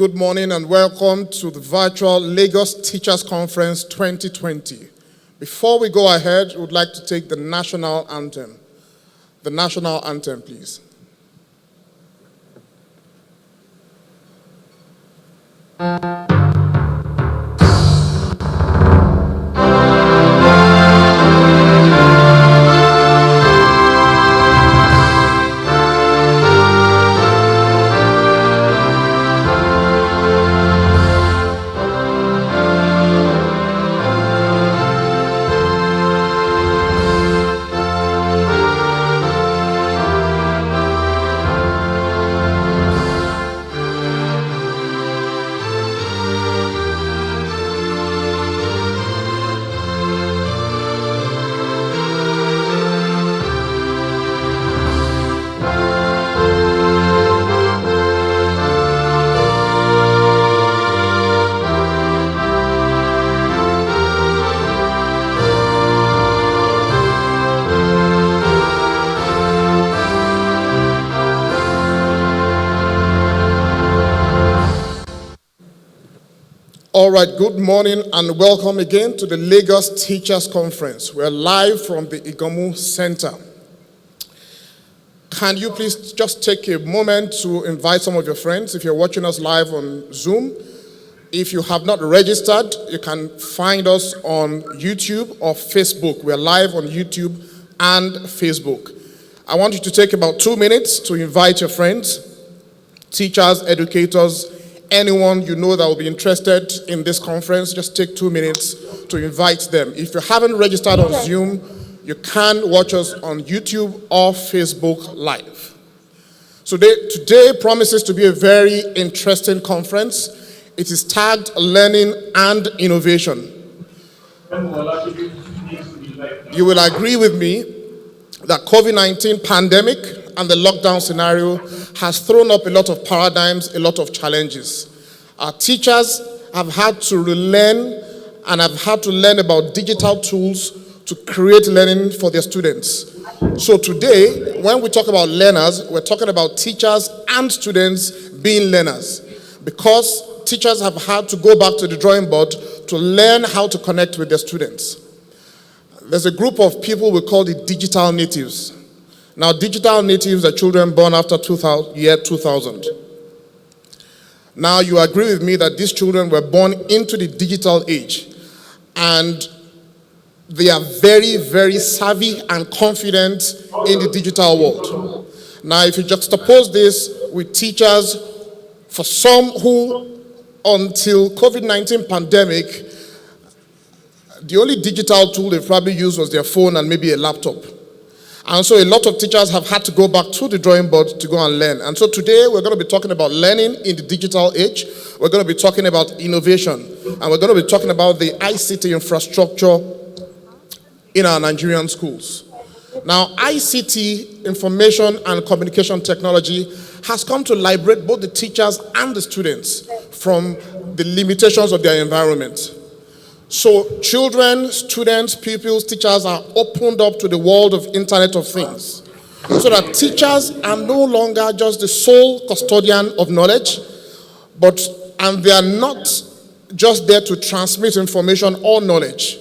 Good morning and welcome to the virtual Lagos Teachers Conference 2020. Before we go ahead, we would like to take the national anthem. The national anthem, please. All right, good morning and welcome again to the Lagos Teachers Conference. We're live from the Igomu Center. Can you please just take a moment to invite some of your friends if you're watching us live on Zoom? If you have not registered, you can find us on YouTube or Facebook. We're live on YouTube and Facebook. I want you to take about 2 minutes to invite your friends, teachers, educators, anyone you know that will be interested in this conference. Just take 2 minutes to invite them. If you haven't registered on Zoom, you can watch us on YouTube or Facebook Live. So today promises to be a very interesting conference. It is tagged Learning and Innovation. You will agree with me that COVID-19 pandemic and the lockdown scenario has thrown up a lot of paradigms, a lot of challenges. Our teachers have had to relearn and have had to learn about digital tools to create learning for their students. So today, when we talk about learners, we're talking about teachers and students being learners, because teachers have had to go back to the drawing board to learn how to connect with their students. There's a group of people we call the digital natives. Now, digital natives are children born after year 2000. Now, you agree with me that these children were born into the digital age, and they are very, very savvy and confident in the digital world. Now, if you juxtapose this with teachers, for some who, until COVID-19 pandemic, the only digital tool they probably used was their phone and maybe a laptop. And so a lot of teachers have had to go back to the drawing board to go and learn. And so today we're going to be talking about learning in the digital age. We're going to be talking about innovation. And we're going to be talking about the ICT infrastructure in our Nigerian schools. Now, ICT, information and communication technology, has come to liberate both the teachers and the students from the limitations of their environment. So children, students, pupils, teachers are opened up to the world of Internet of Things, so that teachers are no longer just the sole custodian of knowledge, and they are not just there to transmit information or knowledge,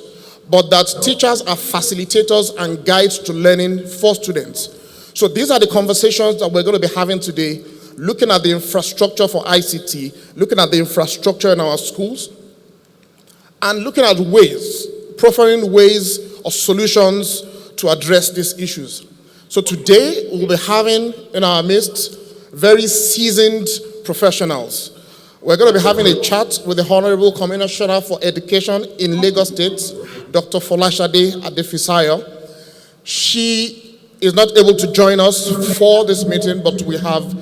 but that teachers are facilitators and guides to learning for students. So these are the conversations that we're going to be having today, looking at the infrastructure for ICT, looking at the infrastructure in our schools, and looking at profiling ways or solutions to address these issues. So today, we'll be having in our midst very seasoned professionals. We're going to be having a chat with the Honorable Commissioner for Education in Lagos State, Dr. Folashade Adefisayo. She is not able to join us for this meeting, but we have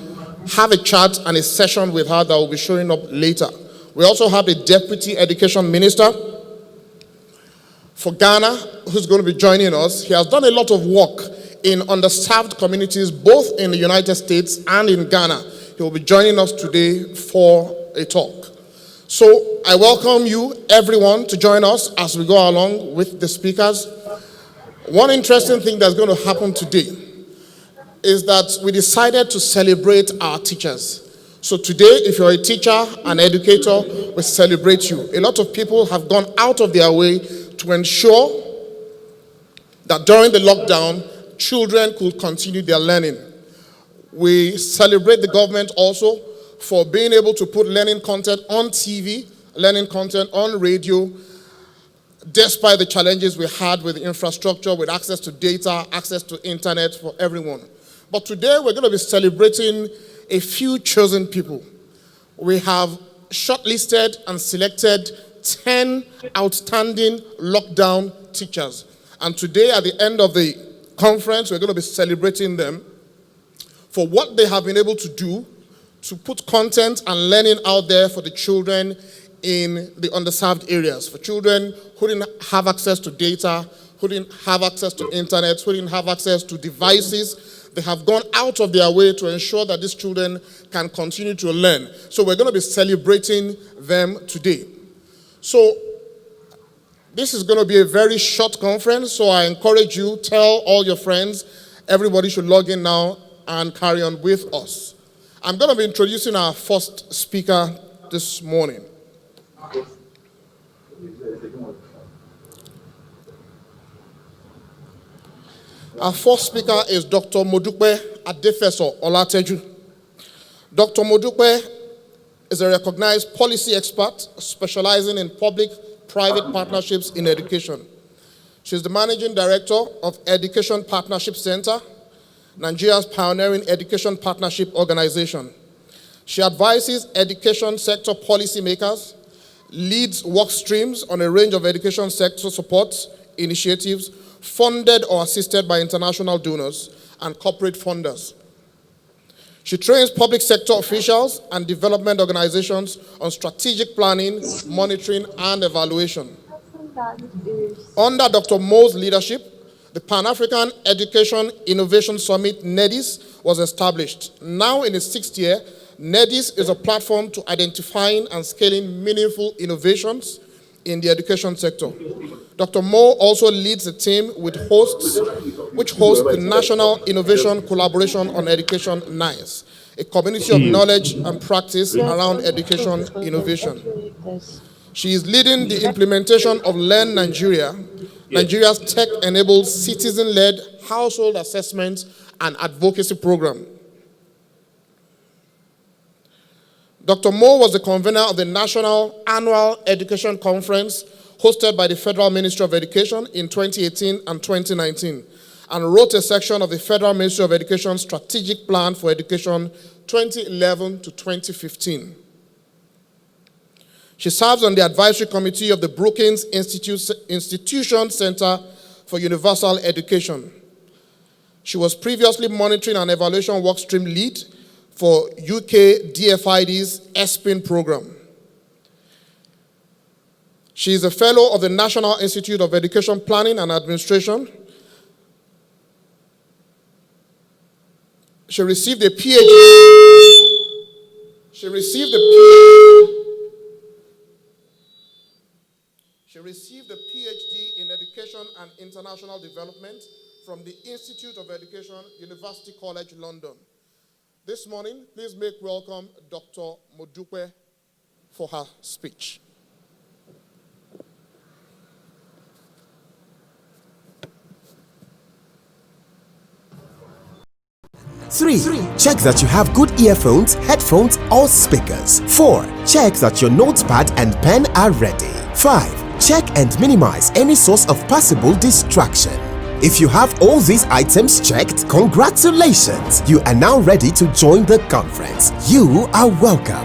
a chat and a session with her that will be showing up later. We also have the Deputy Education Minister for Ghana, who's going to be joining us. He has done a lot of work in underserved communities, both in the United States and in Ghana. He will be joining us today for a talk. So I welcome you, everyone, to join us as we go along with the speakers. One interesting thing that's going to happen today is that we decided to celebrate our teachers. So today, if you're a teacher, an educator, we celebrate you. A lot of people have gone out of their way to ensure that during the lockdown, children could continue their learning. We celebrate the government also for being able to put learning content on TV, learning content on radio, despite the challenges we had with the infrastructure, with access to data, access to internet for everyone. But today we're going to be celebrating a few chosen people. We have shortlisted and selected 10 outstanding lockdown teachers. And today, at the end of the conference, we're going to be celebrating them for what they have been able to do to put content and learning out there for the children in the underserved areas, for children who didn't have access to data, who didn't have access to internet, who didn't have access to devices. They have gone out of their way to ensure that these children can continue to learn. So we're going to be celebrating them today. So this is going to be a very short conference, so I encourage you, tell all your friends, everybody should log in now and carry on with us. I'm going to be introducing our first speaker this morning. Our first speaker is Dr. Modupe Adefeso Olateju. Dr. Modupe is a recognized policy expert specializing in public-private partnerships in education. She's the managing director of Education Partnership Center, Nigeria's pioneering education partnership organization. She advises education sector policymakers, leads work streams on a range of education sector support initiatives funded or assisted by international donors and corporate funders. She trains public sector officials and development organizations on strategic planning, monitoring, and evaluation. Under Dr. Mo's leadership, the Pan-African Education Innovation Summit, NEDIS, was established. Now in its 6th year, NEDIS is a platform to identifying and scaling meaningful innovations in the education sector. Dr. Mo also leads a team which hosts the National Innovation Collaboration on Education, NICE, a community of knowledge and practice around education innovation. She is leading the implementation of Learn Nigeria, Nigeria's tech-enabled citizen-led household assessment and advocacy program. Dr. Mo was the convener of the National Annual Education Conference hosted by the Federal Ministry of Education in 2018 and 2019, and wrote a section of the Federal Ministry of Education Strategic Plan for Education 2011 to 2015. She serves on the advisory committee of the Brookings Institution Center for Universal Education. She was previously monitoring and evaluation workstream lead for UK DFID's ESPIN program. She is a fellow of the National Institute of Education Planning and Administration. She received a PhD. She received a PhD in Education and International Development from the Institute of Education, University College London. This morning, please make welcome Dr. Modupe for her speech. Three, check that you have good earphones, headphones, or speakers. 4, check that your notepad and pen are ready. 5, check and minimize any source of possible distraction. If you have all these items checked, congratulations! You are now ready to join the conference. You are welcome.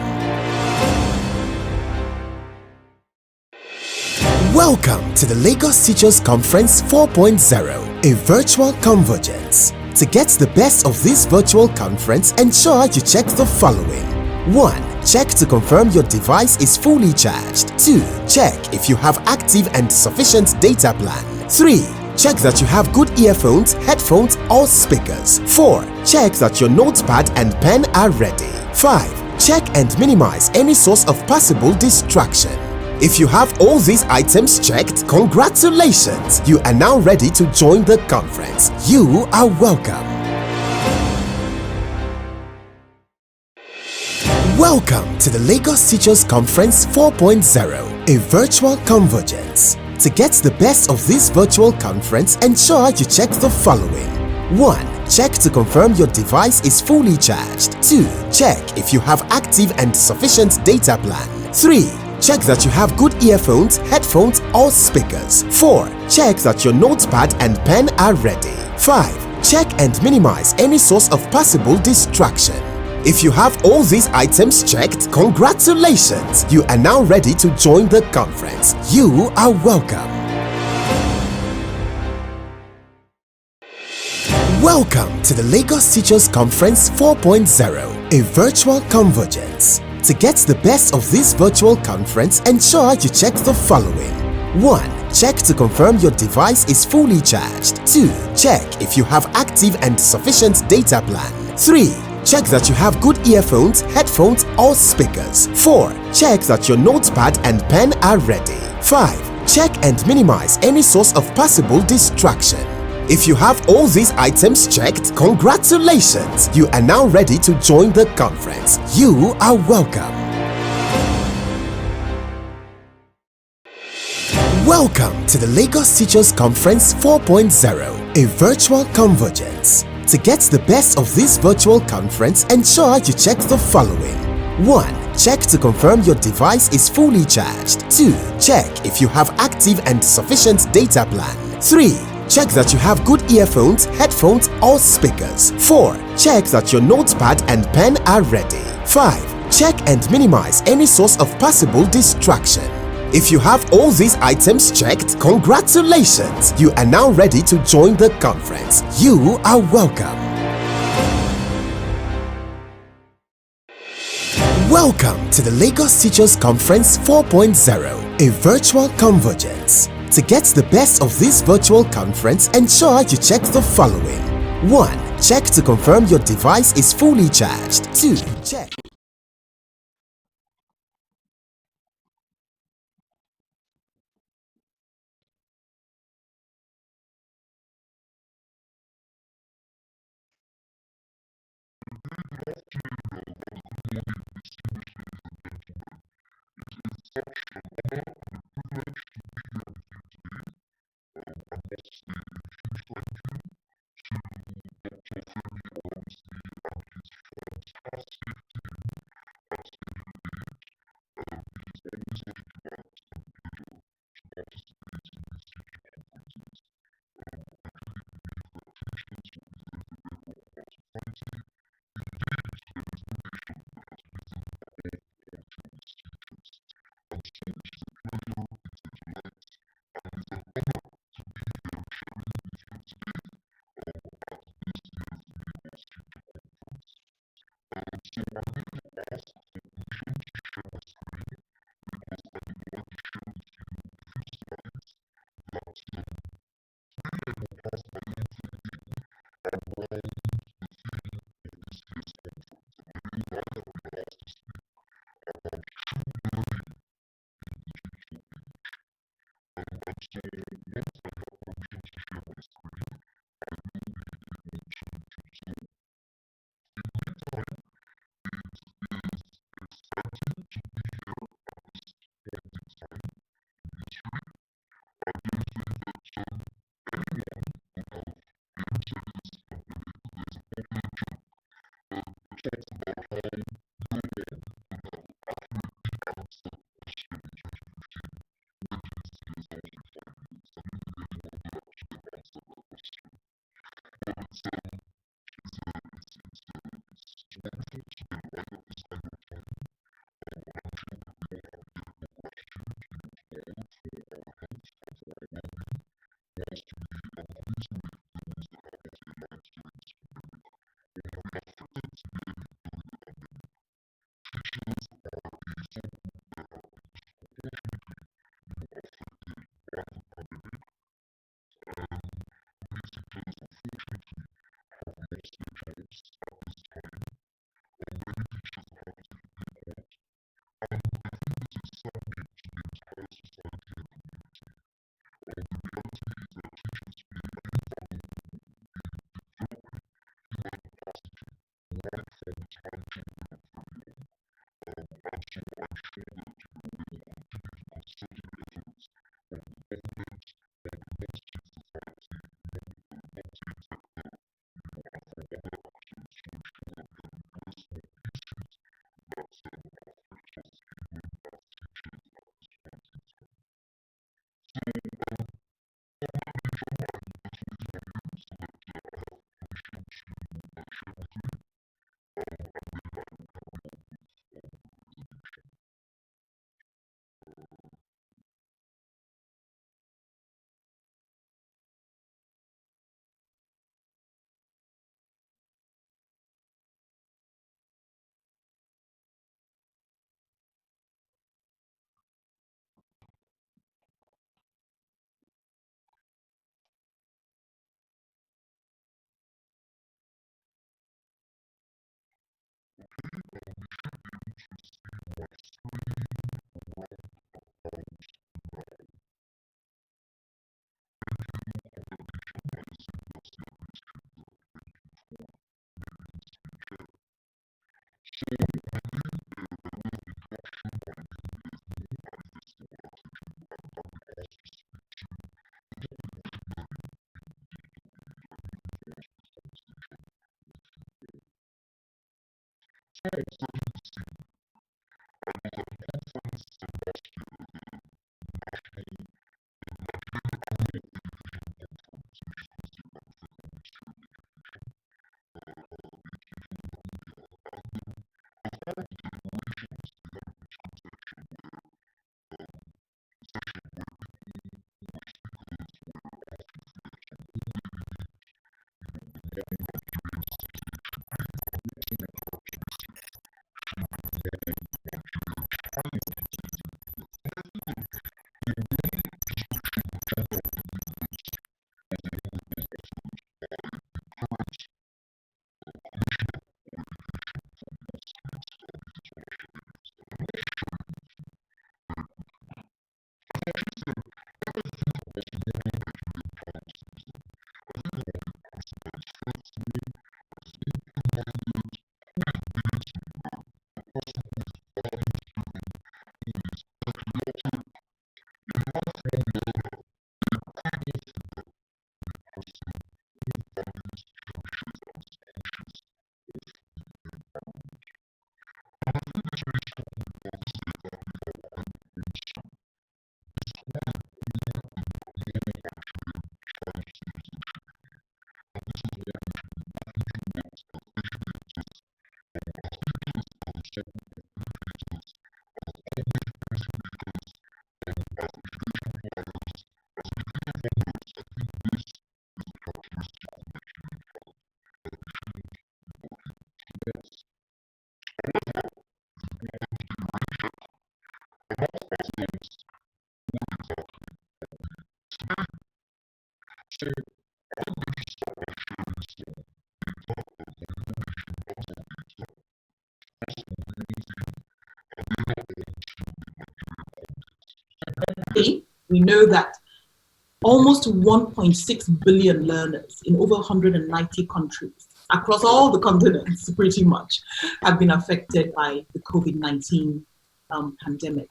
Welcome to the Lagos Teachers Conference 4.0, a virtual convergence. To get the best of this virtual conference, ensure you check the following. 1. Check to confirm your device is fully charged. 2. Check if you have active and sufficient data plan. 3. Check that you have good earphones, headphones, or speakers. 4. Check that your notepad and pen are ready. 5. Check and minimize any source of possible distraction. If you have all these items checked, congratulations! You are now ready to join the conference. You are welcome. Welcome to the Lagos Teachers Conference 4.0, a virtual convergence. To get the best of this virtual conference, ensure you check the following. 1. Check to confirm your device is fully charged. 2. Check if you have active and sufficient data plan. 3. Check that you have good earphones, headphones, or speakers. 4. Check that your notepad and pen are ready. 5. Check and minimize any source of possible distraction. If you have all these items checked, congratulations! You are now ready to join the conference. You are welcome. Welcome to the Lagos Teachers Conference 4.0, a virtual convergence. To get the best of this virtual conference, ensure you check the following. 1. Check to confirm your device is fully charged. 2. Check if you have active and sufficient data plan. 3. Check that you have good earphones, headphones, or speakers. 4. Check that your notepad and pen are ready. 5. Check and minimize any source of possible distraction. If you have all these items checked, congratulations! You are now ready to join the conference. You are welcome. Welcome to the Lagos Teachers Conference 4.0, a virtual convergence. To get the best of this virtual conference, ensure you check the following. 1. Check to confirm your device is fully charged. 2. Check if you have active and sufficient data plan. 3. Check that you have good earphones, headphones, or speakers. 4. Check that your notepad and pen are ready. 5. Check and minimize any source of possible distraction. If you have all these items checked, congratulations! You are now ready to join the conference. You are welcome. Welcome to the Lagos Teachers Conference 4.0, a virtual convergence. To get the best of this virtual conference, ensure you check the following. 1. Check to confirm your device is fully charged. 2. Check. We know that almost 1.6 billion learners in over 190 countries across all the continents, pretty much, have been affected by the COVID-19 pandemic.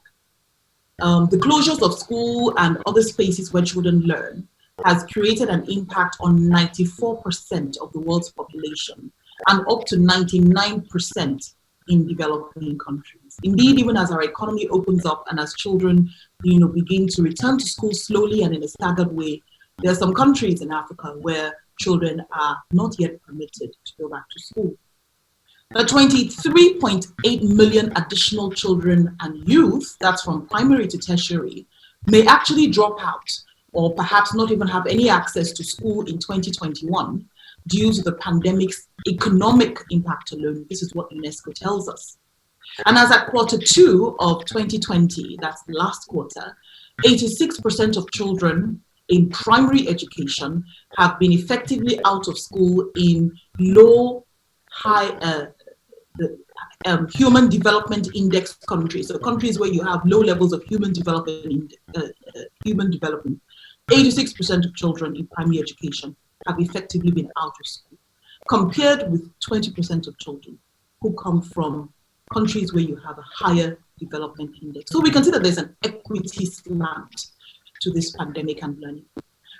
The closures of school and other spaces where children learn has created an impact on 94% of the world's population and up to 99% in developing countries. Indeed, even as our economy opens up and as children begin to return to school slowly and in a staggered way, there are some countries in Africa where children are not yet permitted to go back to school. Now, 23.8 million additional children and youth, that's from primary to tertiary, may actually drop out or perhaps not even have any access to school in 2021 due to the pandemic's economic impact alone. This is what UNESCO tells us. And as at Q2 of 2020, that's the last quarter, 86% of children in primary education have been effectively out of school in human development index countries, so countries where you have low levels of human development. 86% of children in primary education have effectively been out of school, compared with 20% of children who come from countries where you have a higher development index. So we can see that there's an equity slant to this pandemic and learning.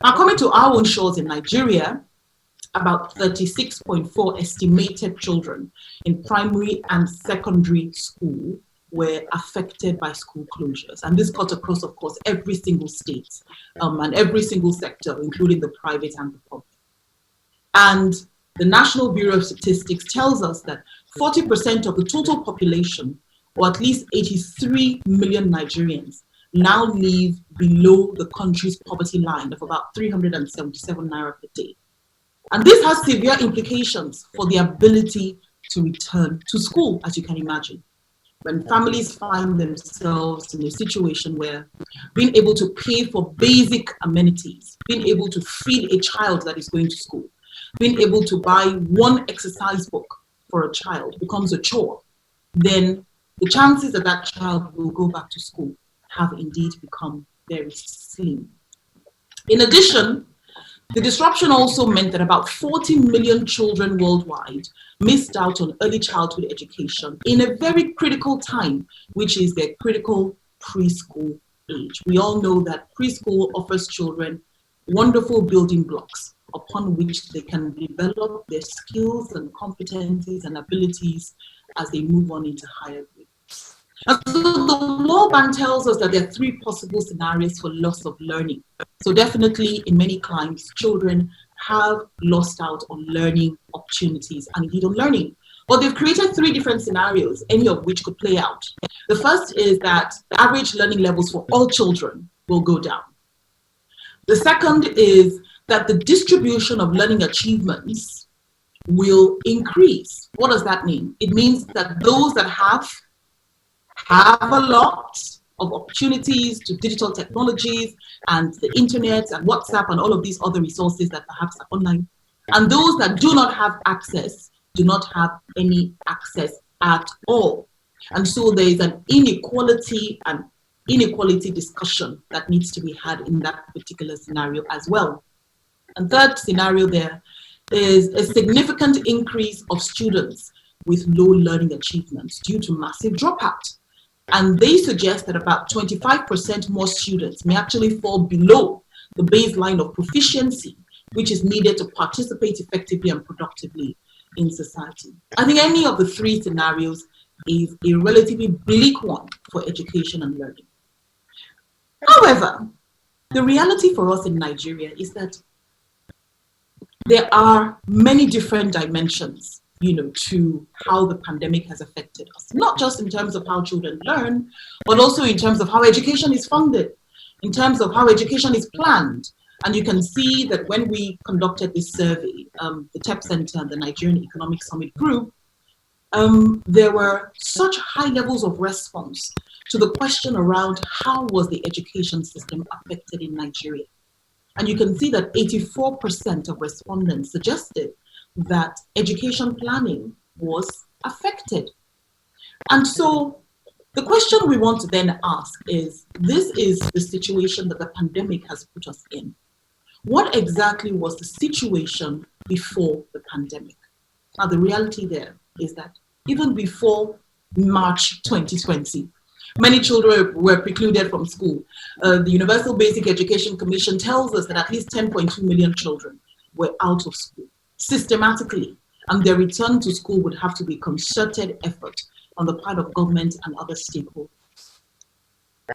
Now, coming to our own shores in Nigeria, about 36.4 estimated children in primary and secondary school were affected by school closures. And this cut across, of course, every single state and every single sector, including the private and the public. And the National Bureau of Statistics tells us that 40% of the total population, or at least 83 million Nigerians, now live below the country's poverty line of about 377 naira per day. And this has severe implications for the ability to return to school, as you can imagine. When families find themselves in a situation where being able to pay for basic amenities, being able to feed a child that is going to school, being able to buy one exercise book for a child becomes a chore, then the chances that that child will go back to school have indeed become very slim. In addition, The disruption also meant that about 40 million children worldwide missed out on early childhood education in a very critical time, which is their critical preschool age. We all know that preschool offers children wonderful building blocks upon which they can develop their skills and competencies and abilities as they move on into higher grades. And so the World Bank tells us that there are three possible scenarios for loss of learning. So definitely in many climes, children have lost out on learning opportunities and indeed on learning. But they've created three different scenarios, any of which could play out. The first is that the average learning levels for all children will go down. The second is that the distribution of learning achievements will increase. What does that mean? It means that those that have a lot of opportunities to digital technologies and the internet and WhatsApp and all of these other resources that perhaps are online, and those that do not have access do not have any access at all. And so there is an inequality discussion that needs to be had in that particular scenario as well. And third scenario there is a significant increase of students with low learning achievements due to massive dropout. And they suggest that about 25% more students may actually fall below the baseline of proficiency, which is needed to participate effectively and productively in society. I think any of the three scenarios is a relatively bleak one for education and learning. However, the reality for us in Nigeria is that there are many different dimensions, to how the pandemic has affected us, not just in terms of how children learn, but also in terms of how education is funded, in terms of how education is planned. And you can see that when we conducted this survey, the TEP Center and the Nigerian Economic Summit Group, there were such high levels of response to the question around how was the education system affected in Nigeria. And you can see that 84% of respondents suggested that education planning was affected. And so the question we want to then ask is, this is the situation that the pandemic has put us in. What exactly was the situation before the pandemic? Now, the reality there is that even before March 2020, many children were precluded from school. The Universal Basic Education Commission tells us that at least 10.2 million children were out of school systematically, and their return to school would have to be a concerted effort on the part of government and other stakeholders.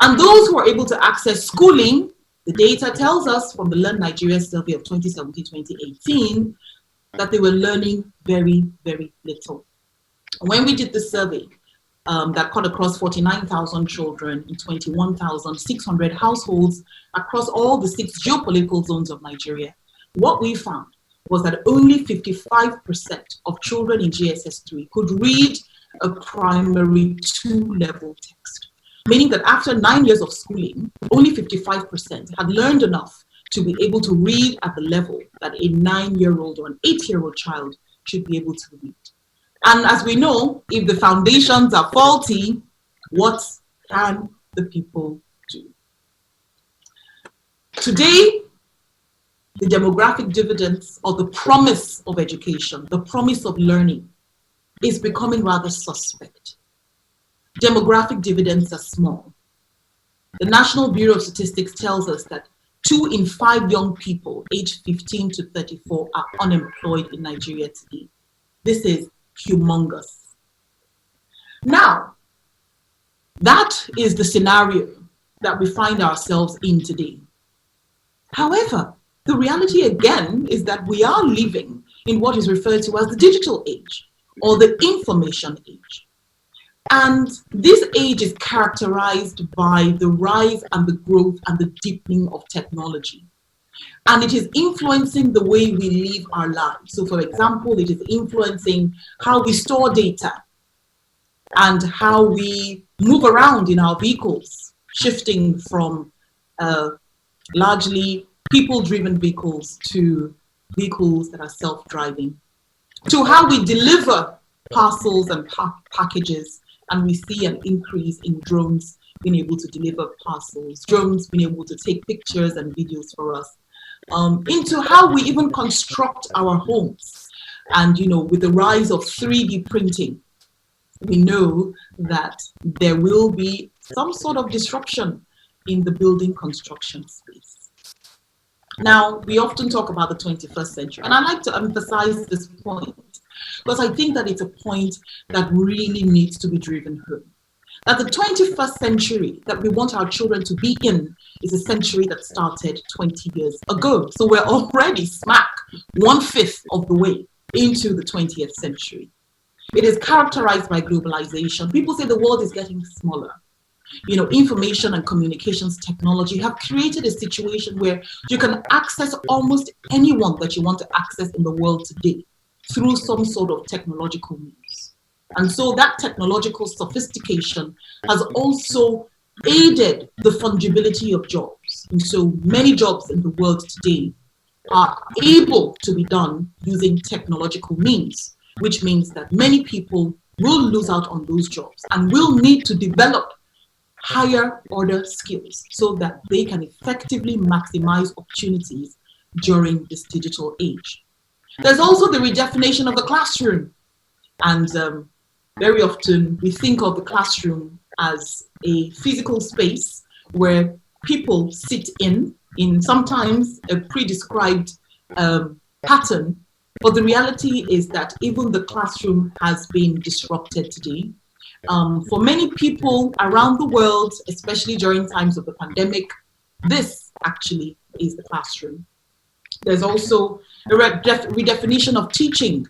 And those who are able to access schooling, the data tells us from the Learn Nigeria survey of 2017-2018 that they were learning very, very little. When we did the survey that cut across 49,000 children in 21,600 households across all the 6 geopolitical zones of Nigeria, what we found was that only 55% of children in GSS 3 could read a primary 2-level text, meaning that after 9 years of schooling, only 55% had learned enough to be able to read at the level that a 9-year-old or an 8-year-old child should be able to read. And as we know, if the foundations are faulty, what can the people do? Today, the demographic dividends or the promise of education, the promise of learning, is becoming rather suspect. Demographic dividends are small. The National Bureau of Statistics tells us that 2 in 5 young people aged 15 to 34 are unemployed in Nigeria today. This is humongous. Now, that is the scenario that we find ourselves in today. However, the reality again is that we are living in what is referred to as the digital age or the information age. And this age is characterized by the rise and the growth and the deepening of technology. And it is influencing the way we live our lives. So for example, it is influencing how we store data and how we move around in our vehicles, shifting from largely people-driven vehicles to vehicles that are self-driving, to how we deliver parcels and packages. And we see an increase in drones being able to deliver parcels, drones being able to take pictures and videos for us. into how we even construct our homes. And, with the rise of 3D printing, we know that there will be some sort of disruption in the building construction space. Now, we often talk about the 21st century, and I like to emphasize this point because I think that it's a point that really needs to be driven home. That the 21st century that we want our children to be in is a century that started 20 years ago. So we're already smack 1/5 of the way into the 20th century. It is characterized by globalization. People say the world is getting smaller. Information and communications technology have created a situation where you can access almost anyone that you want to access in the world today through some sort of technological means. And so that technological sophistication has also aided the fungibility of jobs. And so many jobs in the world today are able to be done using technological means, which means that many people will lose out on those jobs and will need to develop higher order skills so that they can effectively maximize opportunities during this digital age. There's also the redefinition of the classroom. And very often we think of the classroom as a physical space where people sit in sometimes a pre-described pattern. But the reality is that even the classroom has been disrupted today. For many people around the world, especially during times of the pandemic, this actually is the classroom. There's also a redefinition of teaching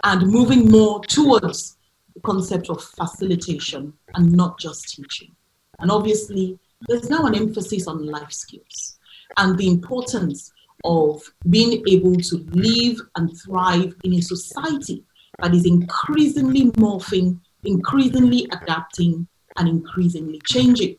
and moving more towards the concept of facilitation and not just teaching. And obviously, there's now an emphasis on life skills and the importance of being able to live and thrive in a society that is increasingly morphing, increasingly adapting, and increasingly changing.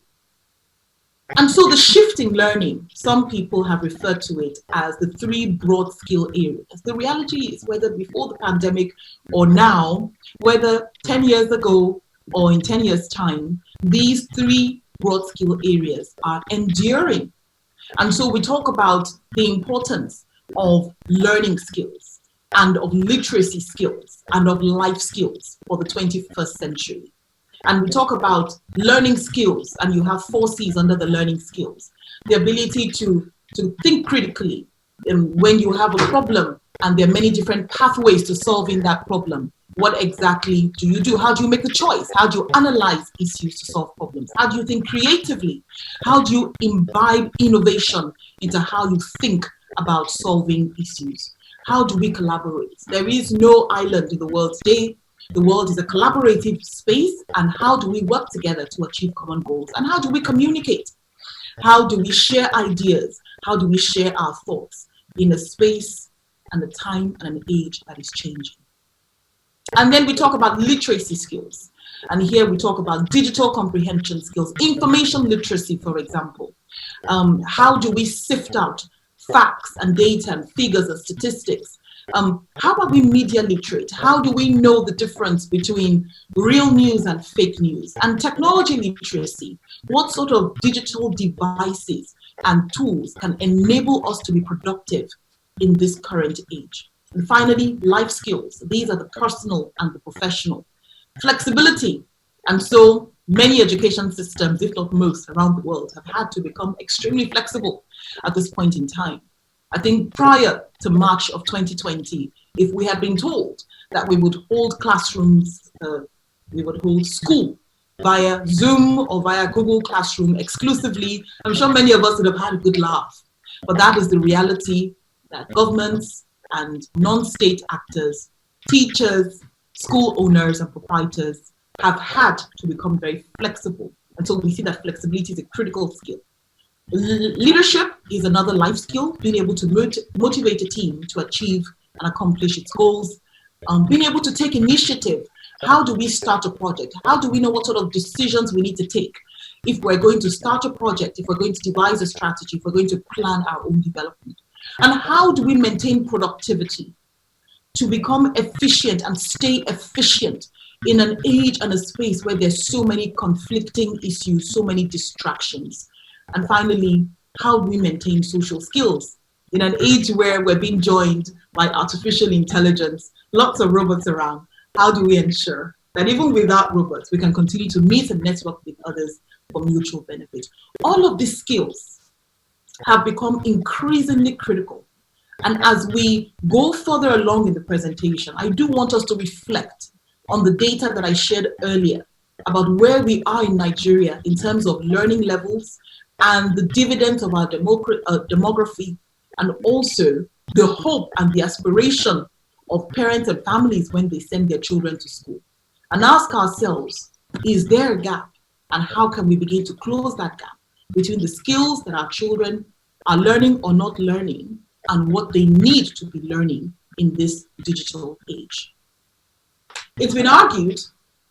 And so the shift in learning, some people have referred to it as the 3 broad skill areas. The reality is whether before the pandemic or now, whether 10 years ago or in 10 years' time, these 3 broad skill areas are enduring. And so we talk about the importance of learning skills and of literacy skills and of life skills for the 21st century. And we talk about learning skills, and you have 4 C's under the learning skills. The ability to think critically when you have a problem and there are many different pathways to solving that problem. What exactly do you do? How do you make a choice? How do you analyze issues to solve problems? How do you think creatively? How do you imbibe innovation into how you think about solving issues? How do we collaborate? There is no island in the world today. The world is a collaborative space, and how do we work together to achieve common goals? And how do we communicate? How do we share ideas? How do we share our thoughts in a space and a time and an age that is changing? And then we talk about literacy skills. And here we talk about digital comprehension skills, information literacy, for example. How do we sift out facts and data and figures and statistics? How are we media literate? How do we know the difference between real news and fake news? And technology literacy, what sort of digital devices and tools can enable us to be productive in this current age? And finally, life skills. These are the personal and the professional. Flexibility. And so many education systems, if not most around the world, have had to become extremely flexible at this point in time. I think prior to March of 2020, if we had been told that we would hold classrooms, we would hold school via Zoom or via Google Classroom exclusively, I'm sure many of us would have had a good laugh. But that is the reality that governments and non-state actors, teachers, school owners and proprietors have had to become very flexible. And so we see that flexibility is a critical skill. Leadership is another life skill, being able to motivate a team to achieve and accomplish its goals, being able to take initiative. How do we start a project? How do we know what sort of decisions we need to take? If we're going to start a project, if we're going to devise a strategy, if we're going to plan our own development. And how do we maintain productivity to become efficient and stay efficient in an age and a space where there's so many conflicting issues, so many distractions? And finally, how do we maintain social skills? in an age where we're being joined by artificial intelligence, lots of robots around, how do we ensure that even without robots, we can continue to meet and network with others for mutual benefit? All of these skills have become increasingly critical. And as we go further along in the presentation, I do want us to reflect on the data that I shared earlier about where we are in Nigeria in terms of learning levels and the dividends of our demography, and also the hope and the aspiration of parents and families when they send their children to school. And ask ourselves, is there a gap? And how can we begin to close that gap between the skills that our children are learning or not learning and what they need to be learning in this digital age? It's been argued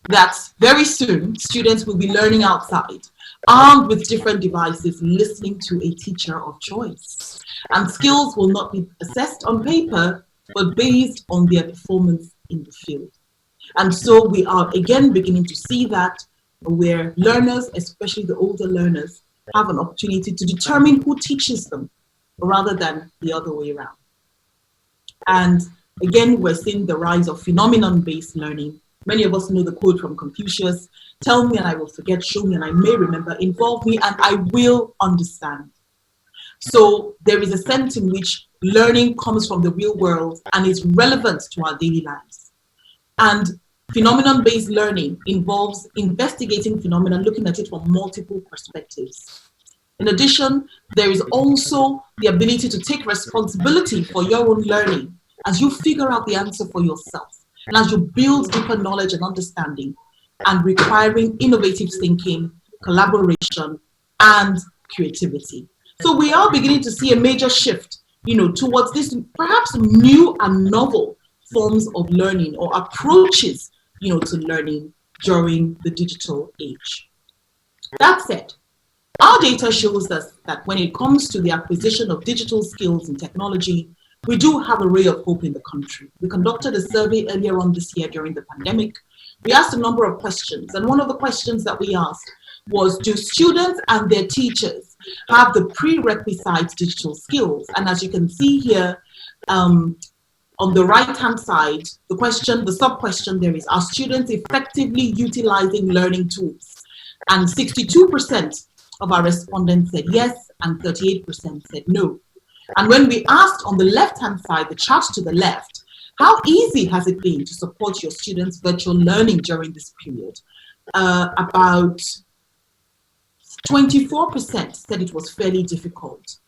that very soon students will be learning outside, armed with different devices, listening to a teacher of choice. And skills will not be assessed on paper, but based on their performance in the field. And so we are again beginning to see that where learners, especially the older learners, have an opportunity to determine who teaches them rather than the other way around. And again, we're seeing the rise of phenomenon-based learning. Many of us know the quote from Confucius, "Tell me and I will forget, show me and I may remember, involve me and I will understand." So there is a sense in which learning comes from the real world and is relevant to our daily lives. And phenomenon-based learning involves investigating phenomena, looking at it from multiple perspectives. In addition, there is also the ability to take responsibility for your own learning as you figure out the answer for yourself and as you build deeper knowledge and understanding, and requiring innovative thinking, collaboration, and creativity. So we are beginning to see a major shift, towards this perhaps new and novel forms of learning or approaches, to learning during the digital age. That said, our data shows us that when it comes to the acquisition of digital skills and technology, we do have a ray of hope in the country. We conducted a survey earlier on this year during the pandemic. We asked a number of questions, and one of the questions that we asked was, do students and their teachers have the prerequisite digital skills? And as you can see here, on the right-hand side, the sub-question there is, are students effectively utilizing learning tools? And 62% of our respondents said yes, and 38% said no. And when we asked on the left-hand side, the chart to the left, how easy has it been to support your students' virtual learning during this period? About 24% said it was fairly difficult.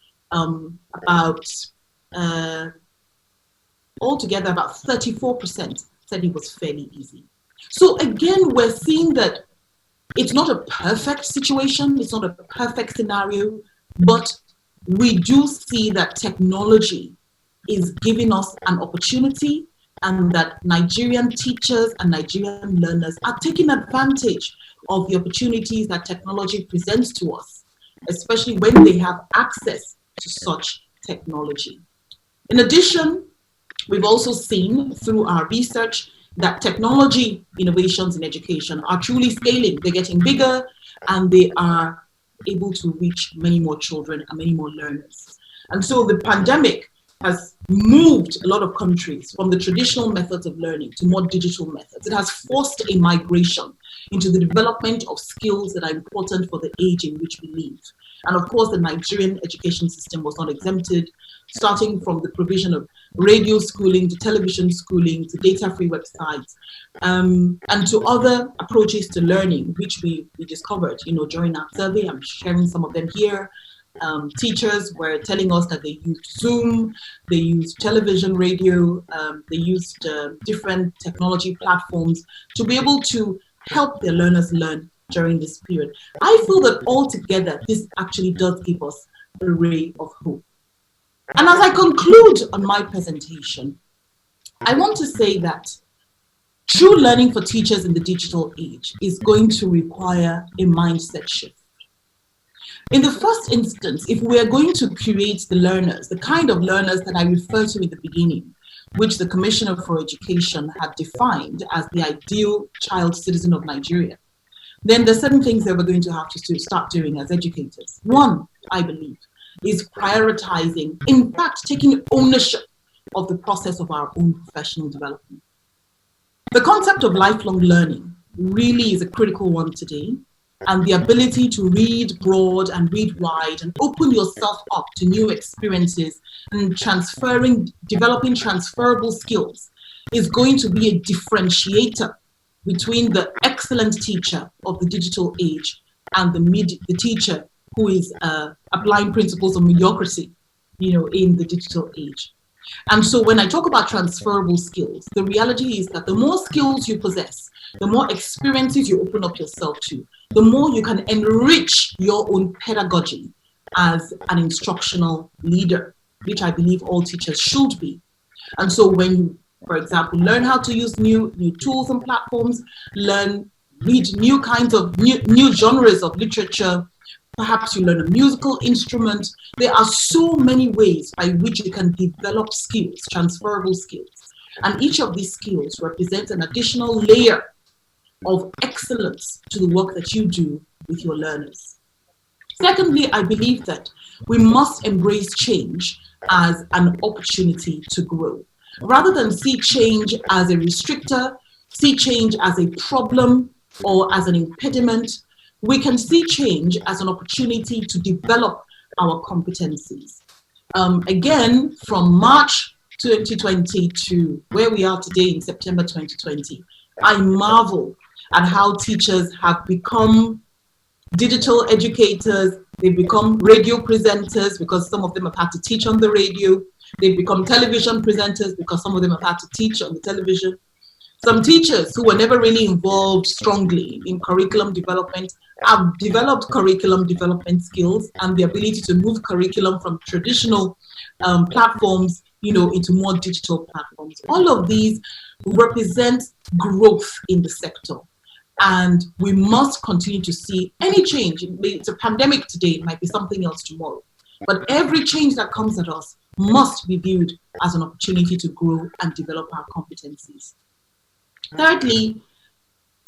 Altogether, about 34% said it was fairly easy. So again, we're seeing that it's not a perfect situation, it's not a perfect scenario, but we do see that technology is giving us an opportunity, and that Nigerian teachers and Nigerian learners are taking advantage of the opportunities that technology presents to us, especially when they have access to such technology. In addition, we've also seen through our research that technology innovations in education are truly scaling. They're getting bigger and they are able to reach many more children and many more learners. And so the pandemic has moved a lot of countries from the traditional methods of learning to more digital methods. It has forced a migration into the development of skills that are important for the age in which we live. And of course, the Nigerian education system was not exempted, starting from the provision of radio schooling to television schooling to data-free websites, and to other approaches to learning, which we discovered, during our survey. I'm sharing some of them here. Teachers were telling us that they used Zoom, they used television, radio, they used different technology platforms to be able to help their learners learn during this period. I feel that altogether, this actually does give us a ray of hope. And as I conclude on my presentation, I want to say that true learning for teachers in the digital age is going to require a mindset shift. In the first instance, if we are going to create the learners, the kind of learners that I referred to in the beginning, which the Commissioner for Education had defined as the ideal child citizen of Nigeria, then there's certain things that we're going to have to start doing as educators. One, I believe, is prioritizing, in fact, taking ownership of the process of our own professional development. The concept of lifelong learning really is a critical one today, and the ability to read broad and read wide and open yourself up to new experiences and developing transferable skills is going to be a differentiator between the excellent teacher of the digital age and the teacher who is applying principles of mediocrity, in the digital age. And so when I talk about transferable skills, the reality is that the more skills you possess, the more experiences you open up yourself to, the more you can enrich your own pedagogy as an instructional leader, which I believe all teachers should be. And so when you, for example, learn how to use new tools and platforms, read new kinds of new genres of literature, perhaps you learn a musical instrument. There are so many ways by which you can develop skills, transferable skills. And each of these skills represents an additional layer of excellence to the work that you do with your learners. Secondly, I believe that we must embrace change as an opportunity to grow. Rather than see change as a restrictor, see change as a problem or as an impediment, we can see change as an opportunity to develop our competencies. Again, from March 2020 to where we are today in September 2020, I marvel at how teachers have become digital educators. They've become radio presenters because some of them have had to teach on the radio. They've become television presenters because some of them have had to teach on the television. Some teachers who were never really involved strongly in curriculum development have developed curriculum development skills and the ability to move curriculum from traditional platforms, into more digital platforms. All of these represent growth in the sector. And we must continue to see any change. It's a pandemic today, it might be something else tomorrow. But every change that comes at us must be viewed as an opportunity to grow and develop our competencies. Thirdly,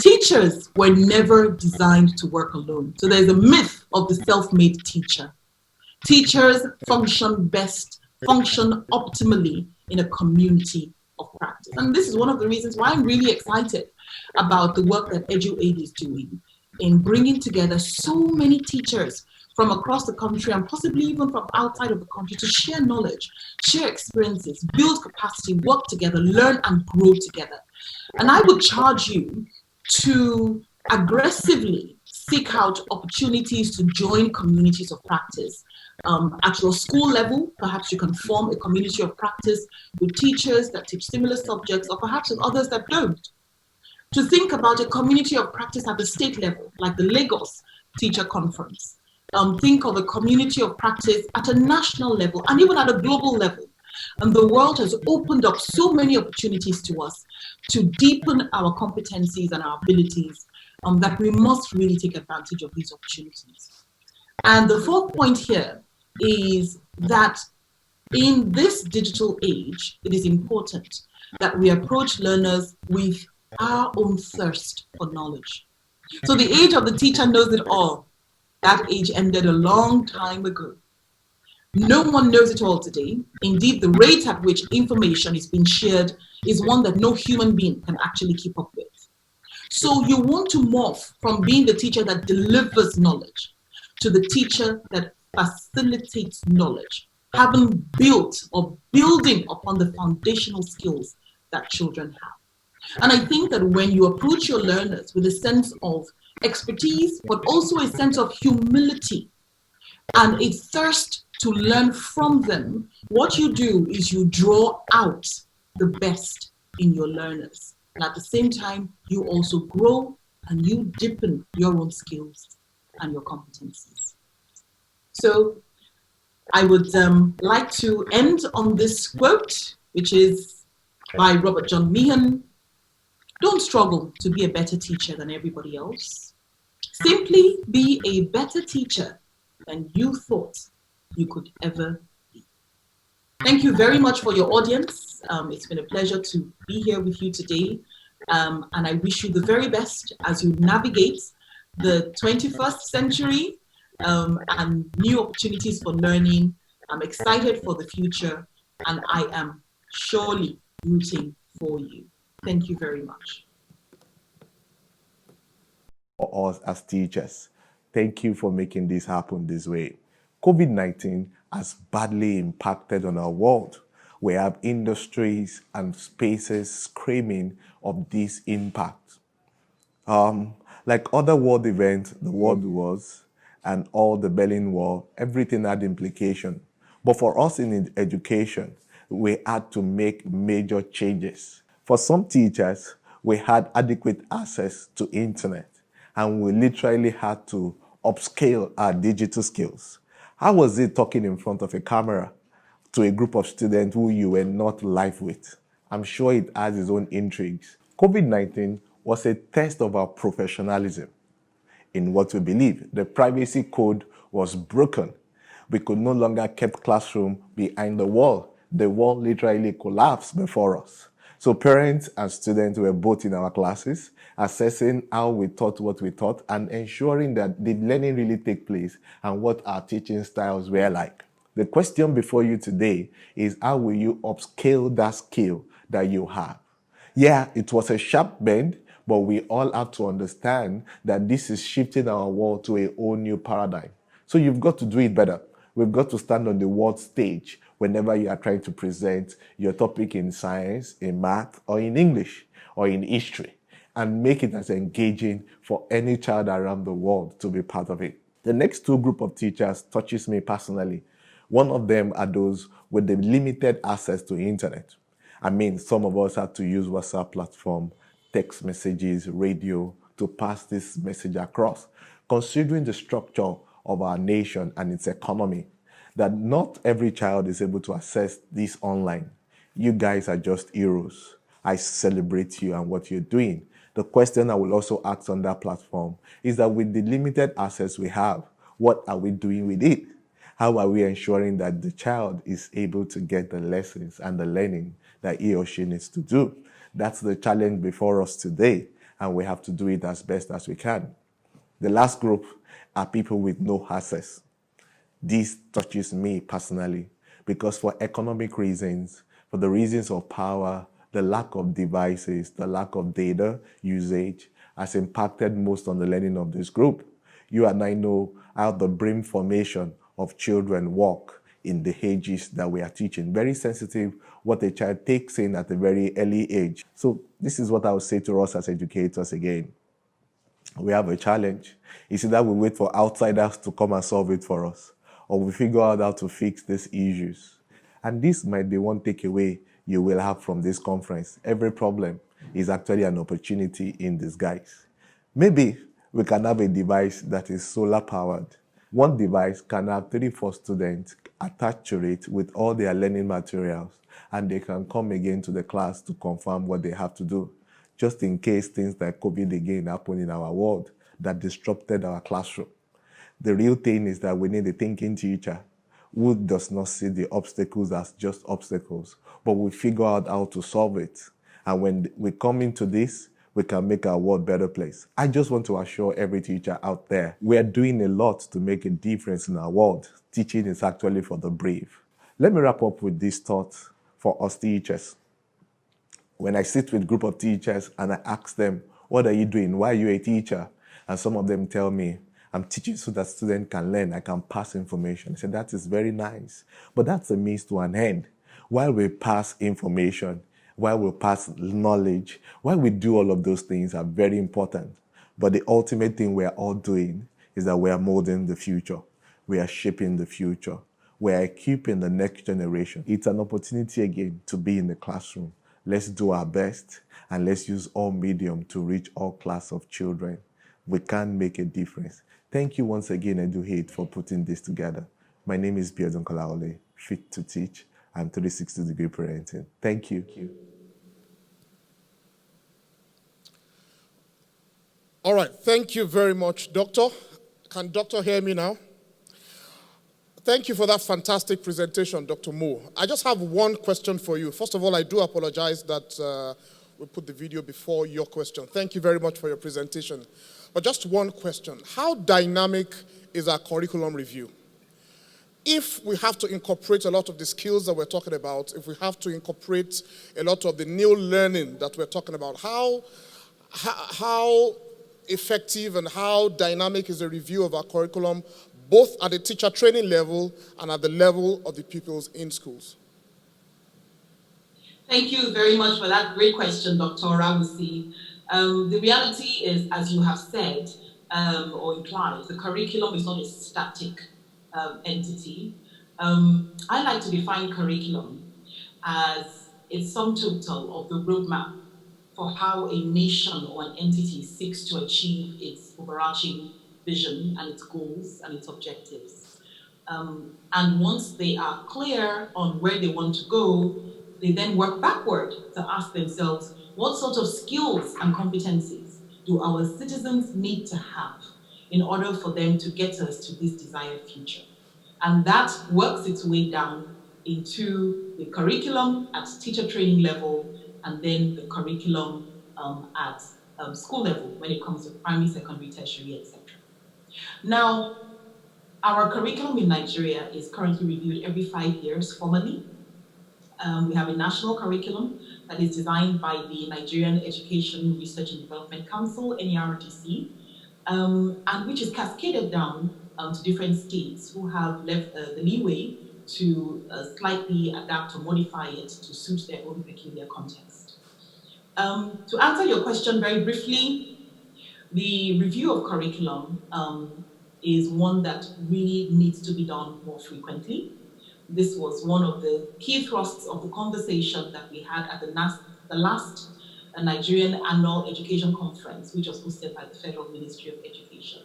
teachers were never designed to work alone. So there's a myth of the self-made teacher. Teachers function optimally in a community of practice. And this is one of the reasons why I'm really excited about the work that EduAid is doing in bringing together so many teachers from across the country and possibly even from outside of the country to share knowledge, share experiences, build capacity, work together, learn and grow together. And I would charge you to aggressively seek out opportunities to join communities of practice. At your school level, perhaps you can form a community of practice with teachers that teach similar subjects, or perhaps with others that don't. To think about a community of practice at the state level, like the Lagos Teacher Conference. Think of a community of practice at a national level and even at a global level. And the world has opened up so many opportunities to us to deepen our competencies and our abilities that we must really take advantage of these opportunities. And the fourth point here is that in this digital age, it is important that we approach learners with our own thirst for knowledge. So the age of the teacher knows it all. That age ended a long time ago. No one knows it all today. Indeed, the rate at which information is being shared is one that no human being can actually keep up with. So you want to morph from being the teacher that delivers knowledge to the teacher that facilitates knowledge, having built or building upon the foundational skills that children have. And I think that when you approach your learners with a sense of expertise, but also a sense of humility and a thirst to learn from them, what you do is you draw out the best in your learners. And at the same time, you also grow and you deepen your own skills and your competencies. So I would like to end on this quote, which is by Robert John Meehan. Don't struggle to be a better teacher than everybody else. Simply be a better teacher than you thought you could ever be. Thank you very much for your audience. It's been a pleasure to be here with you today. And I wish you the very best as you navigate the 21st century and new opportunities for learning. I'm excited for the future, and I am surely rooting for you. Thank you very much. For us as teachers, thank you for making this happen this way. COVID-19 has badly impacted on our world. We have industries and spaces screaming of this impact. Like other world events, the World Wars and all the Berlin Wall, everything had implication. But for us in education, we had to make major changes. For some teachers, we had adequate access to internet and we literally had to upscale our digital skills. How was it talking in front of a camera to a group of students who you were not live with? I'm sure it has its own intrigues. COVID-19 was a test of our professionalism in what we believe. The privacy code was broken. We could no longer keep classroom behind the wall. The wall literally collapsed before us. So parents and students were both in our classes, assessing how we taught what we taught and ensuring that the learning really take place and what our teaching styles were like. The question before you today is, how will you upscale that skill that you have? Yeah, it was a sharp bend, but we all have to understand that this is shifting our world to a whole new paradigm. So you've got to do it better. We've got to stand on the world stage whenever you are trying to present your topic in science, in math, or in English, or in history, and make it as engaging for any child around the world to be part of it. The next two group of teachers touches me personally. One of them are those with the limited access to internet. I mean, some of us had to use WhatsApp platform, text messages, radio to pass this message across. Considering the structure of our nation and its economy, that not every child is able to access this online. You guys are just heroes. I celebrate you and what you're doing. The question I will also ask on that platform is that with the limited access we have, what are we doing with it? How are we ensuring that the child is able to get the lessons and the learning that he or she needs to do? That's the challenge before us today, and we have to do it as best as we can. The last group are people with no access. This touches me personally because for economic reasons, for the reasons of power, the lack of devices, the lack of data usage has impacted most on the learning of this group. You and I know how the brain formation of children work in the ages that we are teaching. Very sensitive what a child takes in at a very early age. So this is what I would say to us as educators again. We have a challenge. It's either we wait for outsiders to come and solve it for us, or we figure out how to fix these issues. And this might be one takeaway you will have from this conference. Every problem is actually an opportunity in disguise. Maybe we can have a device that is solar powered. One device can have 3-4 students attached to it with all their learning materials, and they can come again to the class to confirm what they have to do, just in case things like COVID again happen in our world that disrupted our classroom. The real thing is that we need a thinking teacher who does not see the obstacles as just obstacles, but we figure out how to solve it. And when we come into this, we can make our world a better place. I just want to assure every teacher out there, we are doing a lot to make a difference in our world. Teaching is actually for the brave. Let me wrap up with this thought for us teachers. When I sit with a group of teachers and I ask them, what are you doing? Why are you a teacher? And some of them tell me, I'm teaching so that students can learn, I can pass information. I said, that is very nice, but that's a means to an end. While we pass information, while we pass knowledge, while we do all of those things are very important. But the ultimate thing we're all doing is that we are molding the future. We are shaping the future. We are equipping the next generation. It's an opportunity again to be in the classroom. Let's do our best and let's use all medium to reach all class of children. We can make a difference. Thank you once again, EduHate, for putting this together. My name is Biodun Kolaole, fit to teach and 360-degree parenting. Thank you. All right, thank you very much, Doctor. Can Doctor hear me now? Thank you for that fantastic presentation, Dr. Moore. I just have one question for you. First of all, I do apologize that we put the video before your question. Thank you very much for your presentation. But just one question. How dynamic is our curriculum review. If we have to incorporate a lot of the skills that we're talking about, if we have to incorporate a lot of the new learning that we're talking about, how effective and how dynamic is the review of our curriculum, both at the teacher training level and at the level of the pupils in schools? Thank you very much for that great question, Dr. Ramsey. The reality is, as you have said or implied, the curriculum is not a static entity. I like to define curriculum as a sum total of the roadmap for how a nation or an entity seeks to achieve its overarching vision and its goals and its objectives. And once they are clear on where they want to go, they then work backward to ask themselves, what sort of skills and competencies do our citizens need to have in order for them to get us to this desired future? And that works its way down into the curriculum at teacher training level, and then the curriculum at school level when it comes to primary, secondary, tertiary, etc. Now, our curriculum in Nigeria is currently reviewed every 5 years formally. We have a national curriculum that is designed by the Nigerian Education Research and Development Council, NERDC, and which is cascaded down to different states who have left the leeway to slightly adapt or modify it to suit their own peculiar context. To answer your question very briefly, the review of curriculum is one that really needs to be done more frequently. This was one of the key thrusts of the conversation that we had at the last Nigerian Annual Education Conference, which was hosted by the Federal Ministry of Education.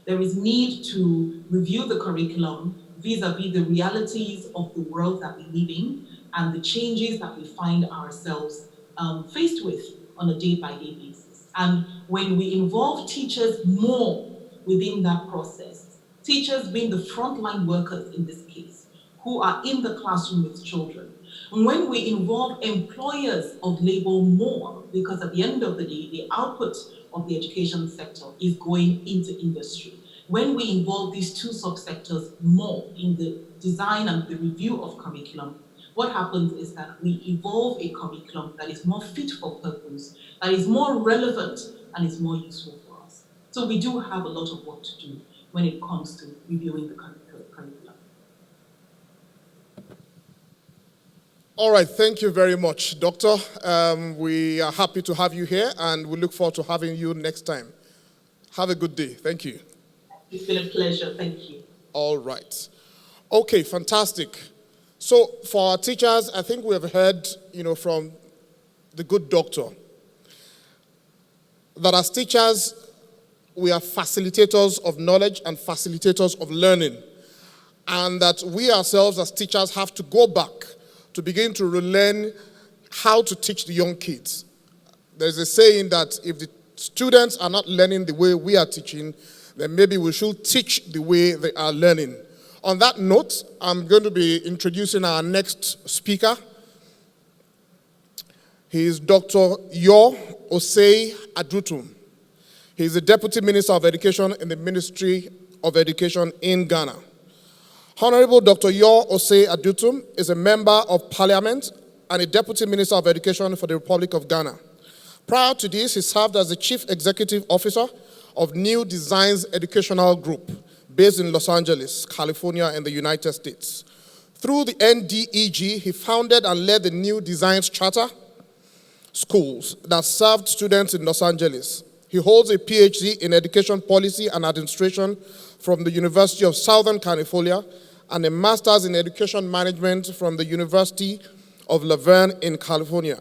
There is need to review the curriculum vis-a-vis the realities of the world that we live in and the changes that we find ourselves faced with on a day-by-day basis. And when we involve teachers more within that process, teachers being the frontline workers in this case, who are in the classroom with children, and when we involve employers of labor more, because at the end of the day, the output of the education sector is going into industry. When we involve these two subsectors more in the design and the review of curriculum, what happens is that we evolve a curriculum that is more fit for purpose, that is more relevant, and is more useful for us. So we do have a lot of work to do when it comes to reviewing the curriculum. All right, thank you very much, Doctor. We are happy to have you here, and we look forward to having you next time. Have a good day. Thank you. It's been a pleasure. Thank you. All right. Okay, fantastic. So for our teachers, I think we have heard, from the good doctor that as teachers, we are facilitators of knowledge and facilitators of learning, and that we ourselves as teachers have to go back to begin to relearn how to teach the young kids. There's a saying that if the students are not learning the way we are teaching, then maybe we should teach the way they are learning. On that note, I'm going to be introducing our next speaker. He is Dr. Yor Osei Adutum. He is the Deputy Minister of Education in the Ministry of Education in Ghana. Honorable Dr. Yor Osei Adutum is a member of Parliament and a Deputy Minister of Education for the Republic of Ghana. Prior to this, he served as the Chief Executive Officer of New Designs Educational Group, based in Los Angeles, California, in the United States. Through the NDEG, he founded and led the New Designs Charter schools that served students in Los Angeles. He holds a PhD in Education Policy and Administration from the University of Southern California and a Master's in Education Management from the University of Laverne in California.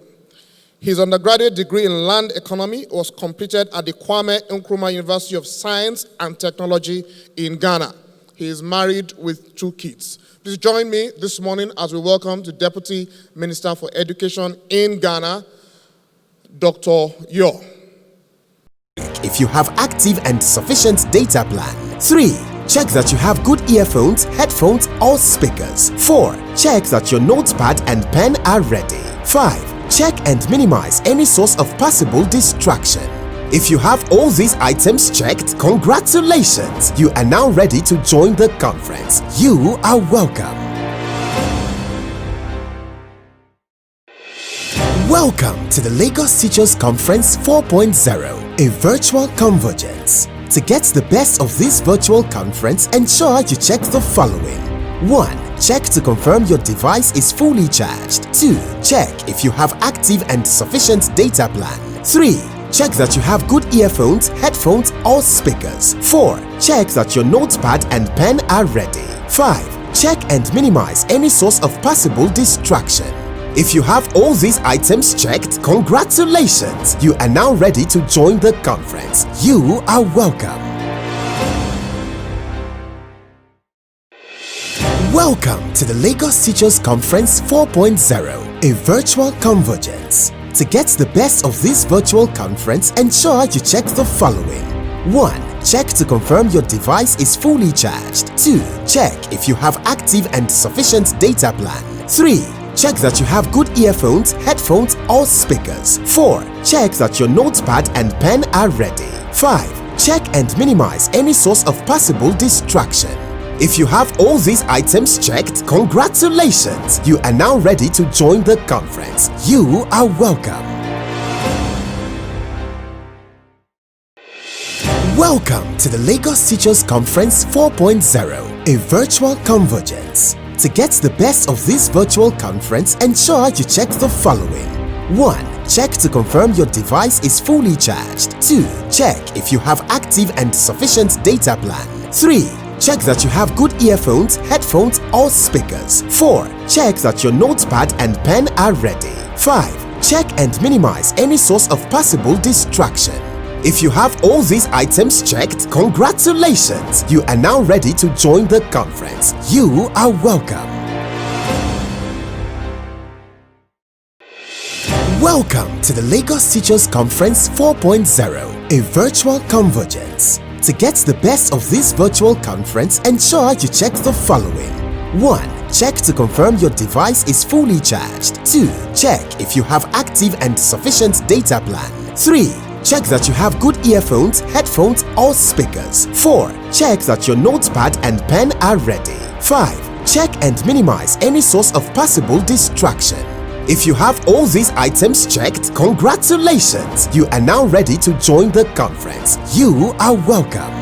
His undergraduate degree in land economy was completed at the Kwame Nkrumah University of Science and Technology in Ghana. He is married with 2 kids. Please join me this morning as we welcome the Deputy Minister for Education in Ghana, Dr. Yor. If you have active and sufficient data plan. 3. Check that you have good earphones, headphones, or speakers. 4. Check that your notepad and pen are ready. 5. Check and minimize any source of possible distraction. If you have all these items checked, congratulations! You are now ready to join the conference. You are welcome. Welcome to the Lagos Teachers Conference 4.0, a virtual convergence. To get the best of this virtual conference, ensure you check the following. 1. Check to confirm your device is fully charged. 2. Check if you have active and sufficient data plan. 3. Check that you have good earphones, headphones or speakers. 4. Check that your notepad and pen are ready. 5. Check and minimize any source of possible distraction. If you have all these items checked, congratulations! You are now ready to join the conference. You are welcome. Welcome to the Lagos Teachers Conference 4.0, a virtual convergence. To get the best of this virtual conference, ensure you check the following. 1. Check to confirm your device is fully charged. 2. Check if you have active and sufficient data plan. 3. Check that you have good earphones, headphones or speakers. 4. Check that your notepad and pen are ready. 5. Check and minimize any source of possible distraction. If you have all these items checked, congratulations! You are now ready to join the conference. You are welcome. Welcome to the Lagos Teachers Conference 4.0, a virtual convergence. To get the best of this virtual conference, ensure you check the following. 1. Check to confirm your device is fully charged. 2. Check if you have active and sufficient data plan. 3. Check that you have good earphones, headphones or speakers. 4. Check that your notepad and pen are ready. 5. Check and minimize any source of possible distraction. If you have all these items checked, congratulations! You are now ready to join the conference. You are welcome. Welcome to the Lagos Teachers Conference 4.0, a virtual convergence. To get the best of this virtual conference, ensure you check the following. 1. Check to confirm your device is fully charged. 2. Check if you have active and sufficient data plan. 3. Check that you have good earphones, headphones or speakers. 4. Check that your notepad and pen are ready. 5. Check and minimize any source of possible distraction. If you have all these items checked, congratulations! You are now ready to join the conference. You are welcome.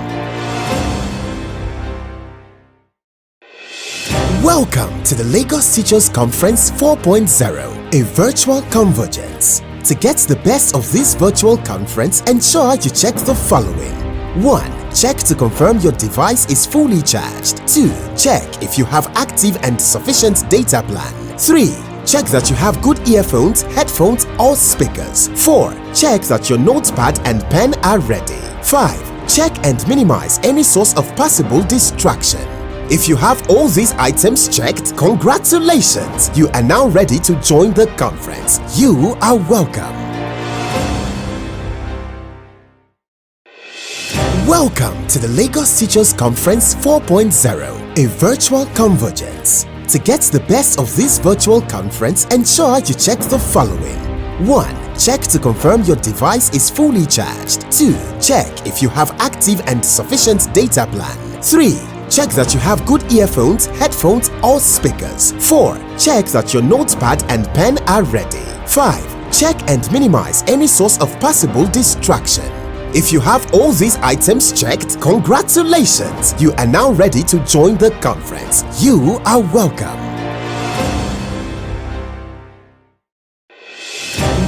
Welcome to the Lagos Teachers Conference 4.0, a virtual convergence. To get the best of this virtual conference, ensure you check the following. 1. Check to confirm your device is fully charged. 2. Check if you have active and sufficient data plan. 3. Check that you have good earphones, headphones or speakers. 4. Check that your notepad and pen are ready. 5. Check and minimize any source of possible distraction. If you have all these items checked, congratulations! You are now ready to join the conference. You are welcome. Welcome to the Lagos Teachers Conference 4.0, a virtual convergence. To get the best of this virtual conference, ensure you check the following. 1. Check to confirm your device is fully charged. 2. Check if you have active and sufficient data plan. 3. Check that you have good earphones, headphones or speakers. 4. Check that your notepad and pen are ready. 5. Check and minimize any source of possible distraction. If you have all these items checked, congratulations! You are now ready to join the conference. You are welcome.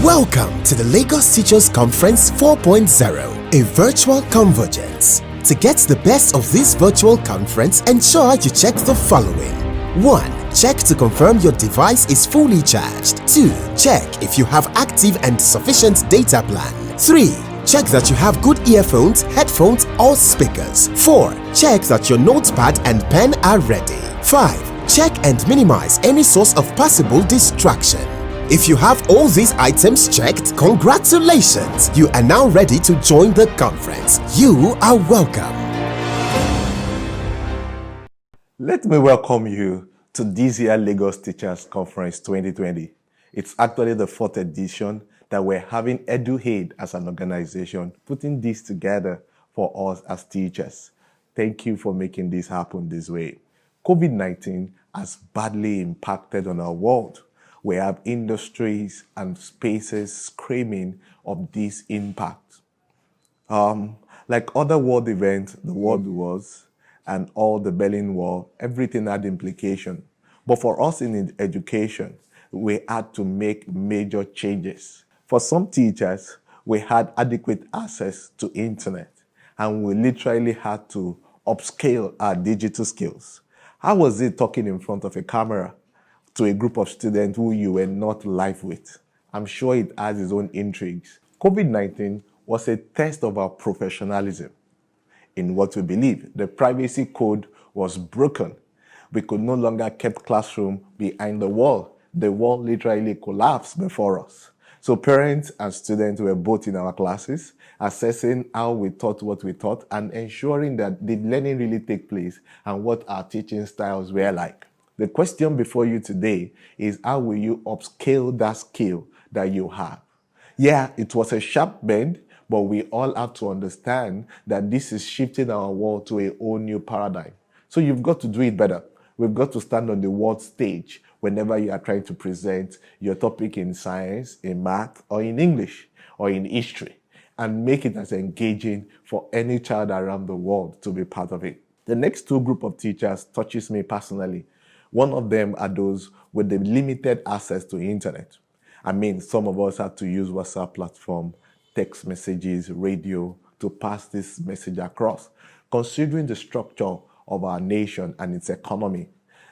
Welcome to the Lagos Teachers Conference 4.0, a virtual convergence. To get the best of this virtual conference, ensure you check the following. 1. Check to confirm your device is fully charged. 2. Check if you have active and sufficient data plan. 3. Check that you have good earphones, headphones or speakers. 4. Check that your notepad and pen are ready. 5. Check and minimize any source of possible distraction. If you have all these items checked, congratulations! You are now ready to join the conference. You are welcome. Let me welcome you to this year Lagos Teachers Conference 2020. It's actually the 4th edition that we're having EduAid as an organization, putting this together for us as teachers. Thank you for making this happen this way. COVID-19 has badly impacted on our world. We have industries and spaces screaming of this impact. Like other world events, the World Wars and all the Berlin Wall, everything had implication. But for us in education, we had to make major changes. For some teachers, we had adequate access to internet, and we literally had to upscale our digital skills. How was it talking in front of a camera to a group of students who you were not live with? I'm sure it has its own intrigues. COVID-19 was a test of our professionalism in what we believe. The privacy code was broken. We could no longer keep classroom behind the wall. The wall literally collapsed before us. So parents and students were both in our classes, assessing how we taught what we taught and ensuring that the learning really take place and what our teaching styles were like. The question before you today is, how will you upscale that skill that you have? Yeah, it was a sharp bend, but we all have to understand that this is shifting our world to a whole new paradigm. So you've got to do it better. We've got to stand on the world stage whenever you are trying to present your topic in science, in math, or in English, or in history, and make it as engaging for any child around the world to be part of it. The next two group of teachers touches me personally. One of them are those with the limited access to internet. I mean, some of us had to use WhatsApp platform, text messages, radio to pass this message across. Considering the structure of our nation and its economy,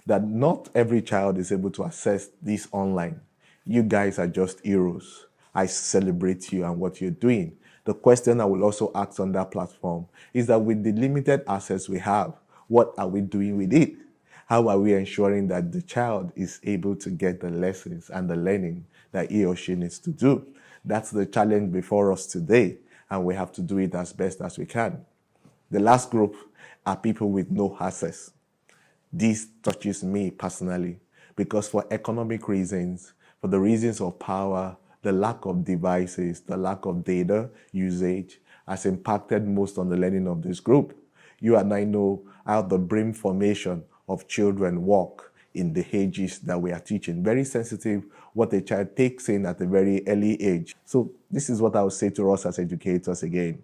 that not every child is able to access this online. You guys are just heroes. I celebrate you and what you're doing. The question I will also ask on that platform is that with the limited access we have, what are we doing with it? How are we ensuring that the child is able to get the lessons and the learning that he or she needs to do? That's the challenge before us today, and we have to do it as best as we can. The last group are people with no access. This touches me personally because for economic reasons, for the reasons of power, the lack of devices, the lack of data usage has impacted most on the learning of this group. You and I know how the brain formation of children work in the ages that we are teaching. Very sensitive what a child takes in at a very early age. So this is what I would say to us as educators again.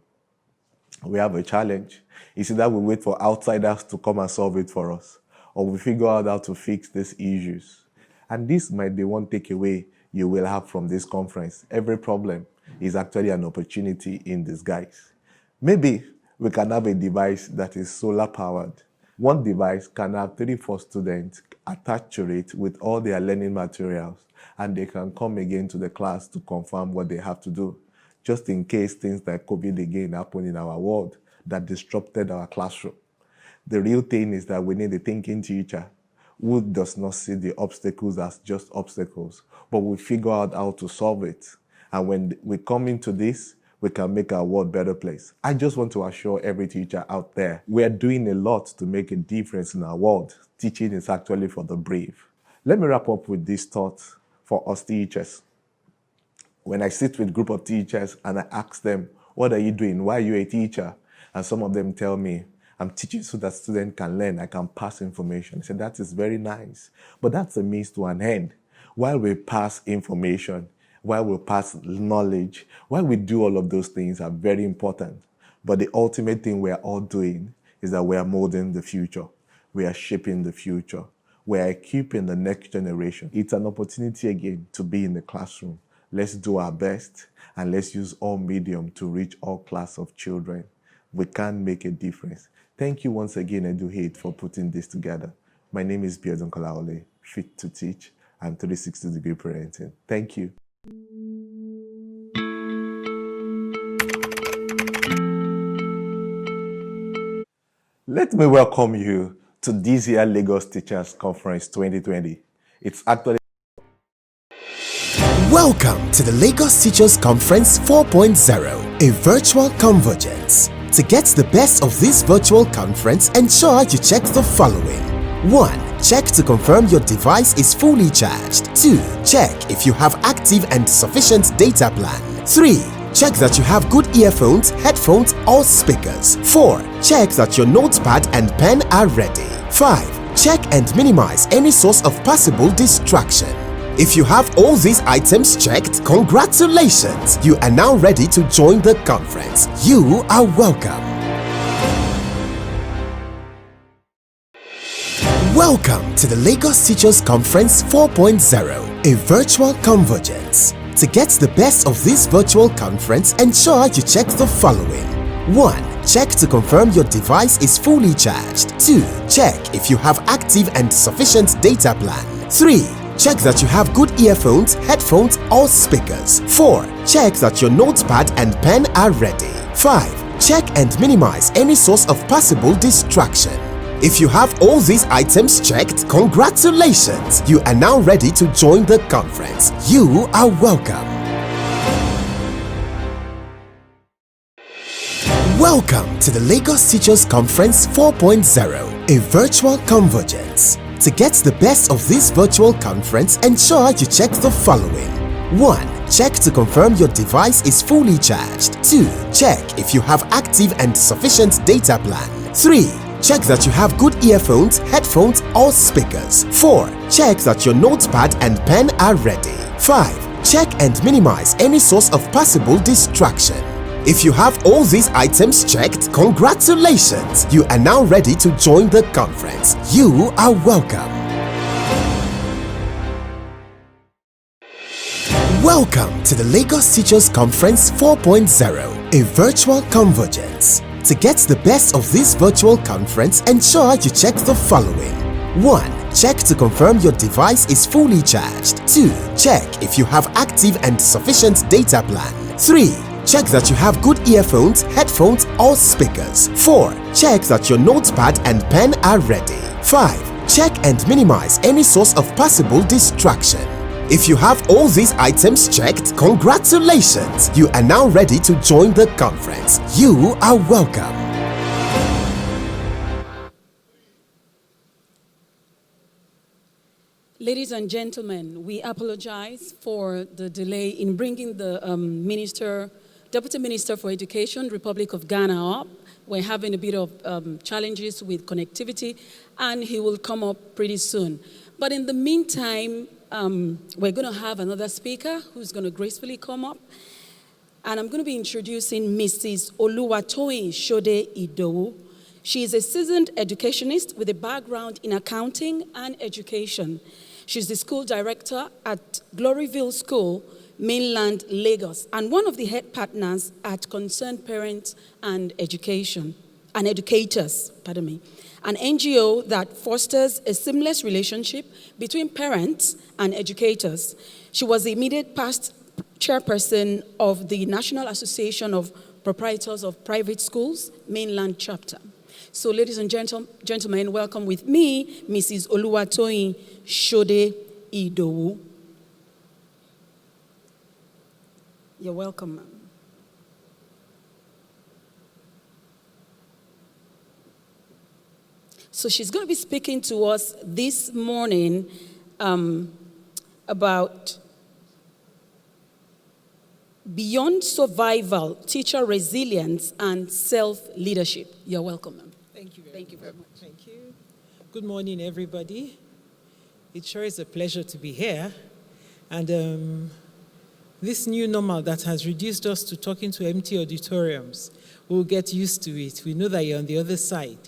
We have a challenge. It's either we wait for outsiders to come and solve it for us, or we figure out how to fix these issues. And this might be one takeaway you will have from this conference. Every problem is actually an opportunity in disguise. Maybe we can have a device that is solar powered. One device can have 34 students attached to it with all their learning materials, and they can come again to the class to confirm what they have to do, just in case things like COVID again happen in our world that disrupted our classroom. The real thing is that we need a thinking teacher who does not see the obstacles as just obstacles, but we figure out how to solve it. And when we come into this, we can make our world a better place. I just want to assure every teacher out there, we are doing a lot to make a difference in our world. Teaching is actually for the brave. Let me wrap up with this thought for us teachers. When I sit with a group of teachers and I ask them, what are you doing? Why are you a teacher? And some of them tell me, I'm teaching so that students can learn, I can pass information. I said, that is very nice, but that's a means to an end. While we pass information, while we pass knowledge, while we do all of those things are very important. But the ultimate thing we are all doing is that we are molding the future. We are shaping the future. We are equipping the next generation. It's an opportunity again to be in the classroom. Let's do our best and let's use all medium to reach all class of children. We can make a difference. Thank you once again, EduAid, for putting this together. My name is Biodun Kolaole, fit to teach and 360-degree parenting. Thank you. Let me welcome you to this year Lagos Teachers Conference 2020. It's actually Welcome to the Lagos Teachers Conference 4.0, a virtual convergence. To get the best of this virtual conference, ensure you check the following. 1. Check to confirm your device is fully charged. 2. Check if you have active and sufficient data plan. 3. Check that you have good earphones, headphones, or speakers. 4. Check that your notepad and pen are ready. 5. Check and minimize any source of possible distraction. If you have all these items checked, congratulations! You are now ready to join the conference. You are welcome. Welcome to the Lagos Teachers Conference 4.0, a virtual convergence. To get the best of this virtual conference, ensure you check the following. 1. Check to confirm your device is fully charged. 2. Check if you have active and sufficient data plan. 3. Check that you have good earphones, headphones, or speakers. 4. Check that your notepad and pen are ready. 5. Check and minimize any source of possible distraction. If you have all these items checked, congratulations! You are now ready to join the conference. You are welcome. Welcome to the Lagos Teachers Conference 4.0, a virtual convergence. To get the best of this virtual conference, ensure you check the following. 1. Check to confirm your device is fully charged. 2. Check if you have active and sufficient data plan. 3. Check that you have good earphones, headphones, or speakers. 4. Check that your notepad and pen are ready. 5. Check and minimize any source of possible distraction. If you have all these items checked, congratulations! You are now ready to join the conference. You are welcome. Welcome to the Lagos Teachers Conference 4.0, a virtual convergence. To get the best of this virtual conference, ensure you check the following. 1. Check to confirm your device is fully charged. 2. Check if you have active and sufficient data plan. 3. Check that you have good earphones, headphones, or speakers. 4. Check that your notepad and pen are ready. 5. Check and minimize any source of possible distraction. If you have all these items checked, congratulations! You are now ready to join the conference. You are welcome. Ladies and gentlemen, we apologize for the delay in bringing the Deputy Minister for Education, Republic of Ghana up. We're having a bit of challenges with connectivity, and he will come up pretty soon. But in the meantime, we're going to have another speaker who's going to gracefully come up. And I'm going to be introducing Mrs. Oluwatoyin Shode Idowu. She is a seasoned educationist with a background in accounting and education. She's the school director at Gloryville School, mainland Lagos, and one of the head partners at Concerned Parents and Educators, an NGO that fosters a seamless relationship between parents and educators. She was the immediate past chairperson of the National Association of Proprietors of Private Schools, mainland chapter. So, ladies and gentlemen, welcome with me, Mrs. Oluwatoyin Shode Idowu. You're welcome, ma'am. So she's going to be speaking to us this morning about beyond survival, teacher resilience, and self-leadership. You're welcome, ma'am. Thank you very much. Thank you very much. Thank you. Good morning, everybody. It sure is a pleasure to be here. And this new normal that has reduced us to talking to empty auditoriums, we'll get used to it. We know that you're on the other side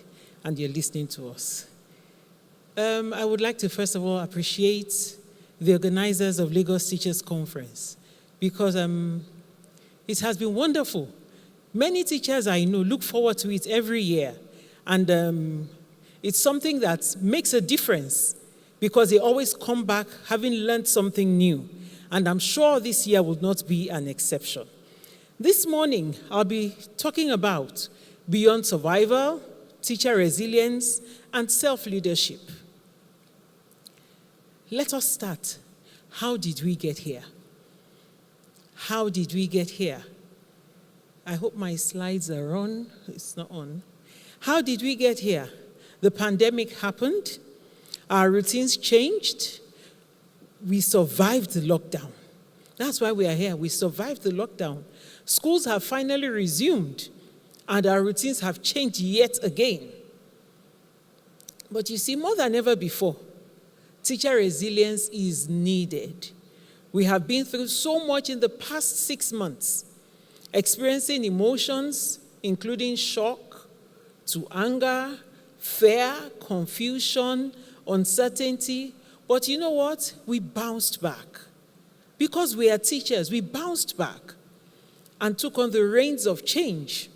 and you're listening to us. I would like to first of all appreciate the organizers of Lagos Teachers Conference because it has been wonderful. Many teachers I know look forward to it every year, and it's something that makes a difference because they always come back having learned something new, and I'm sure this year will not be an exception. This morning, I'll be talking about beyond survival, teacher resilience, and self-leadership. Let us start. How did we get here? How did we get here? I hope my slides are on. It's not on. How did we get here? The pandemic happened. Our routines changed. We survived the lockdown. That's why we are here. We survived the lockdown. Schools have finally resumed, and our routines have changed yet again. But you see, more than ever before, teacher resilience is needed. We have been through so much in the past 6 months, experiencing emotions, including shock, to anger, fear, confusion, uncertainty. But you know what? We bounced back. Because we are teachers, we bounced back and took on the reins of change.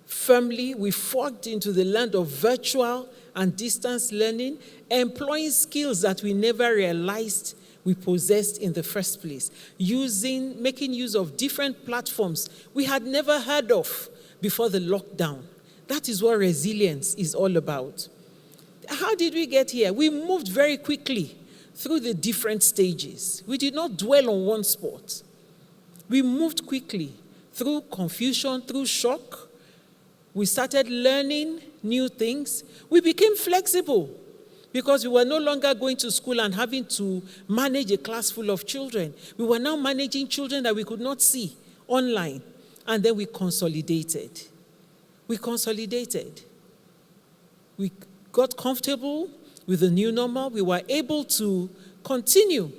Firmly, we forged into the land of virtual and distance learning, employing skills that we never realized we possessed in the first place, making use of different platforms we had never heard of before the lockdown. That is what resilience is all about. How did we get here? We moved very quickly through the different stages. We did not dwell on one spot. We moved quickly through confusion, through shock. We started learning new things. We became flexible because we were no longer going to school and having to manage a class full of children. We were now managing children that we could not see online. And then we consolidated. We got comfortable with the new normal. We were able to continue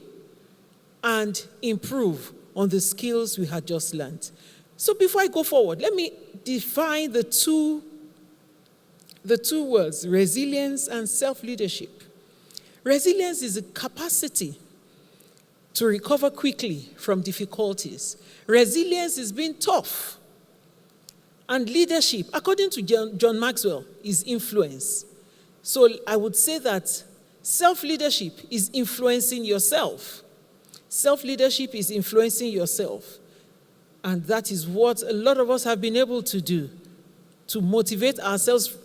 and improve on the skills we had just learned. So before I go forward, let me define the two words, resilience and self-leadership. Resilience is a capacity to recover quickly from difficulties. Resilience is being tough. And leadership, according to John Maxwell, is influence. So I would say that self-leadership is influencing yourself. Self-leadership is influencing yourself. And that is what a lot of us have been able to do, to motivate ourselves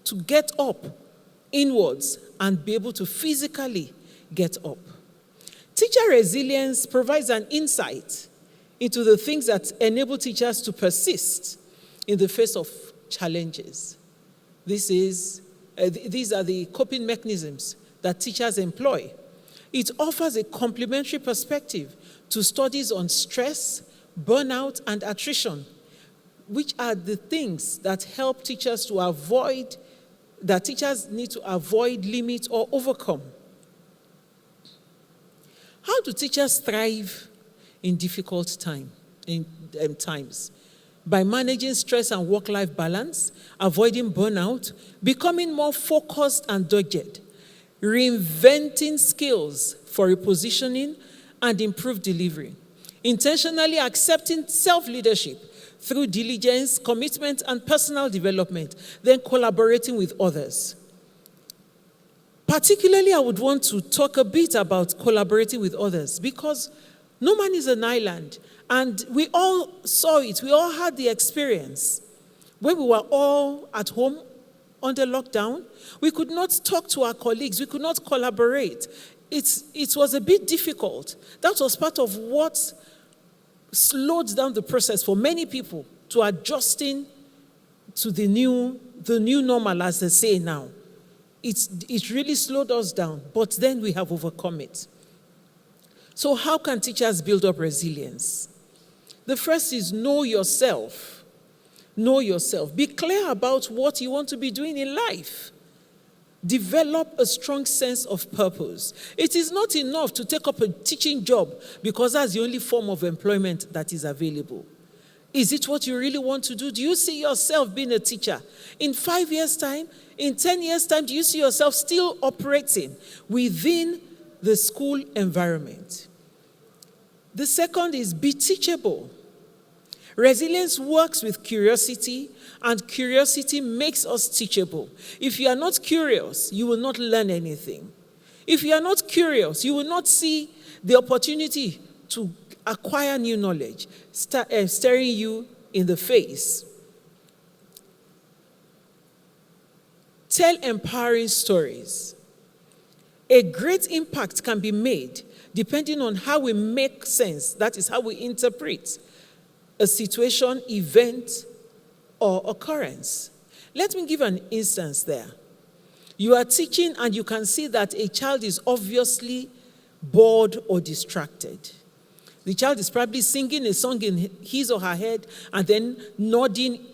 to get up inwards and be able to physically get up. Teacher resilience provides an insight into the things that enable teachers to persist in the face of challenges. These are the coping mechanisms that teachers employ. It offers a complementary perspective to studies on stress, burnout, and attrition, which are the things that help teachers to avoid, that teachers need to avoid, limit, or overcome. How do teachers thrive in difficult times? By managing stress and work-life balance, avoiding burnout, becoming more focused and dogged, reinventing skills for repositioning and improved delivery, intentionally accepting self-leadership through diligence, commitment, and personal development, then collaborating with others. Particularly, I would want to talk a bit about collaborating with others because no man is an island, and we all saw it. We all had the experience. When we were all at home under lockdown, we could not talk to our colleagues. We could not collaborate. It was a bit difficult. That was part of what slowed down the process for many people to adjusting to the new normal, as they say now. It really slowed us down, but then we have overcome it. So how can teachers build up resilience? The first is know yourself. Know yourself. Be clear about what you want to be doing in life. Develop a strong sense of purpose. It is not enough to take up a teaching job because that's the only form of employment that is available. Is it what you really want to do? Do you see yourself being a teacher? In 5 years' time, in 10 years' time, do you see yourself still operating within the school environment? The second is be teachable. Resilience works with curiosity, and curiosity makes us teachable. If you are not curious, you will not learn anything. If you are not curious, you will not see the opportunity to acquire new knowledge, staring you in the face. Tell empowering stories. A great impact can be made depending on how we make sense, that is, how we interpret a situation, event, or occurrence. Let me give an instance there. You are teaching and you can see that a child is obviously bored or distracted. The child is probably singing a song in his or her head and then nodding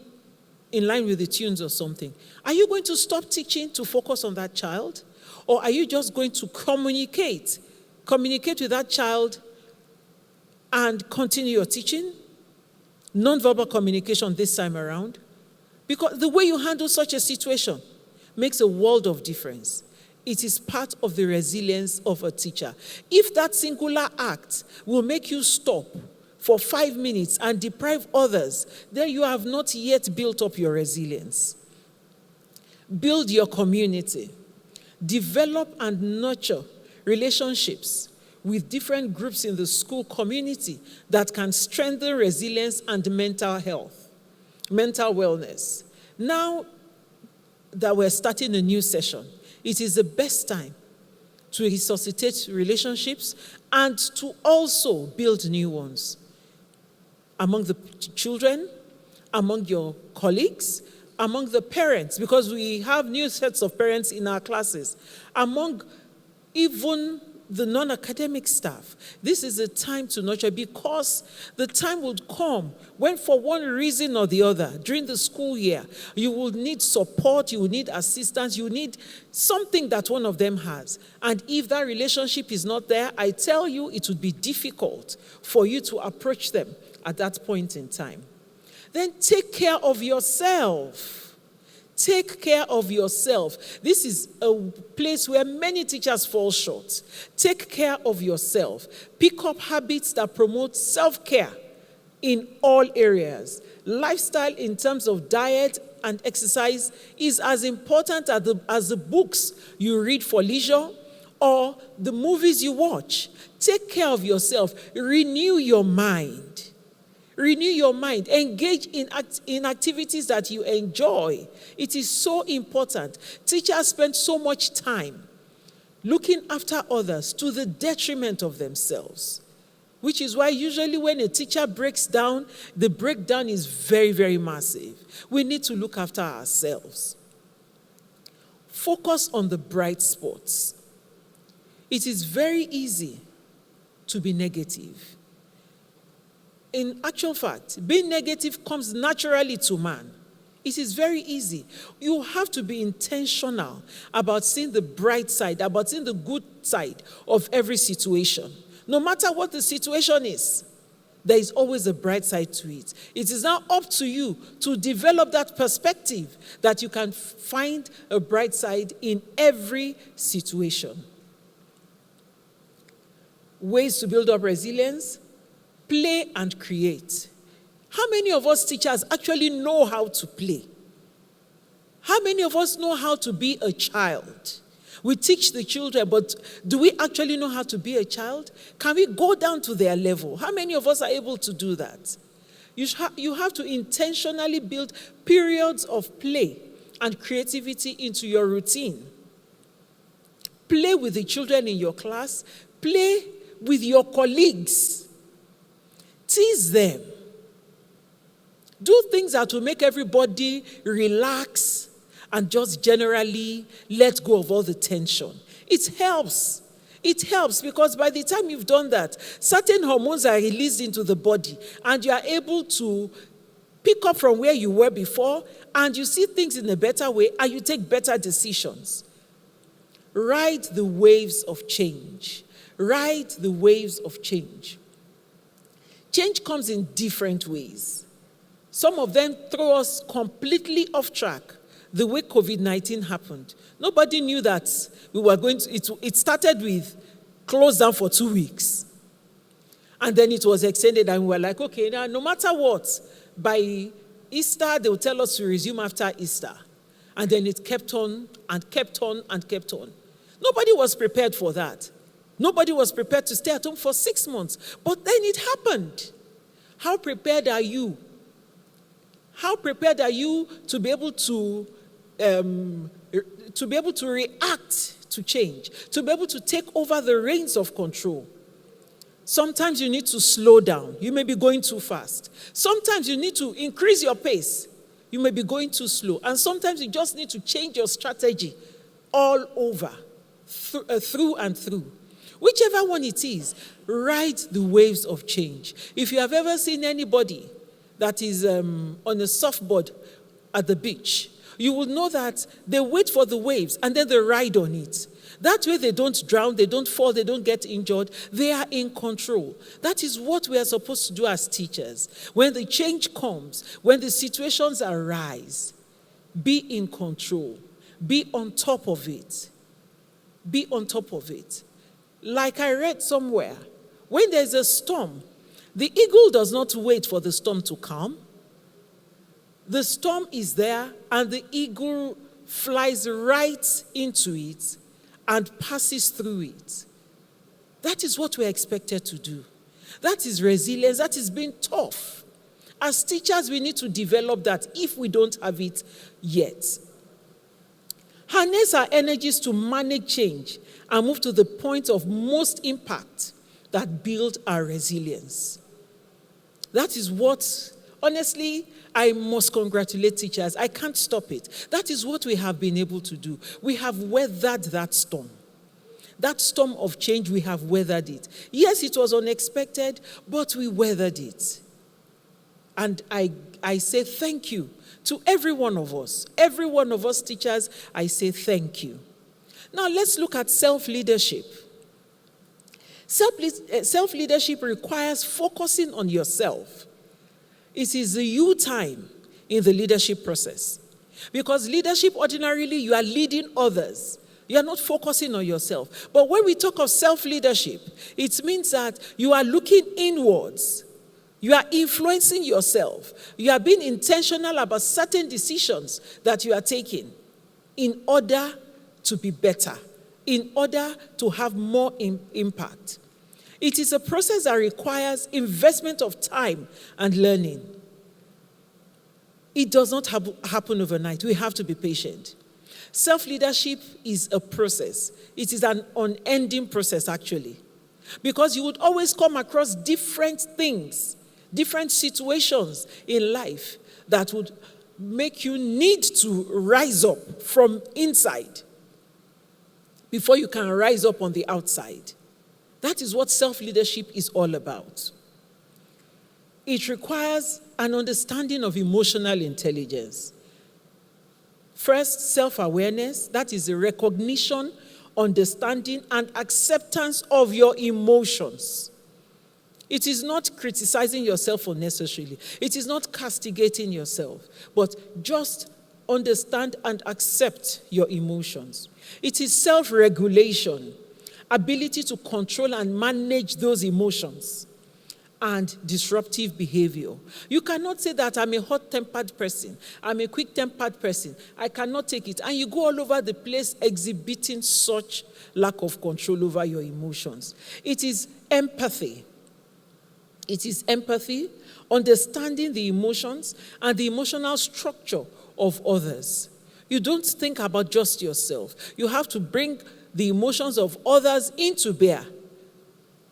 in line with the tunes or something. Are you going to stop teaching to focus on that child? Or are you just going to communicate with that child and continue your teaching? Non-verbal communication this time around. Because the way you handle such a situation makes a world of difference. It is part of the resilience of a teacher. If that singular act will make you stop for 5 minutes and deprive others, then you have not yet built up your resilience. Build your community. Develop and nurture relationships with different groups in the school community that can strengthen resilience and mental health, mental wellness. Now that we're starting a new session, it is the best time to resuscitate relationships and to also build new ones among the children, among your colleagues, among the parents, because we have new sets of parents in our classes, among even the non-academic staff. This is a time to nurture, because the time will come when, for one reason or the other, during the school year, you will need support, you will need assistance, you need something that one of them has. And if that relationship is not there, I tell you, it would be difficult for you to approach them at that point in time. Then take care of yourself. Take care of yourself. This is a place where many teachers fall short. Take care of yourself. Pick up habits that promote self-care in all areas. Lifestyle in terms of diet and exercise is as important as the books you read for leisure or the movies you watch. Take care of yourself. Renew your mind. Renew your mind. Engage in activities that you enjoy. It is so important. Teachers spend so much time looking after others to the detriment of themselves, which is why usually when a teacher breaks down, the breakdown is very, very massive. We need to look after ourselves. Focus on the bright spots. It is very easy to be negative. In actual fact, being negative comes naturally to man. It is very easy. You have to be intentional about seeing the bright side, about seeing the good side of every situation. No matter what the situation is, there is always a bright side to it. It is now up to you to develop that perspective that you can find a bright side in every situation. Ways to build up resilience: play and create. How many of us teachers actually know how to play? How many of us know how to be a child? We teach the children, but do we actually know how to be a child? Can we go down to their level? How many of us are able to do that? You have to intentionally build periods of play and creativity into your routine. Play with the children in your class. Play with your colleagues. Tease them. Do things that will make everybody relax and just generally let go of all the tension. It helps. It helps because by the time you've done that, certain hormones are released into the body and you are able to pick up from where you were before and you see things in a better way and you take better decisions. Ride the waves of change. Ride the waves of change. Change comes in different ways. Some of them throw us completely off track, the way COVID-19 happened. Nobody knew that we were going to, it started with closed down for 2 weeks. And then it was extended and we were like, okay, now no matter what, by Easter, they will tell us to resume after Easter. And then it kept on and kept on and kept on. Nobody was prepared for that. Nobody was prepared to stay at home for 6 months. But then it happened. How prepared are you? How prepared are you to be able to react to change, to be able to take over the reins of control? Sometimes you need to slow down. You may be going too fast. Sometimes you need to increase your pace. You may be going too slow. And sometimes you just need to change your strategy all over, through and through. Whichever one it is, ride the waves of change. If you have ever seen anybody that is on a surfboard at the beach, you will know that they wait for the waves and then they ride on it. That way they don't drown, they don't fall, they don't get injured. They are in control. That is what we are supposed to do as teachers. When the change comes, when the situations arise, be in control. Be on top of it. Be on top of it. Like I read somewhere, when there's a storm, the eagle does not wait for the storm to come. The storm is there, and the eagle flies right into it and passes through it. That is what we're expected to do. That is resilience. That is being tough. As teachers, we need to develop that if we don't have it yet. Harness our energies to manage change and move to the point of most impact that build our resilience. That is what, honestly, I must congratulate teachers. I can't stop it. That is what we have been able to do. We have weathered that storm. That storm of change, we have weathered it. Yes, it was unexpected, but we weathered it. And I say thank you to every one of us. Every one of us teachers, I say thank you. Now let's look at self-leadership. Self-leadership requires focusing on yourself. It is the you time in the leadership process. Because leadership, ordinarily, you are leading others. You are not focusing on yourself. But when we talk of self-leadership, it means that you are looking inwards. You are influencing yourself. You are being intentional about certain decisions that you are taking in order to be better, in order to have more impact. It is a process that requires investment of time and learning. It does not happen overnight. We have to be patient. Self-leadership is a process. It is an unending process, actually. Because you would always come across different things, different situations in life that would make you need to rise up from inside before you can rise up on the outside. That is what self-leadership is all about. It requires an understanding of emotional intelligence. First, self-awareness. That is the recognition, understanding, and acceptance of your emotions. It is not criticizing yourself unnecessarily. It is not castigating yourself, but just understand and accept your emotions. It is self-regulation, ability to control and manage those emotions, and disruptive behavior. You cannot say that I'm a hot-tempered person, I'm a quick-tempered person, I cannot take it, and you go all over the place exhibiting such lack of control over your emotions. It is empathy. It is empathy, understanding the emotions and the emotional structure of others. You don't think about just yourself. You have to bring the emotions of others into bear.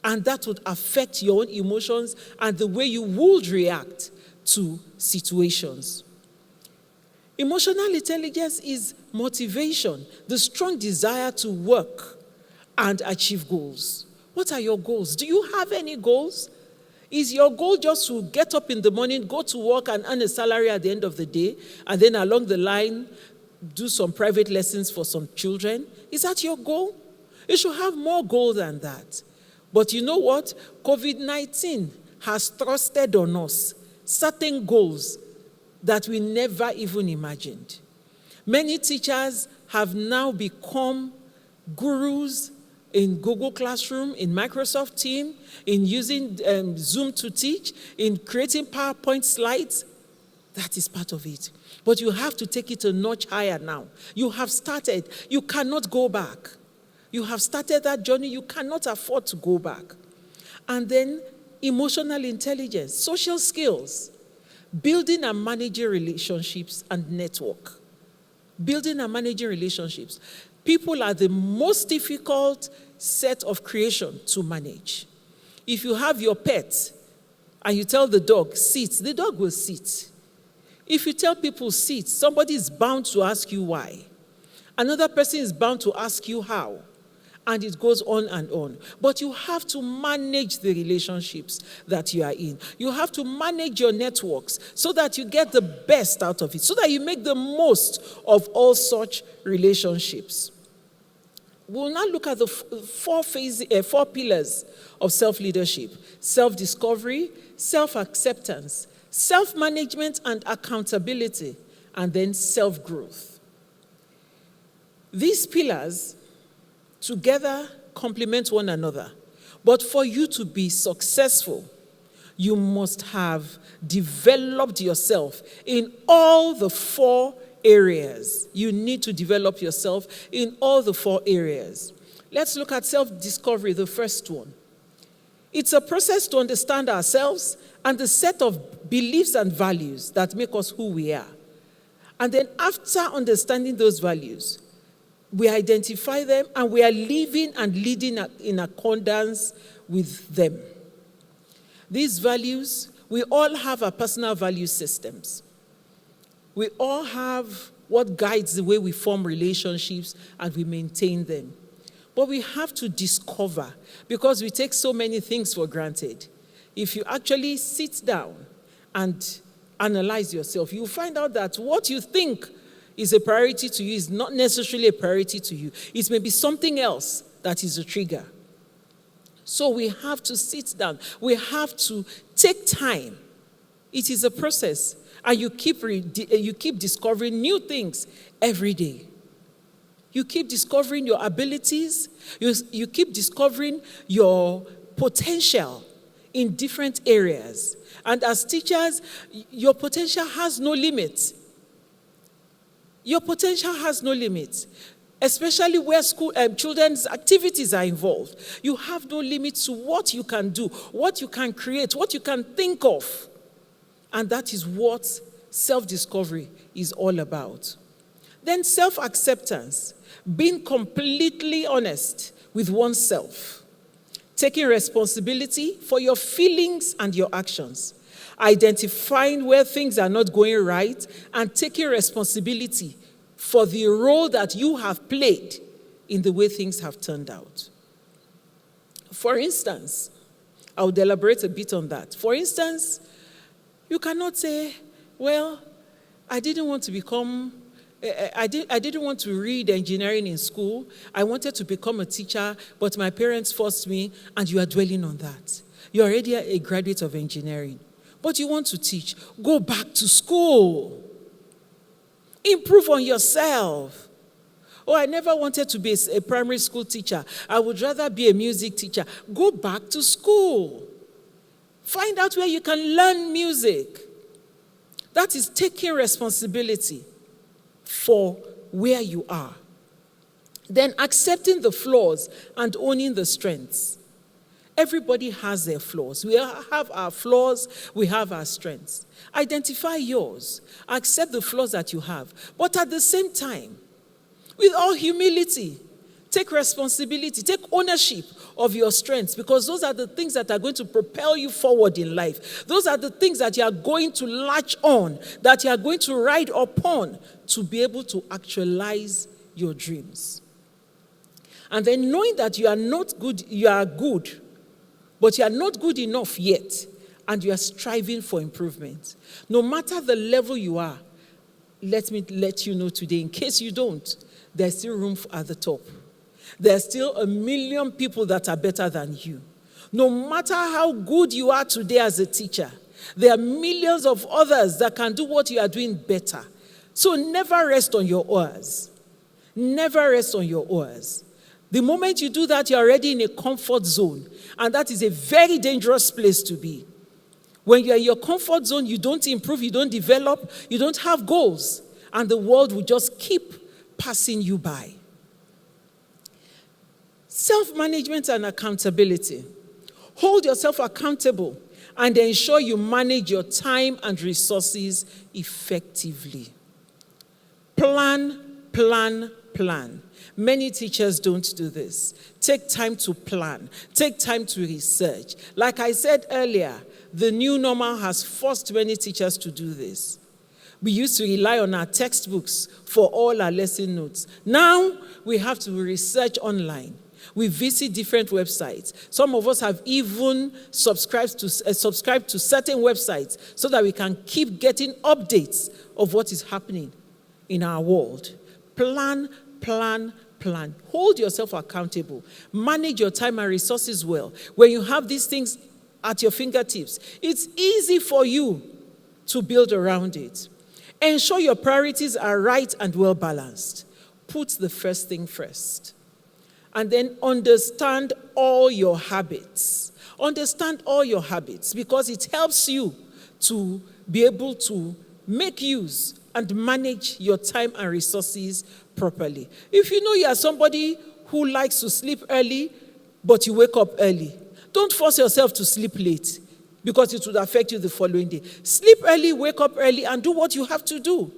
And that would affect your own emotions and the way you would react to situations. Emotional intelligence is motivation, the strong desire to work and achieve goals. What are your goals? Do you have any goals? Is your goal just to get up in the morning, go to work and earn a salary at the end of the day, and then along the line, do some private lessons for some children? Is that your goal? You should have more goal than that. But you know what? COVID-19 has thrusted on us certain goals that we never even imagined. Many teachers have now become gurus in Google Classroom, in Microsoft Teams, in using Zoom to teach, in creating PowerPoint slides. That is part of it. But you have to take it a notch higher now. You have started. You cannot go back. You have started that journey. You cannot afford to go back. And then emotional intelligence, social skills, building and managing relationships and network. Building and managing relationships. People are the most difficult set of creation to manage. If you have your pet and you tell the dog, sit, the dog will sit. If you tell people sit, somebody is bound to ask you why. Another person is bound to ask you how. And it goes on and on. But you have to manage the relationships that you are in. You have to manage your networks so that you get the best out of it, so that you make the most of all such relationships. We'll now look at the four pillars of self-leadership: self-discovery, self-acceptance, self-management and accountability, and then self-growth. These pillars together complement one another. But for you to be successful, you must have developed yourself in all the 4 areas. You need to develop yourself in all the 4 areas. Let's look at self-discovery, the first one. It's a process to understand ourselves and the set of beliefs and values that make us who we are. And then after understanding those values, we identify them and we are living and leading in accordance with them. These values, we all have our personal value systems. We all have what guides the way we form relationships and we maintain them. But we have to discover, because we take so many things for granted. If you actually sit down and analyze yourself, you'll find out that what you think is a priority to you is not necessarily a priority to you. It may be something else that is a trigger. So we have to sit down. We have to take time. It is a process. And you keep discovering new things every day. You keep discovering your abilities. You keep discovering your potential in different areas. And as teachers, your potential has no limit. Your potential has no limit, especially where children's activities are involved. You have no limit to what you can do, what you can create, what you can think of. And that is what self-discovery is all about. Then self-acceptance, being completely honest with oneself, taking responsibility for your feelings and your actions, identifying where things are not going right, and taking responsibility for the role that you have played in the way things have turned out. For instance, I would elaborate a bit on that. For instance, you cannot say, well, I didn't want to read engineering in school. I wanted to become a teacher, but my parents forced me, and you are dwelling on that. You're already a graduate of engineering, but you want to teach. Go back to school. Improve on yourself. Oh, I never wanted to be a primary school teacher. I would rather be a music teacher. Go back to school. Find out where you can learn music. That is taking responsibility for where you are. Then accepting the flaws and owning the strengths. Everybody has their flaws. We have our flaws, we have our strengths. Identify yours. Accept the flaws that you have. But at the same time, with all humility, take responsibility, take ownership of your strengths, because those are the things that are going to propel you forward in life. Those are the things that you are going to latch on, that you are going to ride upon to be able to actualize your dreams. And then knowing that you are not good, you are good, but you are not good enough yet, and you are striving for improvement. No matter the level you are, let me let you know today, in case you don't, there's still room at the top. There's still 1 million people that are better than you. No matter how good you are today as a teacher, there are millions of others that can do what you are doing better. So never rest on your oars. Never rest on your oars. The moment you do that, you're already in a comfort zone. And that is a very dangerous place to be. When you're in your comfort zone, you don't improve, you don't develop, you don't have goals. And the world will just keep passing you by. Self-management and accountability. Hold yourself accountable and ensure you manage your time and resources effectively. Plan, plan, plan. Many teachers don't do this. Take time to plan. Take time to research. Like I said earlier, the new normal has forced many teachers to do this. We used to rely on our textbooks for all our lesson notes. Now, we have to research online. We visit different websites. Some of us have even subscribed to certain websites so that we can keep getting updates of what is happening in our world. Plan, plan, plan. Hold yourself accountable. Manage your time and resources well. When you have these things at your fingertips, it's easy for you to build around it. Ensure your priorities are right and well balanced. Put the first thing first. And then understand all your habits. Understand all your habits because it helps you to be able to make use and manage your time and resources properly. If you know you are somebody who likes to sleep early, but you wake up early, don't force yourself to sleep late because it would affect you the following day. Sleep early, wake up early, and do what you have to do.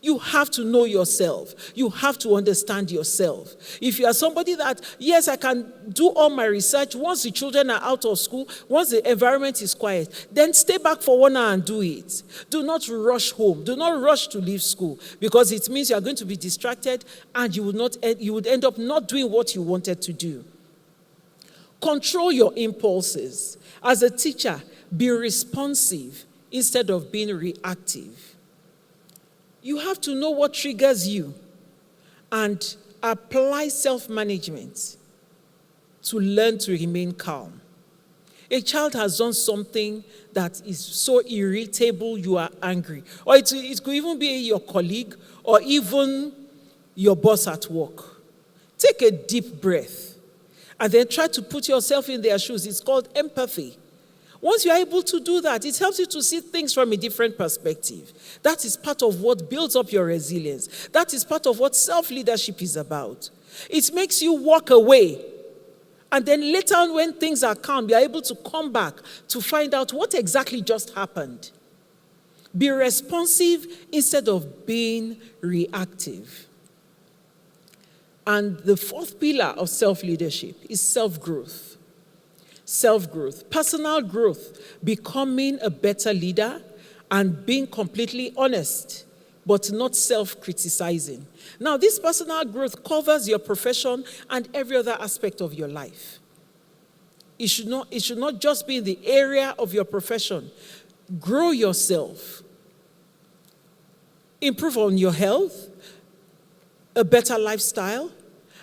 You have to know yourself. You have to understand yourself. If you are somebody that, yes, I can do all my research once the children are out of school, once the environment is quiet, then stay back for 1 hour and do it. Do not rush home. Do not rush to leave school because it means you are going to be distracted and you would end up not doing what you wanted to do. Control your impulses. As a teacher, be responsive instead of being reactive. You have to know what triggers you and apply self-management to learn to remain calm. A child has done something that is so irritable you are angry. Or it could even be your colleague or even your boss at work. Take a deep breath and then try to put yourself in their shoes. It's called empathy. Once you're able to do that, it helps you to see things from a different perspective. That is part of what builds up your resilience. That is part of what self-leadership is about. It makes you walk away. And then later on when things are calm, you're able to come back to find out what exactly just happened. Be responsive instead of being reactive. And the fourth pillar of self-leadership is self-growth. Self-growth, personal growth, becoming a better leader and being completely honest, but not self-criticizing. Now, this personal growth covers your profession and every other aspect of your life. It should not just be in the area of your profession. Grow yourself. Improve on your health, a better lifestyle.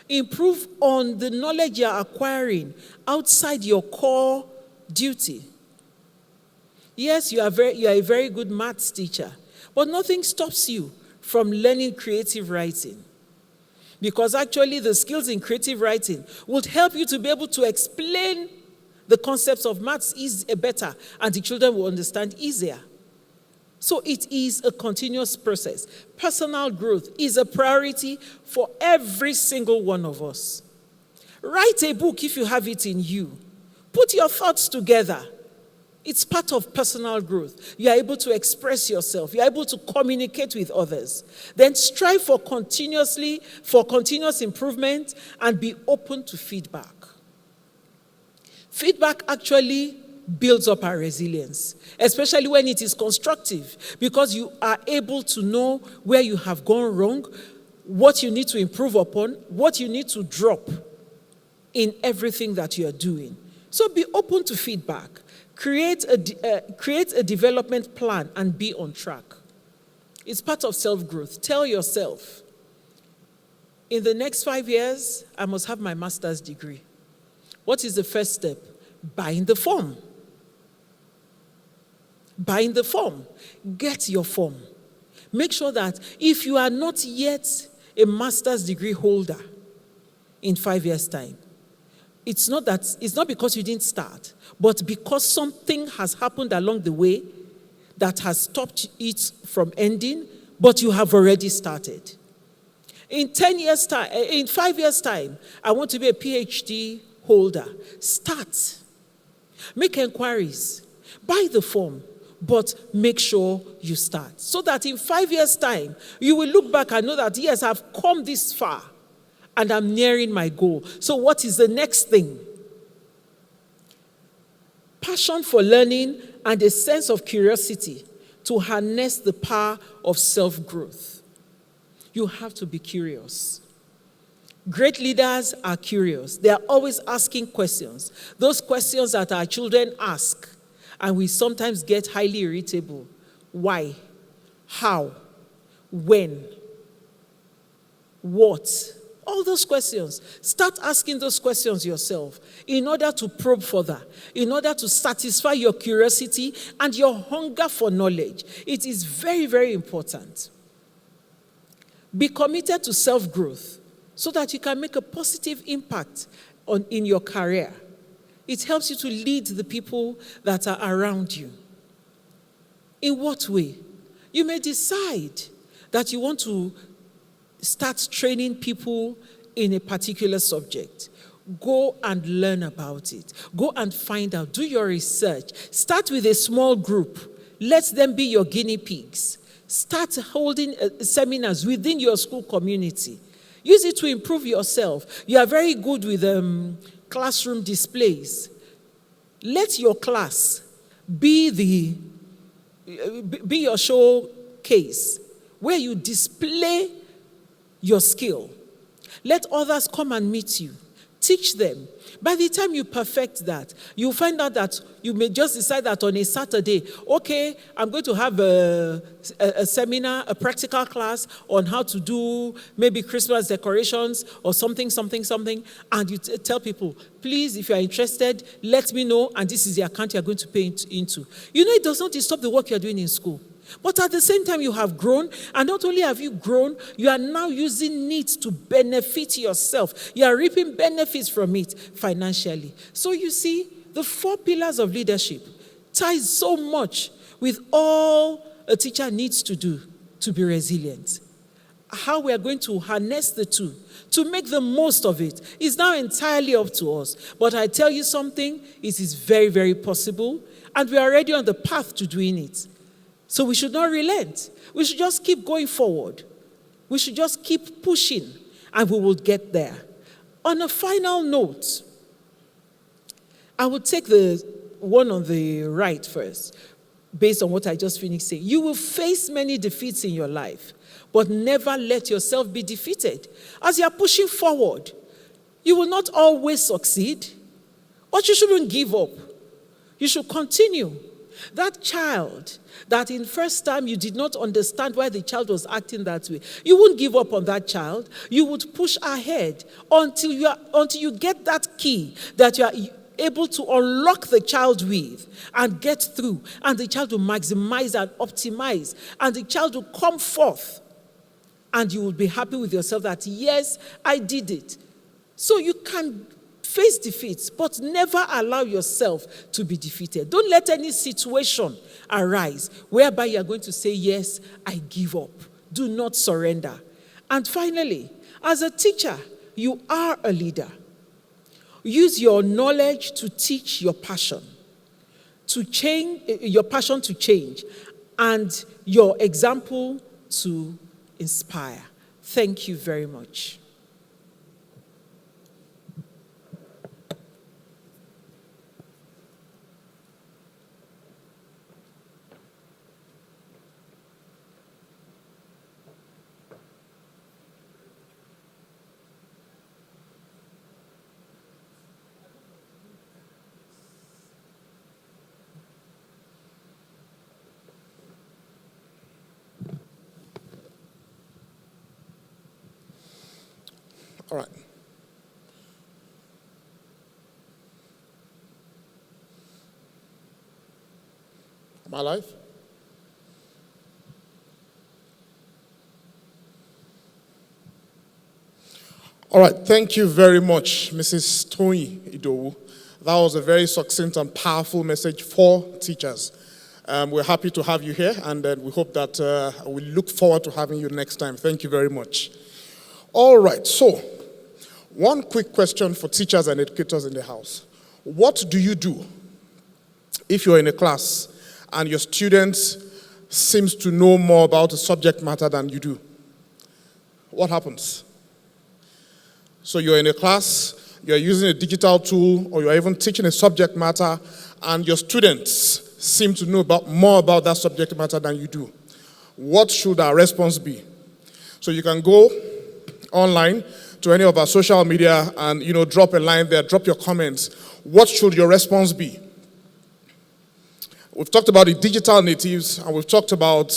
Improve on the knowledge you're acquiring outside your core duty. Yes, you are a very good maths teacher, but nothing stops you from learning creative writing. Because actually the skills in creative writing would help you to be able to explain the concepts of maths better, and the children will understand easier. So it is a continuous process. Personal growth is a priority for every single one of us. Write a book if you have it in you. Put your thoughts together. It's part of personal growth. You are able to express yourself. You are able to communicate with others. Then strive for continuous improvement and be open to feedback. Feedback actually builds up our resilience, especially when it is constructive, because you are able to know where you have gone wrong, what you need to improve upon, what you need to drop in everything that you are doing. So be open to feedback. Create a development plan and be on track. It's part of self-growth. Tell yourself, in the next 5 years, I must have my master's degree. What is the first step? Buying the form. Buying the form. Get your form. Make sure that if you are not yet a master's degree holder in 5 years' time, it's not because you didn't start, but because something has happened along the way that has stopped it from ending, but you have already started. In 5 years' time, I want to be a PhD holder. Start. Make inquiries. Buy the form. But make sure you start. So that in 5 years' time, you will look back and know that, yes, I've come this far and I'm nearing my goal. So what is the next thing? Passion for learning and a sense of curiosity to harness the power of self-growth. You have to be curious. Great leaders are curious. They are always asking questions. Those questions that our children ask, and we sometimes get highly irritable. Why? How? When? What? All those questions. Start asking those questions yourself in order to probe further, in order to satisfy your curiosity and your hunger for knowledge. It is very, very important. Be committed to self-growth so that you can make a positive impact in your career. It helps you to lead the people that are around you. In what way? You may decide that you want to start training people in a particular subject. Go and learn about it. Go and find out. Do your research. Start with a small group. Let them be your guinea pigs. Start holding seminars within your school community. Use it to improve yourself. You are very good with classroom displays. Let your class be your showcase where you display your skill. Let others come and meet you. Teach them. By the time you perfect that, you'll find out that you may just decide that on a Saturday, okay, I'm going to have a seminar, a practical class on how to do maybe Christmas decorations or something, and you tell people, please, if you are interested, let me know, and this is the account you are going to pay into. You know, it does not stop the work you are doing in school. But at the same time, you have grown, and not only have you grown, you are now using it to benefit yourself. You are reaping benefits from it financially. So you see, the 4 pillars of leadership ties so much with all a teacher needs to do to be resilient. How we are going to harness the two to make the most of it is now entirely up to us. But I tell you something, it is very, very possible, and we are already on the path to doing it. So we should not relent. We should just keep going forward. We should just keep pushing, and we will get there. On a final note, I will take the one on the right first, based on what I just finished saying. You will face many defeats in your life, but never let yourself be defeated. As you are pushing forward, you will not always succeed, but you shouldn't give up. You should continue. That child that in first time you did not understand why the child was acting that way, you won't give up on that child. You would push ahead until you get that key that you are able to unlock the child with and get through, and the child will maximize and optimize, and the child will come forth, and you will be happy with yourself that, yes, I did it. So you can face defeats, but never allow yourself to be defeated. Don't let any situation arise whereby you are going to say, yes, I give up. Do not surrender. And finally, as a teacher, you are a leader. Use your knowledge to teach your passion, to change your passion to change, and your example to inspire. Thank you very much. All right. Am I live? All right. Thank you very much, Mrs. Tony Idowu. That was a very succinct and powerful message for teachers. We're happy to have you here, and we hope that we look forward to having you next time. Thank you very much. All right. So, one quick question for teachers and educators in the house. What do you do if you're in a class and your students seems to know more about the subject matter than you do? What happens? So you're in a class, you're using a digital tool, or you're even teaching a subject matter, and your students seem to know more about that subject matter than you do. What should our response be? So you can go online to any of our social media and drop a line there, drop your comments. What should your response be? We've talked about the digital natives, and we've talked about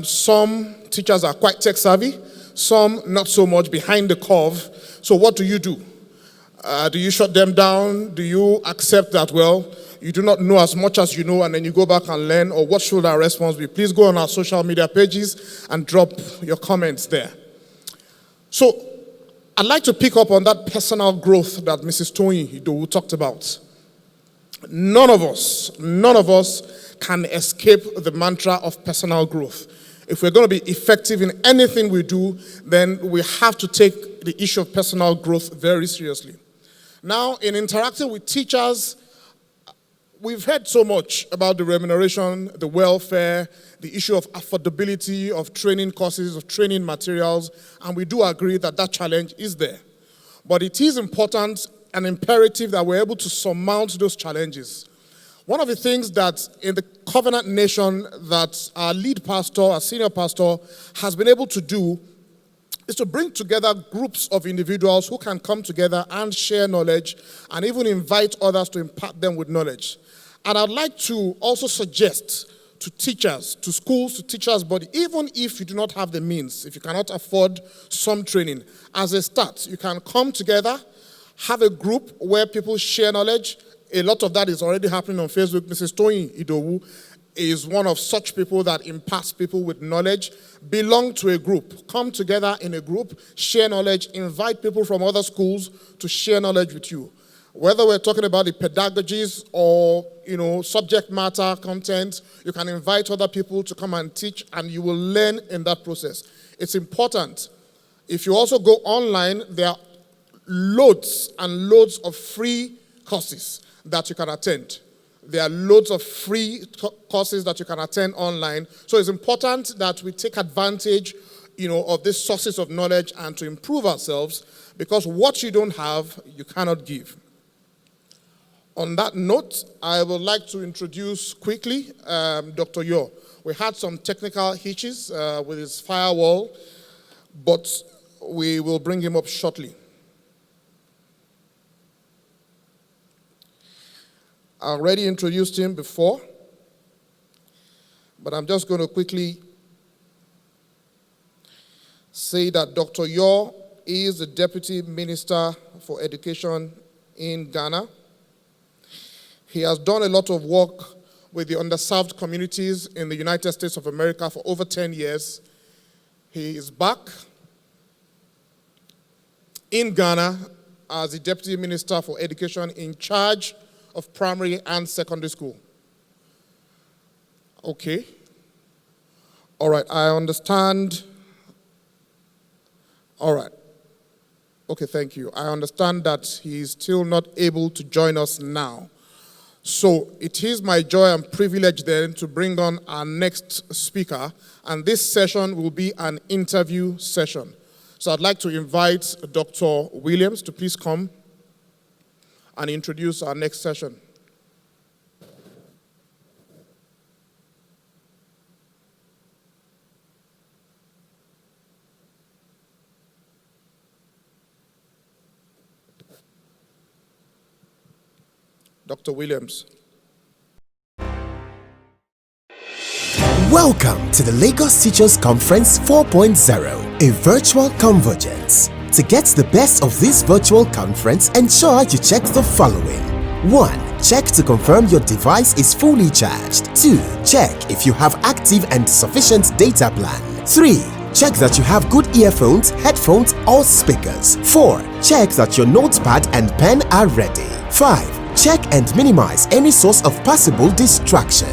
some teachers are quite tech savvy, some not so much, behind the curve. So what do? Do you shut them down? Do you accept that, well, you do not know as much as you know, and then you go back and learn? Or what should our response be? Please go on our social media pages and drop your comments there. So I'd like to pick up on that personal growth that Mrs. Toyin Idowu talked about. None of us can escape the mantra of personal growth. If we're going to be effective in anything we do, then we have to take the issue of personal growth very seriously. Now, in interacting with teachers, we've heard so much about the remuneration, the welfare, the issue of affordability of training courses, of training materials, and we do agree that that challenge is there. But it is important and imperative that we're able to surmount those challenges. One of the things that in the Covenant Nation that our lead pastor, our senior pastor, has been able to do is to bring together groups of individuals who can come together and share knowledge and even invite others to impart them with knowledge. And I'd like to also suggest to teachers, to schools, to teachers' body, even if you do not have the means, if you cannot afford some training, as a start, you can come together, have a group where people share knowledge. A lot of that is already happening on Facebook. Mrs. Toyin Idowu is one of such people that imparts people with knowledge. Belong to a group. Come together in a group, share knowledge, invite people from other schools to share knowledge with you. Whether we're talking about the pedagogies or, subject matter content, you can invite other people to come and teach, and you will learn in that process. It's important. If you also go online, there are loads and loads of free courses that you can attend. There are loads of free courses that you can attend online. So it's important that we take advantage, of these sources of knowledge and to improve ourselves, because what you don't have, you cannot give. On that note, I would like to introduce quickly Dr. Yo. We had some technical hitches with his firewall, but we will bring him up shortly. I already introduced him before, but I'm just going to quickly say that Dr. Yo is the Deputy Minister for Education in Ghana. He has done a lot of work with the underserved communities in the United States of America for over 10 years. He is back in Ghana as the Deputy Minister for Education in charge of primary and secondary school. Okay. All right, I understand. All right. Okay, thank you. I understand that he is still not able to join us now. So it is my joy and privilege then to bring on our next speaker, and this session will be an interview session. So I'd like to invite Dr. Williams to please come and introduce our next session. Dr. Williams. Welcome to the Lagos Teachers Conference 4.0, a virtual convergence. To get the best of this virtual conference, ensure you check the following. 1. Check to confirm your device is fully charged. 2. Check if you have active and sufficient data plan. 3. Check that you have good earphones, headphones, or speakers. 4. Check that your notepad and pen are ready. 5. Check and minimize any source of possible distraction.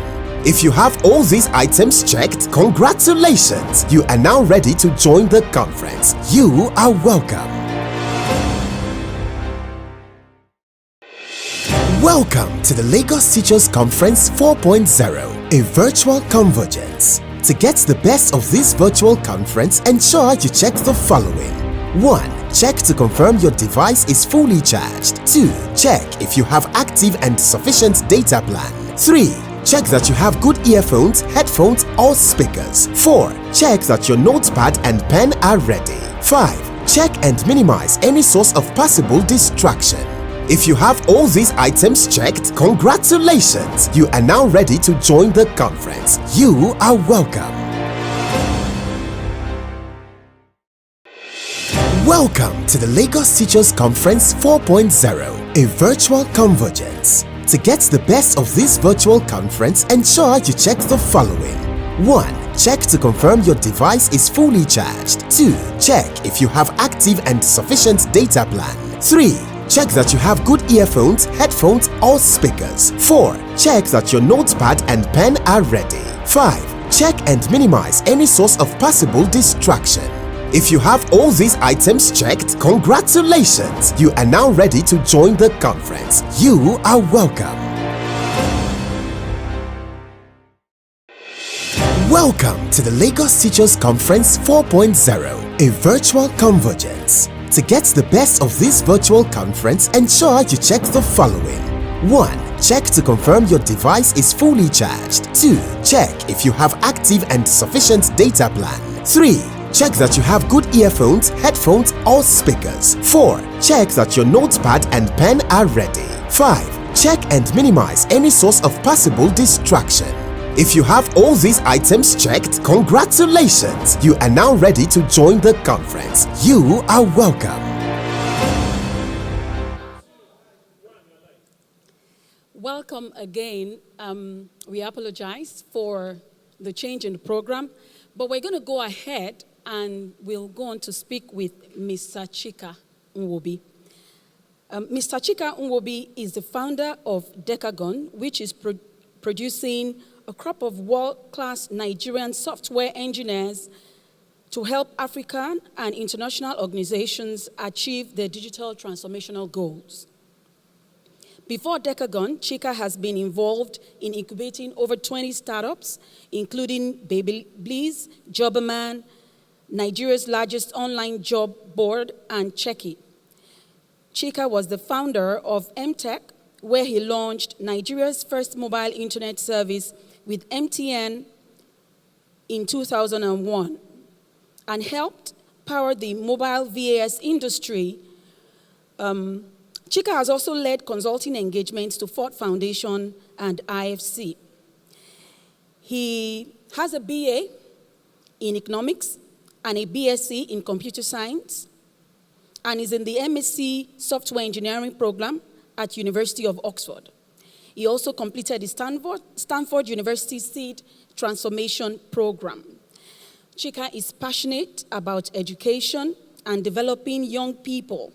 If you have all these items checked, congratulations! You are now ready to join the conference. You are welcome. Welcome to the Lagos Teachers Conference 4.0, a virtual convergence. To get the best of this virtual conference, ensure you check the following. 1. Check to confirm your device is fully charged. 2. Check if you have active and sufficient data plan. 3. check that you have good earphones, headphones, or speakers. 4. Check that your notepad and pen are ready. 5. Check and minimize any source of possible distraction. If you have all these items checked, congratulations! You are now ready to join the conference. You are welcome. Welcome to the Lagos Teachers Conference 4.0, a virtual convergence. To get the best of this virtual conference, ensure you check the following. 1. Check to confirm your device is fully charged. 2. Check if you have active and sufficient data plan. 3. Check that you have good earphones, headphones, or speakers. 4. Check that your notepad and pen are ready. 5. Check and minimize any source of possible distraction. If you have all these items checked, congratulations! You are now ready to join the conference. You are welcome. Welcome to the Lagos Teachers Conference 4.0, a virtual convergence. To get the best of this virtual conference, ensure you check the following. 1. Check to confirm your device is fully charged. 2. Check if you have active and sufficient data plan. 3. Check that you have good earphones, headphones, or speakers. 4. Check that your notepad and pen are ready. 5. Check and minimize any source of possible distraction. If you have all these items checked, congratulations! You are now ready to join the conference. You are welcome. Welcome again. We apologize for the change in the program, but we're going to go ahead and we'll go on to speak with Mr. Chika Nwobi. Mr. Chika Nwobi is the founder of Decagon, which is producing a crop of world-class Nigerian software engineers to help African and international organizations achieve their digital transformational goals. Before Decagon, Chika has been involved in incubating over 20 startups, including Baby Bliss, Jobberman, Nigeria's largest online job board, and Checky. Chika was the founder of MTech, where he launched Nigeria's first mobile internet service with MTN in 2001 and helped power the mobile VAS industry. Chika has also led consulting engagements to Ford Foundation and IFC. He has a BA in economics and a BSc in computer science, and is in the MSc Software Engineering program at University of Oxford. He also completed the Stanford University Seed Transformation Program. Chika is passionate about education and developing young people.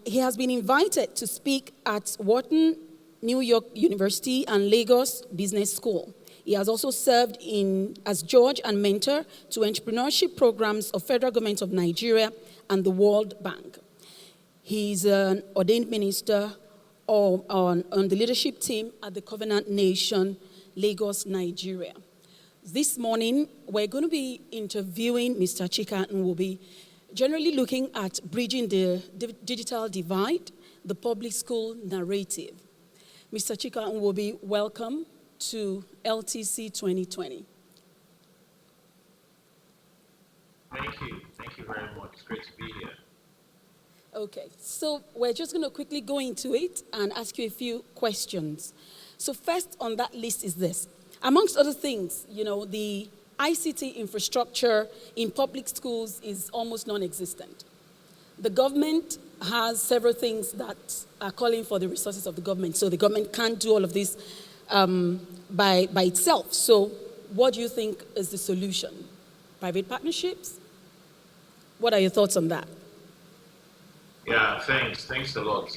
He has been invited to speak at Wharton, New York University, and Lagos Business School. He has also served as judge and mentor to entrepreneurship programs of Federal Government of Nigeria and the World Bank. He's an ordained minister on the leadership team at the Covenant Nation, Lagos, Nigeria. This morning, we're going to be interviewing Mr. Chika Nwobi, generally looking at bridging the digital divide, the public school narrative. Mr. Chika Nwobi, welcome to LTC 2020. Thank you very much. It's great to be here. Okay, so we're just going to quickly go into it and ask you a few questions. So first on that list is this. Amongst other things, the ICT infrastructure in public schools is almost non-existent. The government has several things that are calling for the resources of the government, so the government can't do all of this by itself. So what do you think is the solution? Private partnerships? What are your thoughts on that? Yeah, thanks a lot.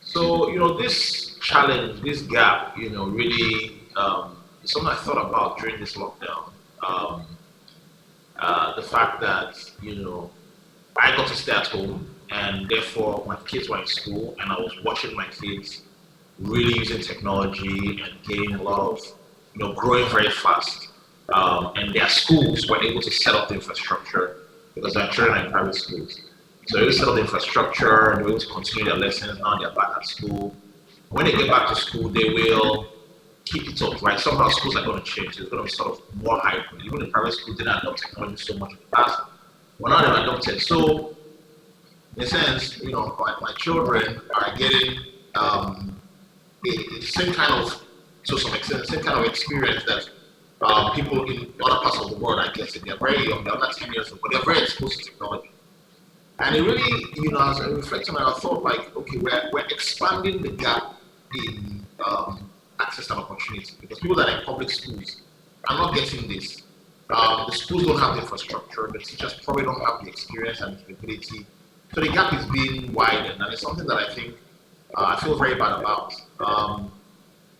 So, this challenge, this gap, really is something I thought about during this lockdown. The fact that, I got to stay at home and therefore my kids were in school and I was watching my kids really using technology and gaining a lot of, growing very fast. And their schools were able to set up the infrastructure because their children are in private schools. So they set up the infrastructure and they're able to continue their lessons. Now they're back at school. When they get back to school, they will keep it up, right? Somehow schools are going to change. It's going to be sort of more hybrid. Even the private schools didn't adopt technology so much in the past. Well, now they've adopted. So, in a sense, my children are getting the same kind of, to some extent, the same kind of experience that people in other parts of the world are getting. They're very young, they're not 10 years old, but they're very exposed to technology. And it really, as I reflect on it, I thought okay, we're expanding the gap in access and opportunity because people that are in public schools are not getting this. The schools don't have the infrastructure, the teachers probably don't have the experience and the capability. So the gap is being widened, and it's something that I think I feel very bad about.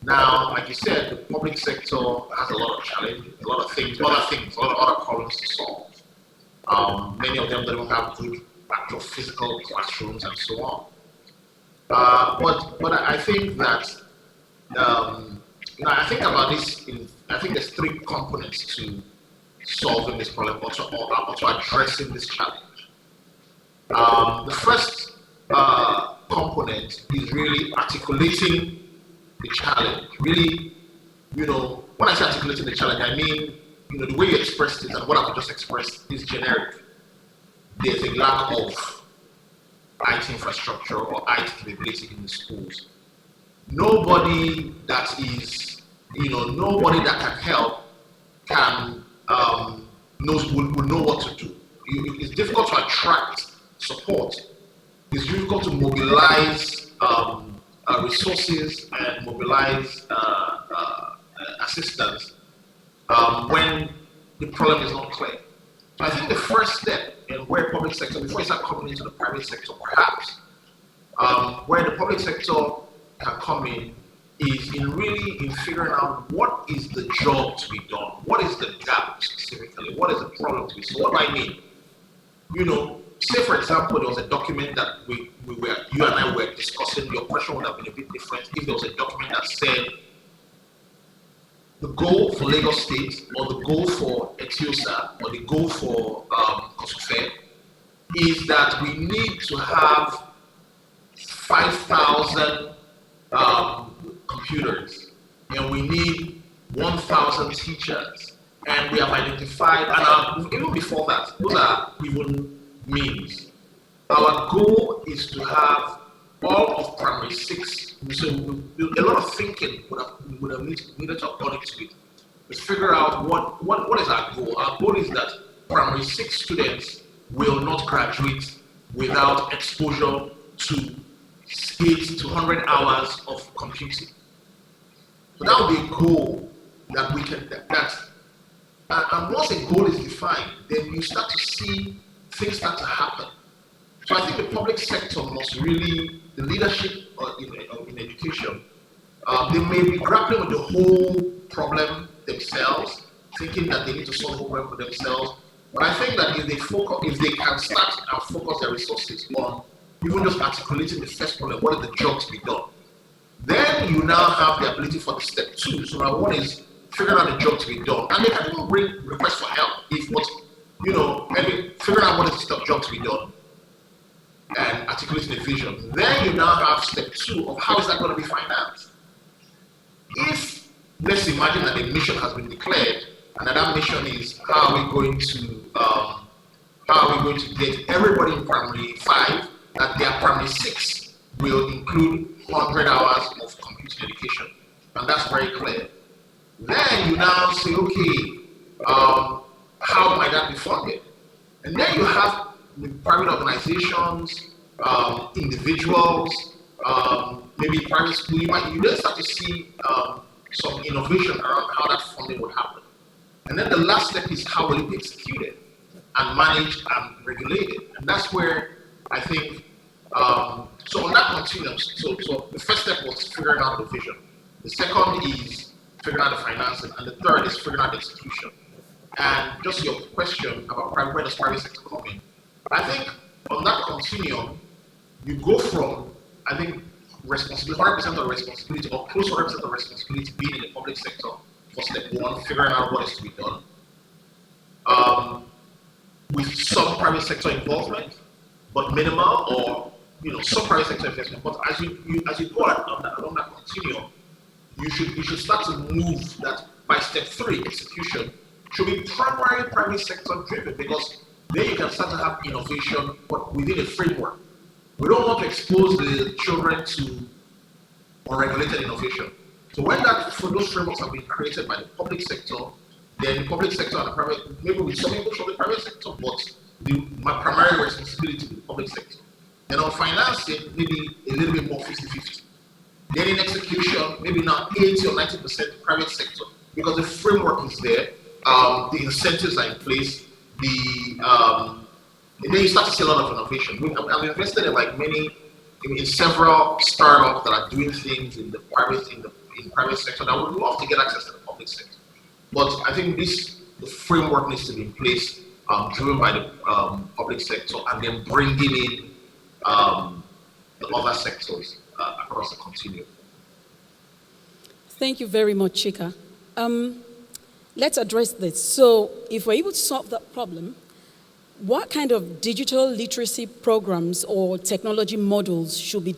Now, like you said, the public sector has a lot of challenges, a lot of other problems to solve. Many of them don't have good actual physical classrooms and so on. But I think that I think about this. I think there's three components to solving this problem or to addressing this challenge. The first component is really articulating the challenge. Really, when I say articulating the challenge, I mean, the way you expressed it and what I've just expressed is generic. There's a lack of IT infrastructure or IT capability in the schools. Nobody that can help would know what to do. It's difficult to attract support. It's difficult to mobilize resources and mobilize assistance when the problem is not clear. So I think the first step in where public sector, before you start coming into the private sector, perhaps, where the public sector can come in is in figuring out what is the job to be done, what is the gap specifically, what is the problem to be solved. What do I mean? Say for example, there was a document that you and I were discussing. Your question would have been a bit different if there was a document that said the goal for Lagos State or the goal for Etiosa or the goal for Kosofe is that we need to have 5,000 computers and we need 1,000 teachers, and we have identified, and even before that, those are even means. Our goal is to have all of primary 6, so a lot of thinking would have needed to have gone into it. Let's figure out what is our goal. Our goal is that primary 6 students will not graduate without exposure to 8 to 100 hours of computing. So that would be a goal that we can, and once a goal is defined, then you start to see things start to happen. So I think the public sector must really, the leadership in education, they may be grappling with the whole problem themselves, thinking that they need to solve the problem for themselves. But I think that if they can start and focus their resources on even just articulating the first problem, what is the job to be done, then you now have the ability for the step 2. So now one is figuring out the job to be done, and they can even bring requests for help maybe figuring out what is the job to be done and articulating the vision. Then you now have step 2 of how is that going to be financed. If let's imagine that a mission has been declared, and that mission is how are we going to get everybody in primary 5 that their primary 6 will include 100 hours of computing education, and that's very clear. Then you now say, okay, how might that be funded? And then you have the private organizations, individuals, maybe private school. You then start to see some innovation around how that funding would happen. And then the last step is how will it be executed and managed and regulated. And that's where I think, so on that continuum, so the first step was figuring out the vision. The second is figuring out the financing. And the third is figuring out the execution. And just your question about where does private sector come in? I think on that continuum, you go from, I think, responsibility, 100% of the responsibility, or close to 100% of the responsibility being in the public sector for step 1, figuring out what is to be done. With some private sector involvement, but minimal, or some private sector investment. But as you go along that continuum, you should start to move that by step 3 execution should be primarily private sector driven, because then you can start to have innovation, but within a framework. We don't want to expose the children to unregulated innovation. So when those frameworks have been created by the public sector, then the public sector and the private, maybe with some input from the private sector, but my primary responsibility to the public sector. Then on financing, maybe a little bit more 50-50. Then in execution, maybe now 80 or 90% private sector, because the framework is there, the incentives are in place, and then you start to see a lot of innovation. I've invested in several startups that are doing things in the private sector that would love to get access to the public sector. But I think the framework needs to be in place, driven by the public sector, and then bringing in the other sectors across the continuum. Thank you very much, Chika. Let's address this. So if we're able to solve that problem, what kind of digital literacy programs or technology models should we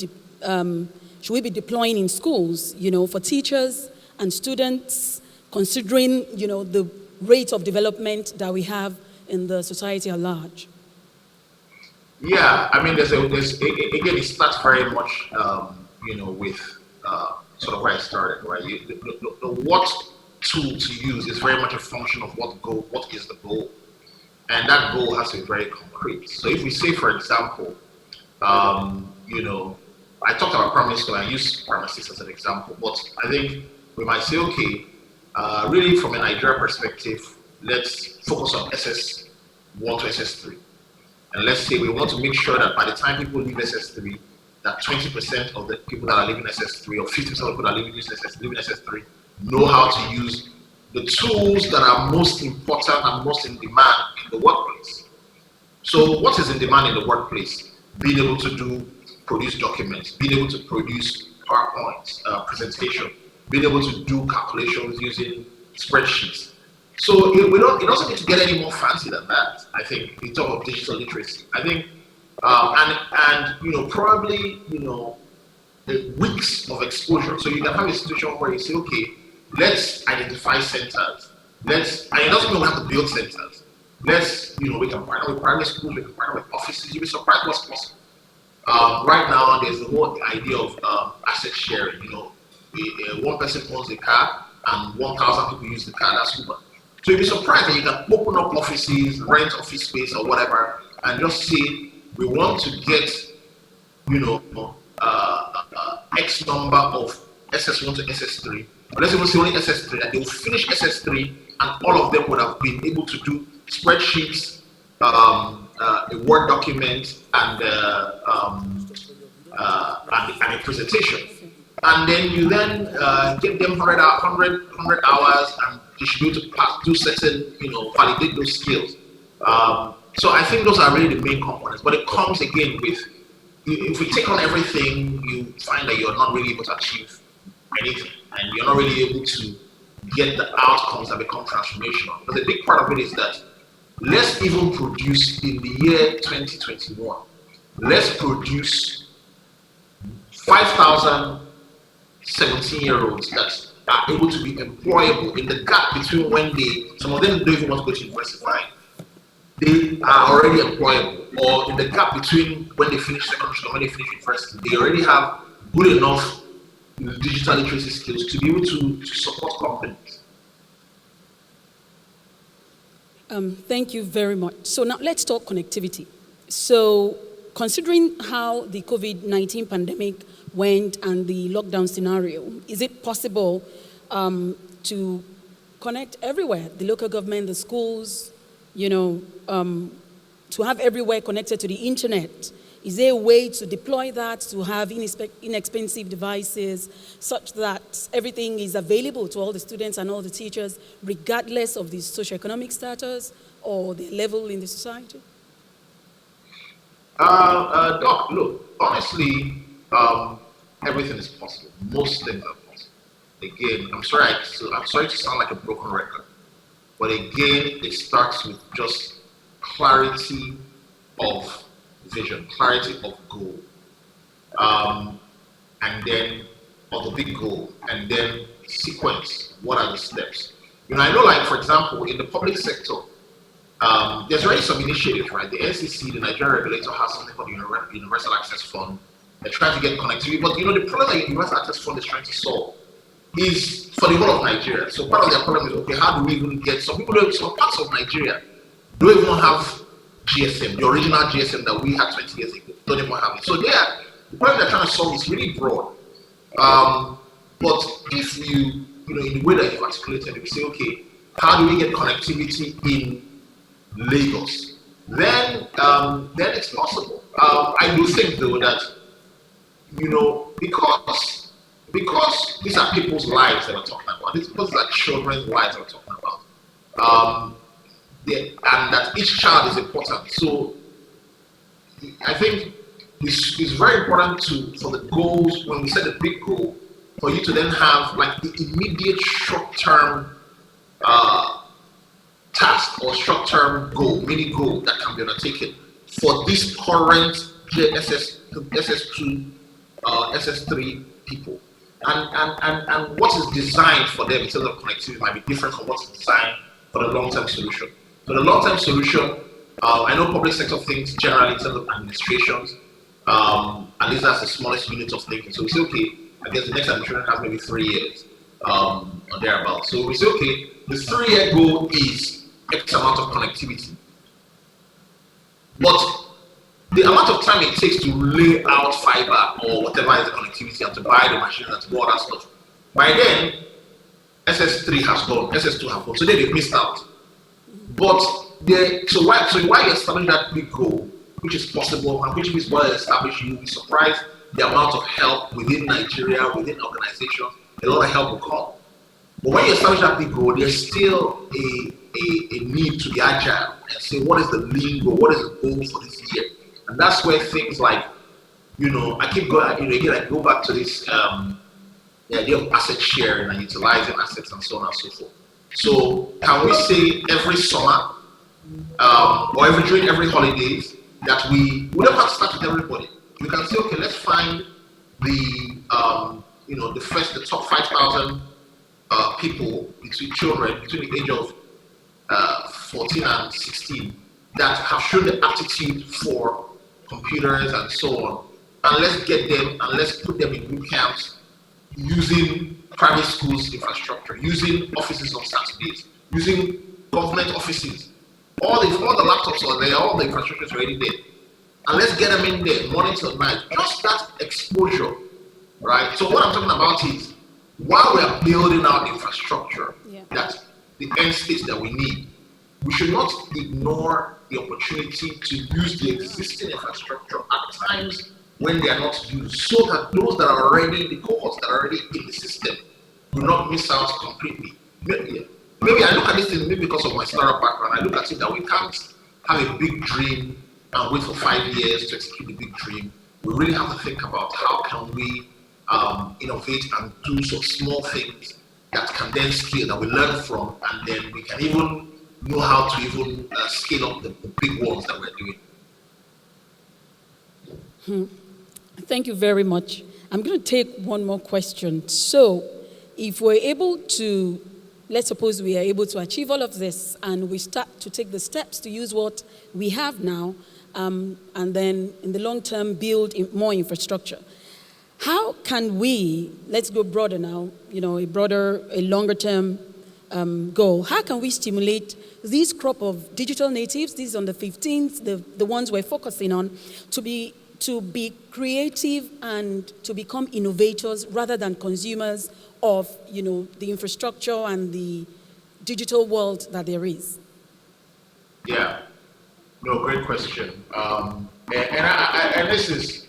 be deploying in schools, for teachers and students, considering, the rate of development that we have in the society at large? Yeah, I mean, again, it starts very much, with sort of where I started, right? The what tool to use is very much a function of what is the goal. And that goal has to be very concrete. So if we say, for example, I talked about primary school, I used primary 6 as an example, but I think we might say, okay, really from a Nigeria perspective, let's focus on SS1 to SS3. And let's say we want to make sure that by the time people leave SS3, that 20% of the people that are leaving SS3 or 50% of the people that are leaving SS3 know how to use the tools that are most important and most in demand in the workplace. So what is in demand in the workplace? Being able to produce documents, being able to produce PowerPoint presentation, being able to do calculations using spreadsheets. So it doesn't need to get any more fancy than that, I think, in terms of digital literacy. I think, probably, the weeks of exposure. So you can have a situation where you say, okay, let's identify centers. And it doesn't mean we have to build centers. We can partner with private schools, we can partner with offices. You'll be surprised what's possible. Right now, there's the whole idea of asset sharing. One person owns a car and 1,000 people use the car. That's Uber. So you'll be surprised that you can open up offices, rent office space or whatever, and just say we want to get, X number of SS1 to SS3. But let's even say only SS3, and they will finish SS3, and all of them would have been able to do spreadsheets, a Word document, and a presentation. And then you give them 100 hours, and they should be able to do certain, validate those skills. So I think those are really the main components. But it comes again with, if we take on everything, you find that you're not really able to achieve anything, and you're not really able to get the outcomes that become transformational. Because a big part of it is that let's even produce in the year 2021, let's produce 5,000 17-year-olds that are able to be employable in the gap between when some of them don't even want to go to university, they are already employable, or in the gap between when they finish secondary school and when they finish university, they already have good enough digital literacy skills to be able to support companies. Thank you very much. So now let's talk connectivity. So considering how the COVID-19 pandemic went and the lockdown scenario, is it possible to connect everywhere? The local government, the schools, to have everywhere connected to the internet. Is there a way to deploy that, to have inexpensive devices such that everything is available to all the students and all the teachers, regardless of the socioeconomic status or the level in the society? Doc, look, honestly, everything is possible. Most things are possible. Again, I'm sorry to sound like a broken record, but again, it starts with just clarity of vision, clarity of goal, and then of the big goal, and then sequence. What are the steps? I know, like for example, in the public sector, there's already some initiatives, right? The NCC, the Nigerian regulator, has something called the Universal Access Fund. They're trying to get connectivity, but the problem that the Universal Access Fund is trying to solve is for the whole of Nigeria. So part of their problem is, okay, how do we even get some parts of Nigeria don't even have GSM, the original GSM that we had 20 years ago, don't even have it. So the problem they're trying to solve is really broad. But if you in the way that you've articulated, you say, okay, how do we get connectivity in Lagos? Then it's possible. I do think though that because these are people's lives that we're talking about, because these are children's lives that we're talking about, and that each child is important. So I think it's very important for the goals, when we set a big goal, for you to then have like the immediate short-term task or short-term goal, mini goal that can be undertaken for this current SS2, SS3 people. And what is designed for them in terms of connectivity might be different from what's designed for the long-term solution. So the long-term solution, I know public sector thinks generally in terms of administrations, at least that's the smallest unit of thinking. So we say, okay, I guess the next administration has maybe 3 years or thereabouts. So we say, okay, the 3-year goal is X amount of connectivity. But the amount of time it takes to lay out fiber or whatever is the connectivity and to buy the machine and to do all that stuff, by then, SS3 has gone, SS2 has gone, so they've missed out. But so why you establish that big goal, which is possible and which is well established, you'll be surprised the amount of help within Nigeria, within organizations, a lot of help will come. But when you establish that big goal, there's still a need to be agile and say, what is the lean goal, what is the goal for this year? And that's where things like, I keep going, again, I go back to this, the idea of asset sharing and utilizing assets and so on and so forth. So can we say every summer or during every holidays that we don't have to start with everybody? You can say, okay, let's find the top 5,000 people between the age of 14 and 16 that have shown the aptitude for computers and so on, and let's get them and let's put them in boot camps using private schools infrastructure, using offices on Saturdays, using government offices. All the laptops are there, all the infrastructure is already there. And let's get them in there morning till night. Just that exposure, right? So what I'm talking about is, while we are building out the infrastructure, that the end state that we need, we should not ignore the opportunity to use the existing infrastructure at times when they are not used, so that those that are already, the cohorts that are already in the system, do not miss out completely. Maybe I look at this thing, maybe because of my startup background, I look at it that we can't have a big dream and wait for 5 years to execute the big dream. We really have to think about how can we innovate and do some small things that can then scale, that we learn from, and then we can even know how to even scale up the big ones that we're doing. Thank you very much. I'm going to take one more question. So, if we're able to, let's suppose we are able to achieve all of this and we start to take the steps to use what we have now, and then in the long term build more infrastructure. How can we, let's go broader now, a longer term goal. How can we stimulate this crop of digital natives, these on the 15th, the ones we're focusing on, to be creative and to become innovators rather than consumers of, the infrastructure and the digital world that there is? Yeah, no, great question. And this is,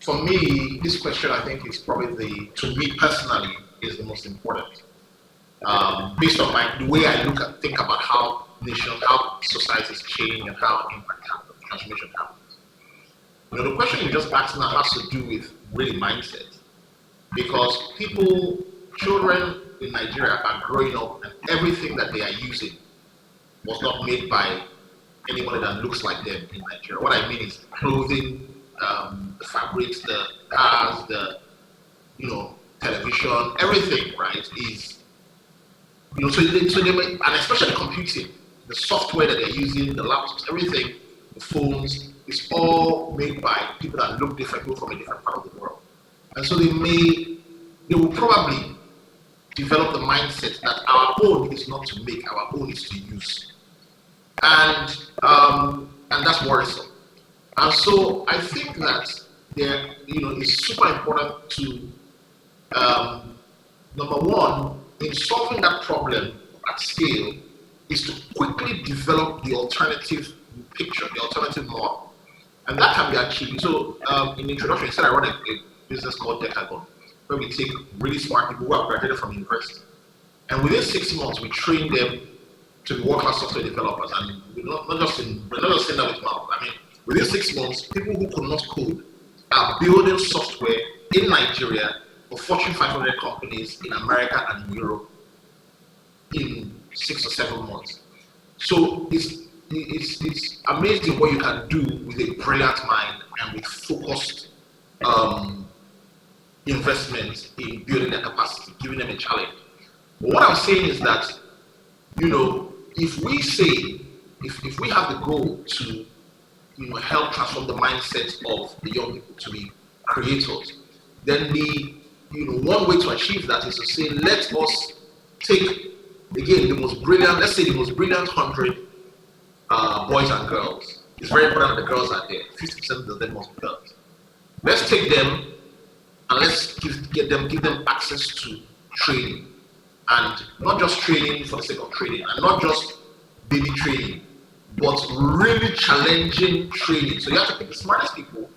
for me, this question I think is probably to me personally, is the most important. Based on the way I think about how nations, how societies change and how impact happens, transformation happens. The question you just asked now has to do with really mindset, because children in Nigeria are growing up and everything that they are using was not made by anybody that looks like them in Nigeria. What I mean is clothing, the fabrics, the cars, the television, everything, right? Is so they make, and especially computing, the software that they're using, the laptops, everything, the phones, is all made by people that look different, people from a different part of the world. And so they will probably develop the mindset that our own is not to make, our own is to use. And that's worrisome. And so I think that it's super important to number one, in solving that problem at scale, is to quickly develop the alternative picture, the alternative model. And that can be achieved. So in the introduction, I said I run a business called Decagon, where we take really smart people who have graduated from university. And within 6 months, we train them to be world-class software developers. And we're not just saying that with mouth. I mean, within 6 months, people who could not code are building software in Nigeria for Fortune 500 companies in America and in Europe in 6 or 7 months. So it's amazing what you can do with a brilliant mind and with focused investment in building their capacity, giving them a challenge. But what I'm saying is that, if we have the goal to help transform the mindset of the young people to be creators, then one way to achieve that is to say, let us take again let's say the most brilliant 100 boys and girls. It's very important that the girls are there. 50% of them must be girls. Let's take them and let's give them access to training, and not just training for the sake of training, and not just baby training, but really challenging training. So you have to pick the smartest people,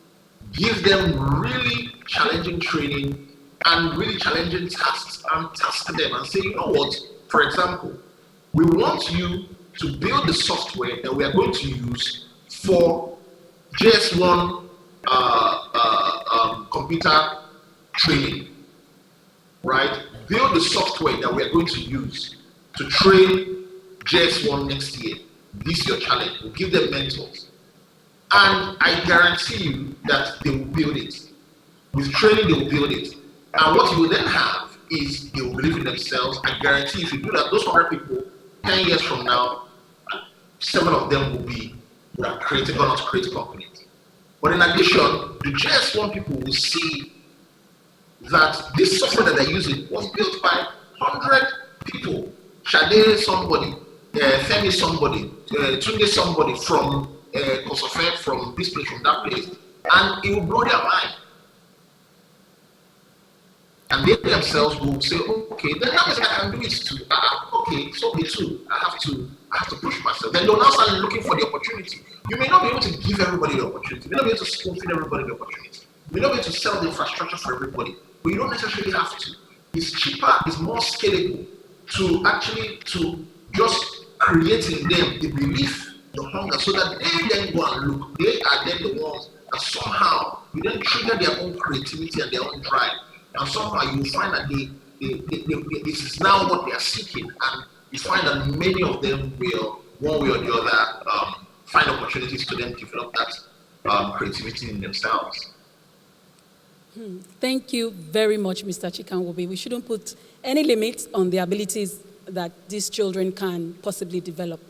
give them really challenging training and really challenging tasks, and task them and say, you know what? For example, we want you to build the software that we are going to use for JS1 computer training, right? Build the software that we are going to use to train JS1 next year. This is your challenge. We'll give them mentors. And I guarantee you that they will build it. With training, they will build it. And what you will then have is they will believe in themselves. I guarantee if you do that, those 100 people, 10 years from now, 7 of them will have gone on to create companies. But in addition, the JS1 people will see that this software that they're using was built by 100 people. Shade somebody, Femi somebody, Tunde somebody from Kosofe, from this place, from that place, and it will blow their mind. And they themselves will say, okay, then that means I can do it too. Okay, so me too. I have to push myself. Then they'll now start looking for the opportunity. You may not be able to give everybody the opportunity. You may not be able to spoon feed everybody the opportunity. You may not be able to sell the infrastructure for everybody. But you don't necessarily have to. It's cheaper, it's more scalable to just create in them the belief, the hunger, so that they then go and look. They are then the ones that somehow you then trigger their own creativity and their own drive. And somehow you find that this is now what they are seeking. And you find that many of them will, one way or the other, find opportunities to then develop that creativity in themselves. Thank you very much, Mr. Chikanwobi. We shouldn't put any limits on the abilities that these children can possibly develop.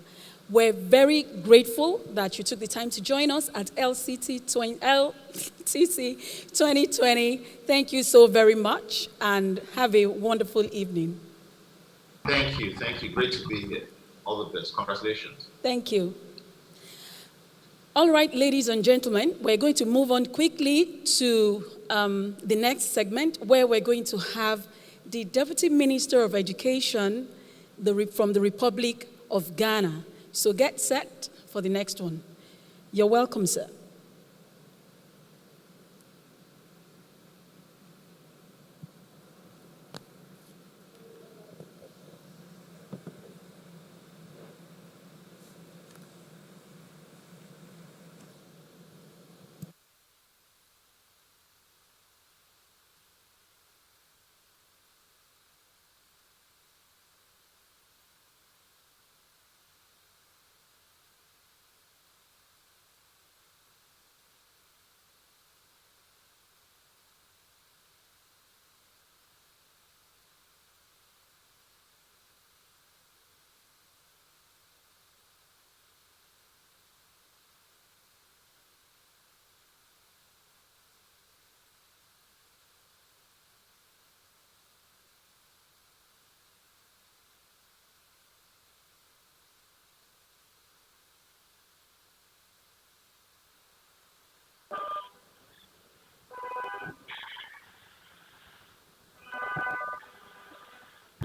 We're very grateful that you took the time to join us at LTC 2020. Thank you so very much, and have a wonderful evening. Thank you. Great to be here. All the best. Congratulations. Thank you. All right, ladies and gentlemen, we're going to move on quickly to the next segment, where we're going to have the Deputy Minister of Education from the Republic of Ghana. So get set for the next one. You're welcome, sir.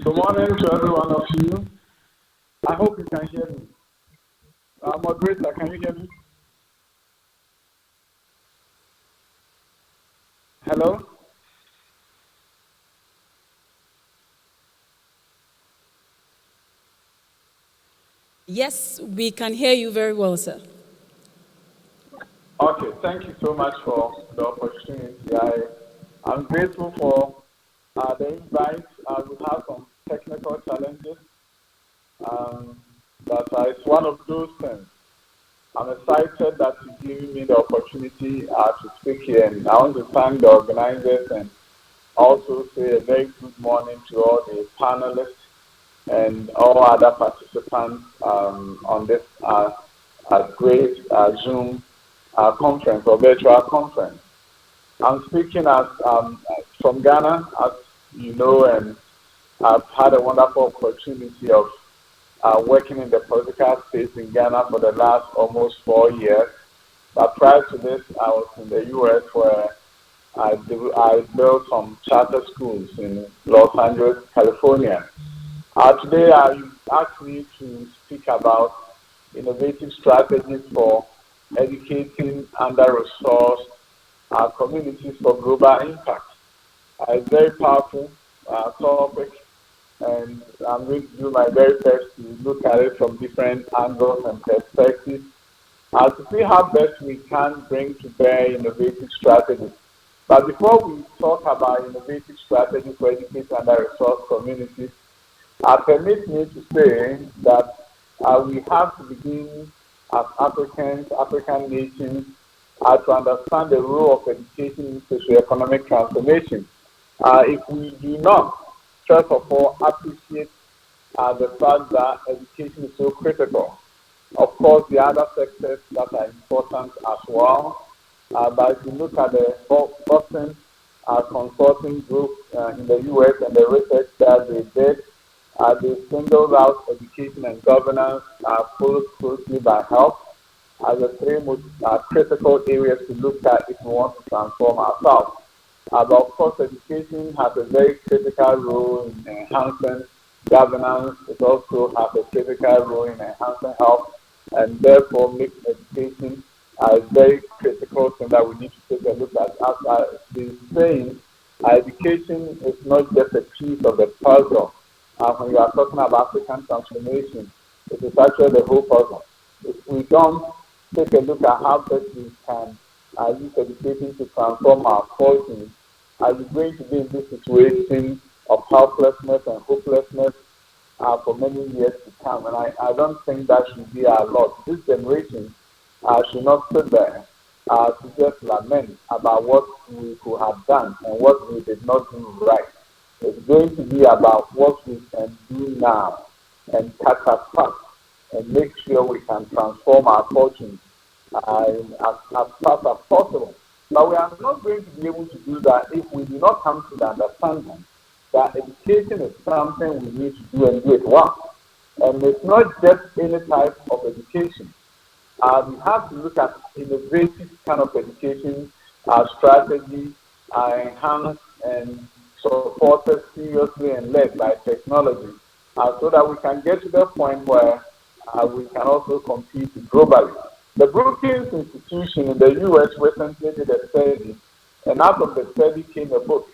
Good morning to every one of you. I hope you can hear me. Moderator, can you hear me? Hello? Yes, we can hear you very well, sir. Okay, thank you so much for the opportunity. I'm grateful for the invite. We have some technical challenges, but it's one of those things. I'm excited that you're giving me the opportunity to speak here, and I want to thank the organizers and also say a very good morning to all the panelists and all other participants on this great Zoom conference or virtual conference. I'm speaking from Ghana, as you know, and I've had a wonderful opportunity of working in the political space in Ghana for the last almost 4 years. But prior to this, I was in the U.S. where I built some charter schools in Los Angeles, California. Today, you asked me to speak about innovative strategies for educating under-resourced communities for global impact. It's a very powerful topic, and I'm going to do my very best to look at it from different angles and perspectives to see how best we can bring to bear innovative strategies. But before we talk about innovative strategies for educating under-resourced communities, permit me to say that we have to begin as Africans, African nations, to understand the role of education in socioeconomic transformation. If we do not, first of all, appreciate the fact that education is so critical. Of course, the other sectors that are important as well. But if you look at the Boston Consulting Group in the U.S. and the research that they did, they singled out education and governance, followed closely by health, as the three most critical areas to look at if we want to transform ourselves. But of course, education has a very critical role in enhancing governance. It also has a critical role in enhancing health, and therefore makes education a very critical thing that we need to take a look at. As I've been saying, education is not just a piece of the puzzle. When you are talking about African transformation, it is actually the whole puzzle. If we don't take a look at how best we can use education to transform our fortunes, are you going to be in this situation of helplessness and hopelessness for many years to come? And I don't think that should be our lot. This generation should not sit there to just lament about what we could have done and what we did not do right. It's going to be about what we can do now and cut us fast and make sure we can transform our fortunes as fast as possible. But we are not going to be able to do that if we do not come to the understanding that education is something we need to do and do it well. And it's not just any type of education. We have to look at innovative kind of education strategy, enhanced and supported seriously and led by technology, so that we can get to the point where we can also compete globally. The Brookings Institution in the U.S. recently did a study, and out of the study came a book,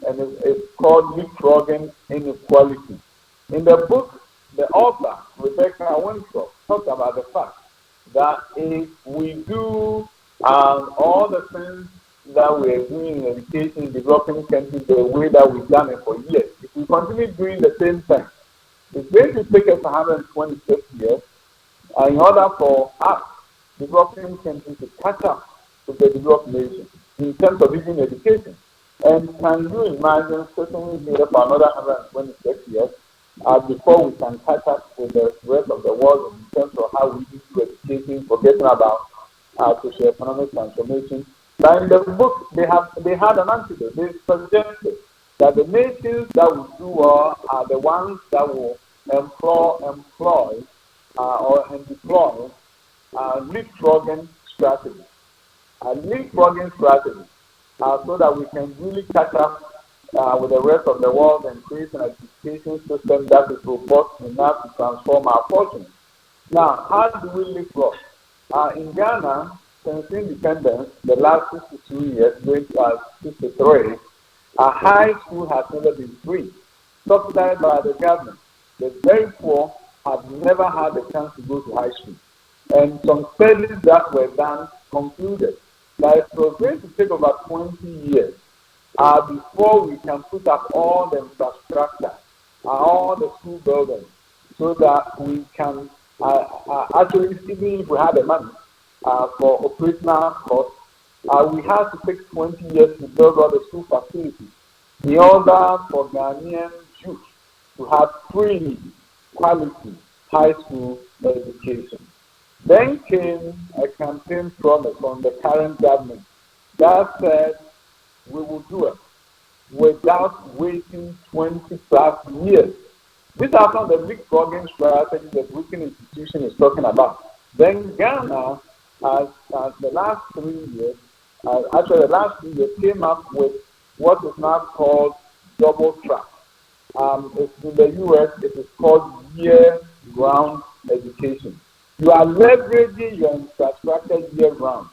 and it's called Leapfrogging Inequality. In the book, the author, Rebecca Winthrop, talked about the fact that if we do all the things that we are doing in education in developing countries the way that we've done it for years, if we continue doing the same thing, it's going to take us 126 years in order for us, developing countries, to catch up to the developed nations in terms of even education. And can you imagine sitting here for another 126 years before we can catch up with the rest of the world in terms of how we do education, forgetting about socioeconomic transformation? But in the book, they had an antidote. They suggested that the nations that will do well are the ones that will employ and deploy leapfrogging strategy. Leapfrogging strategy, so that we can really catch up with the rest of the world and create an education system that is robust enough to transform our fortunes. Now, how do we leapfrog? In Ghana, since independence, the last 62 years, going to 63, a high school has never been free, subsidized by the government. The very poor have never had the chance to go to high school. And some studies that were done concluded that it was going to take about 20 years before we can put up all the infrastructure, all the school buildings, so that we can actually, even if we had the money for operational costs, we have to take 20 years to build all the school facilities in order for Ghanaian youth to have free, quality high school education. Then came a campaign promise from the current government that said we will do it without waiting 20 plus years. These are some of the big program strategies that Brookings Institution is talking about. Then Ghana, as the last 3 years, the last 3 years came up with what is now called double track. It's in the US, it is called year-round education. You are leveraging your infrastructure year-round,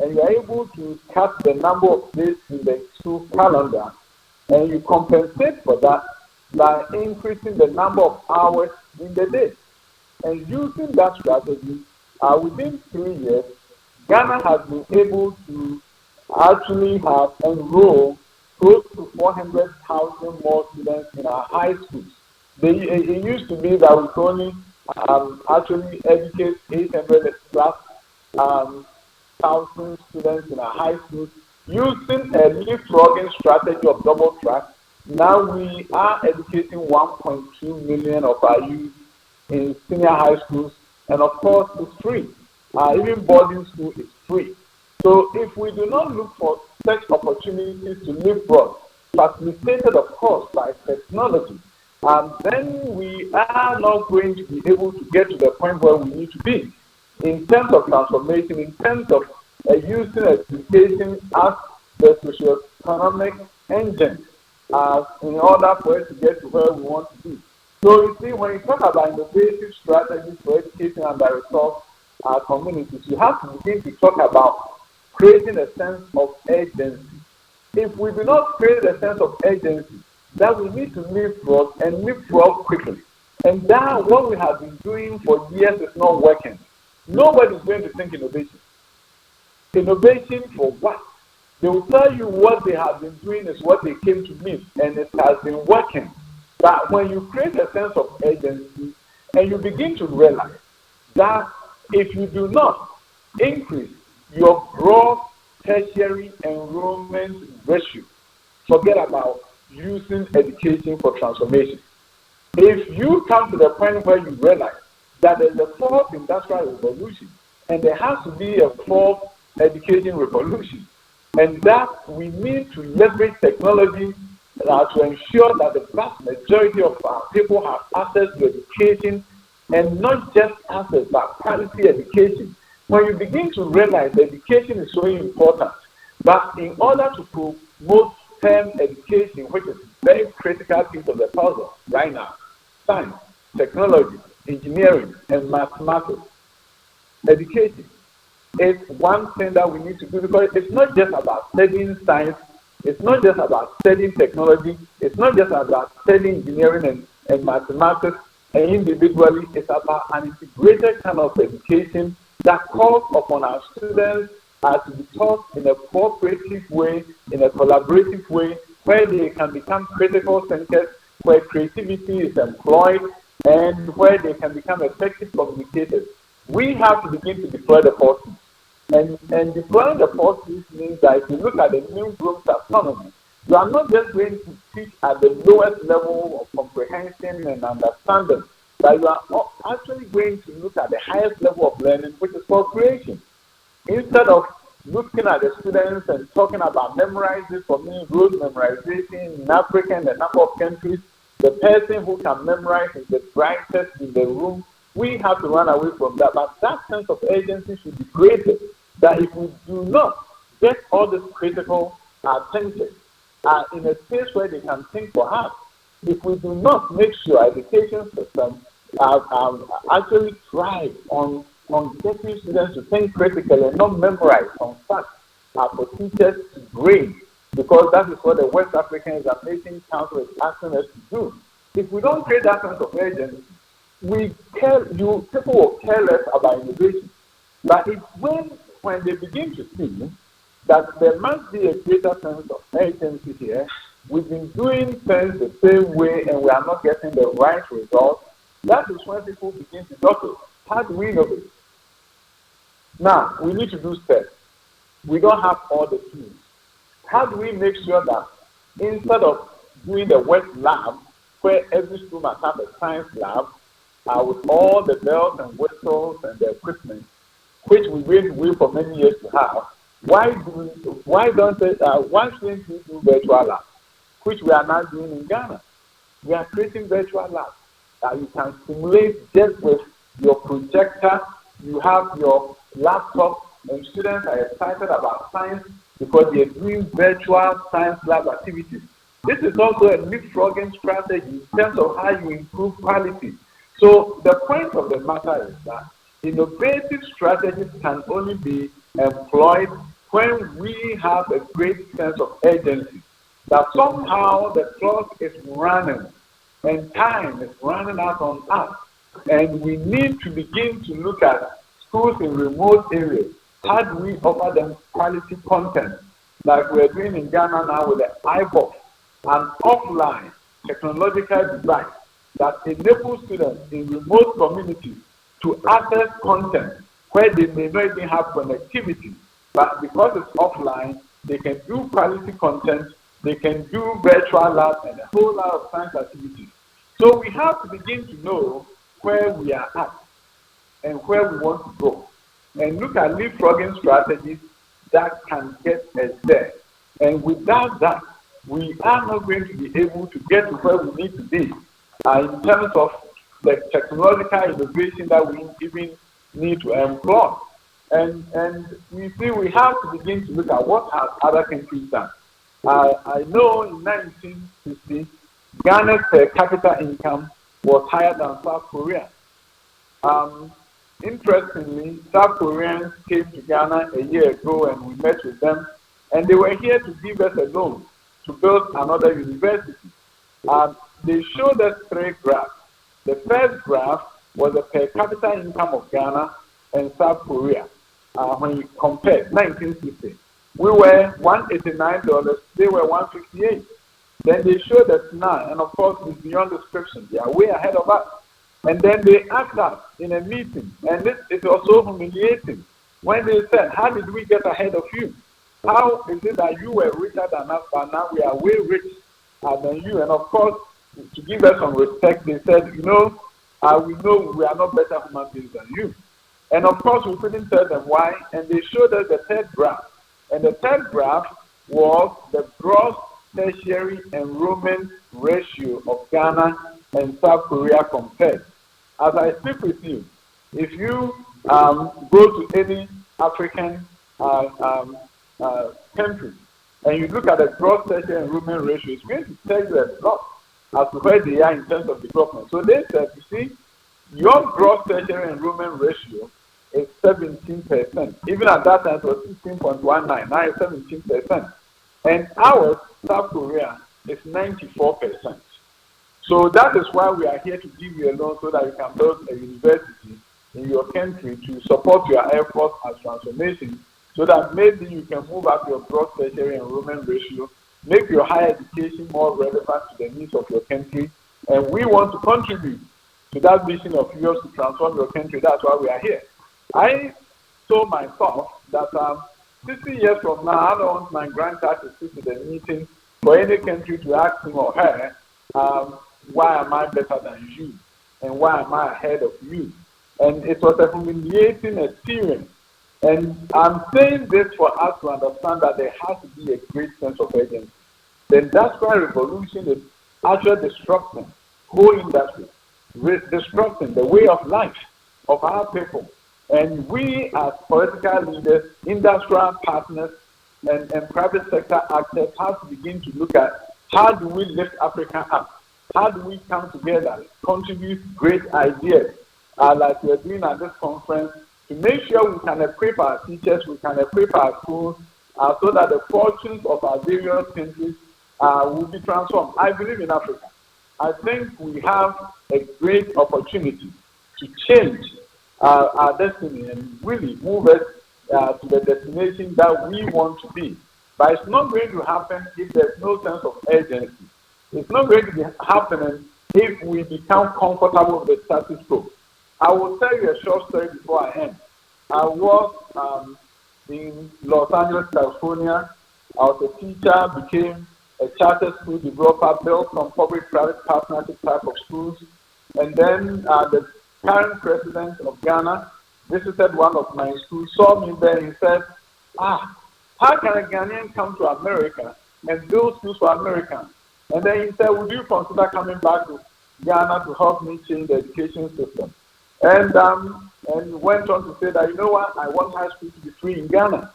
and you are able to cut the number of days in the school calendar, and you compensate for that by increasing the number of hours in the day. And using that strategy, within 3 years, Ghana has been able to actually have enrolled close to 400,000 more students in our high schools. It used to be that we could only actually educate 800 plus thousand students in our high schools. Using a leapfrogging strategy of double track, now we are educating 1.2 million of our youth in senior high schools, and of course it's free. Even boarding school is free. So if we do not look for such opportunities to leapfrog, facilitated of course by technology, then we are not going to be able to get to the point where we need to be in terms of transformation, in terms of using education as the socio-economic engine in order for us to get to where we want to be. So you see, when you talk about innovative strategies for education and resource communities, you have to begin to talk about creating a sense of urgency. If we do not create a sense of urgency, then we need to leapfrog and leapfrog quickly. And that what we have been doing for years is not working. Nobody is going to think innovation. Innovation for what? They will tell you what they have been doing is what they came to meet, and it has been working. But when you create a sense of urgency and you begin to realize that if you do not increase your gross tertiary enrollment ratio, forget about using education for transformation. If you come to the point where you realize that there's a fourth industrial revolution and there has to be a fourth education revolution, and that we need to leverage technology to ensure that the vast majority of our people have access to education, and not just access, but quality education. When you begin to realize that education is so important, but in order to promote STEM education, which is a very critical piece of the puzzle right now, science, technology, engineering, and mathematics, education is one thing that we need to do, because it's not just about studying science, it's not just about studying technology, it's not just about studying engineering and mathematics and individually, it's about an integrated kind of education that calls upon our students to be taught in a cooperative way, in a collaborative way, where they can become critical thinkers, where creativity is employed, and where they can become effective communicators. We have to begin to deploy the forces. And deploying the forces means that if you look at the new Bloom taxonomy, you are not just going to teach at the lowest level of comprehension and understanding, but you are actually going to look at the highest level of learning, which is for creation. Instead of looking at the students and talking about memorizing, for me, rote memorization in Africa and a number of countries, the person who can memorize is the brightest in the room. We have to run away from that. But that sense of urgency should be created, that if we do not get all this critical attention are in a space where they can think for us. If we do not make sure education systems actually thrive on getting students to think critically and not memorize on facts for teachers to grade, because that is what the West African Examination Council is asking us to do. If we don't create that sense of urgency, people will care less about innovation. But it's when they begin to see that there must be a greater sense of urgency here, we've been doing things the same way and we are not getting the right results, that is when people begin to talk. How do we innovate? Now, we need to do steps. We don't have all the tools. How do we make sure that instead of doing the wet lab, where every school must have a science lab, with all the bells and whistles and the equipment, which we wait for many years to have, why shouldn't we do virtual labs, which we are now doing in Ghana? We are creating virtual labs that you can simulate just with your projector. You have your laptop, and students are excited about science because they are doing virtual science lab activities. This is also a leapfrogging strategy in terms of how you improve quality. So the point of the matter is that innovative strategies can only be employed when we have a great sense of urgency, that somehow the clock is running and time is running out on us, and we need to begin to look at schools in remote areas. How do we offer them quality content, like we're doing in Ghana now with the iBox, an offline technological device that enables students in remote communities to access content where they may not even have connectivity, but because it's offline, they can do quality content, they can do virtual labs and a whole lot of science activities. So we have to begin to know where we are at and where we want to go, and look at leapfrogging strategies that can get us there. And without that, we are not going to be able to get to where we need to be in terms of the technological innovation that we even need to employ. And we see we have to begin to look at what have other countries done. I know in 1960, Ghana's per capita income was higher than South Korea. Interestingly, South Koreans came to Ghana a year ago and we met with them, and they were here to give us a loan to build another university. They showed us 3 graphs. The first graph was the per capita income of Ghana and South Korea when you compared 1960. We were $189, they were $158. Then they showed us 9, and of course it's beyond description. They are way ahead of us. And then they asked us in a meeting, and this is also humiliating, when they said, how did we get ahead of you? How is it that you were richer than us, but now we are way rich than you? And of course, to give us some respect, they said, we know we are not better human beings than you. And of course, we couldn't tell them why, and they showed us the third graph. And the third graph was the gross tertiary enrollment ratio of Ghana and South Korea compared. As I speak with you, if you go to any African country and you look at the gross tertiary enrollment ratio, it's going to tell you a lot as to where they are in terms of development. So they said, you see, your gross tertiary enrollment ratio is 17%. Even at that time, it was 16.19. Now it's 17%. And ours, South Korea, is 94%. So that is why we are here to give you a loan so that you can build a university in your country to support your efforts as transformation, so that maybe you can move up your gross tertiary enrollment ratio, make your higher education more relevant to the needs of your country. And we want to contribute to that vision of yours to transform your country. That's why we are here. I told myself that 60 years from now, I don't want my grandchild to sit in the meeting for any country to ask him or her, why am I better than you? And why am I ahead of you? And it was a humiliating experience. And I'm saying this for us to understand that there has to be a great sense of urgency. The industrial revolution is actually disrupting whole industry, disrupting the way of life of our people. And we as political leaders, industrial partners, and private sector actors have to begin to look at how do we lift Africa up? How do we come together, contribute great ideas like we're doing at this conference to make sure we can equip our teachers, we can equip our schools so that the fortunes of our various countries will be transformed. I believe in Africa. I think we have a great opportunity to change our destiny and really move us to the destination that we want to be. But it's not going to happen if there's no sense of urgency. It's not going to be happening if we become comfortable with the status quo. I will tell you a short story before I end. I was in Los Angeles, California. I was a teacher, became a charter school developer, built some public-private partnership type of schools. And then the current president of Ghana visited one of my schools, saw me there, and said, how can a Ghanaian come to America and build schools for Americans? And then he said, would you consider coming back to Ghana to help me change the education system? And went on to say that, you know what, I want high school to be free in Ghana.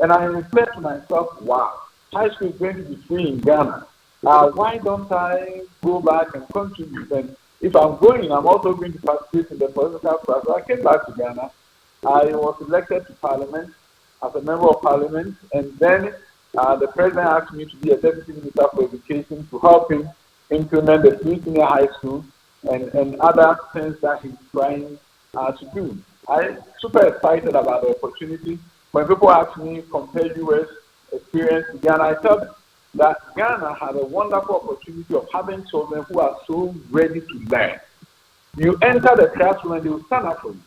And I said to myself, wow, high school is going to be free in Ghana. Why don't I go back and contribute? And if I'm going, I'm also going to participate in the political process. So I came back to Ghana. I was elected to Parliament as a member of Parliament, and then the president asked me to be a deputy minister for education to help him implement the free senior high school and other things that he's trying to do. I'm super excited about the opportunity. When people ask me, compare U.S. experience to Ghana, I tell them that Ghana had a wonderful opportunity of having children who are so ready to learn. You enter the classroom and they will stand up for you.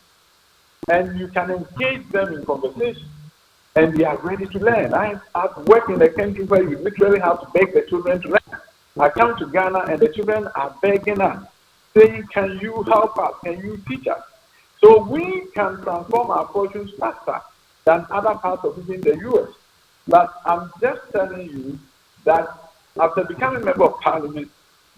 And you can engage them in conversation. And they are ready to learn. I've worked in a country where you literally have to beg the children to learn. I come to Ghana and the children are begging us, saying, can you help us? Can you teach us? So we can transform our fortunes faster than other parts of even the U.S. But I'm just telling you that after becoming a member of Parliament,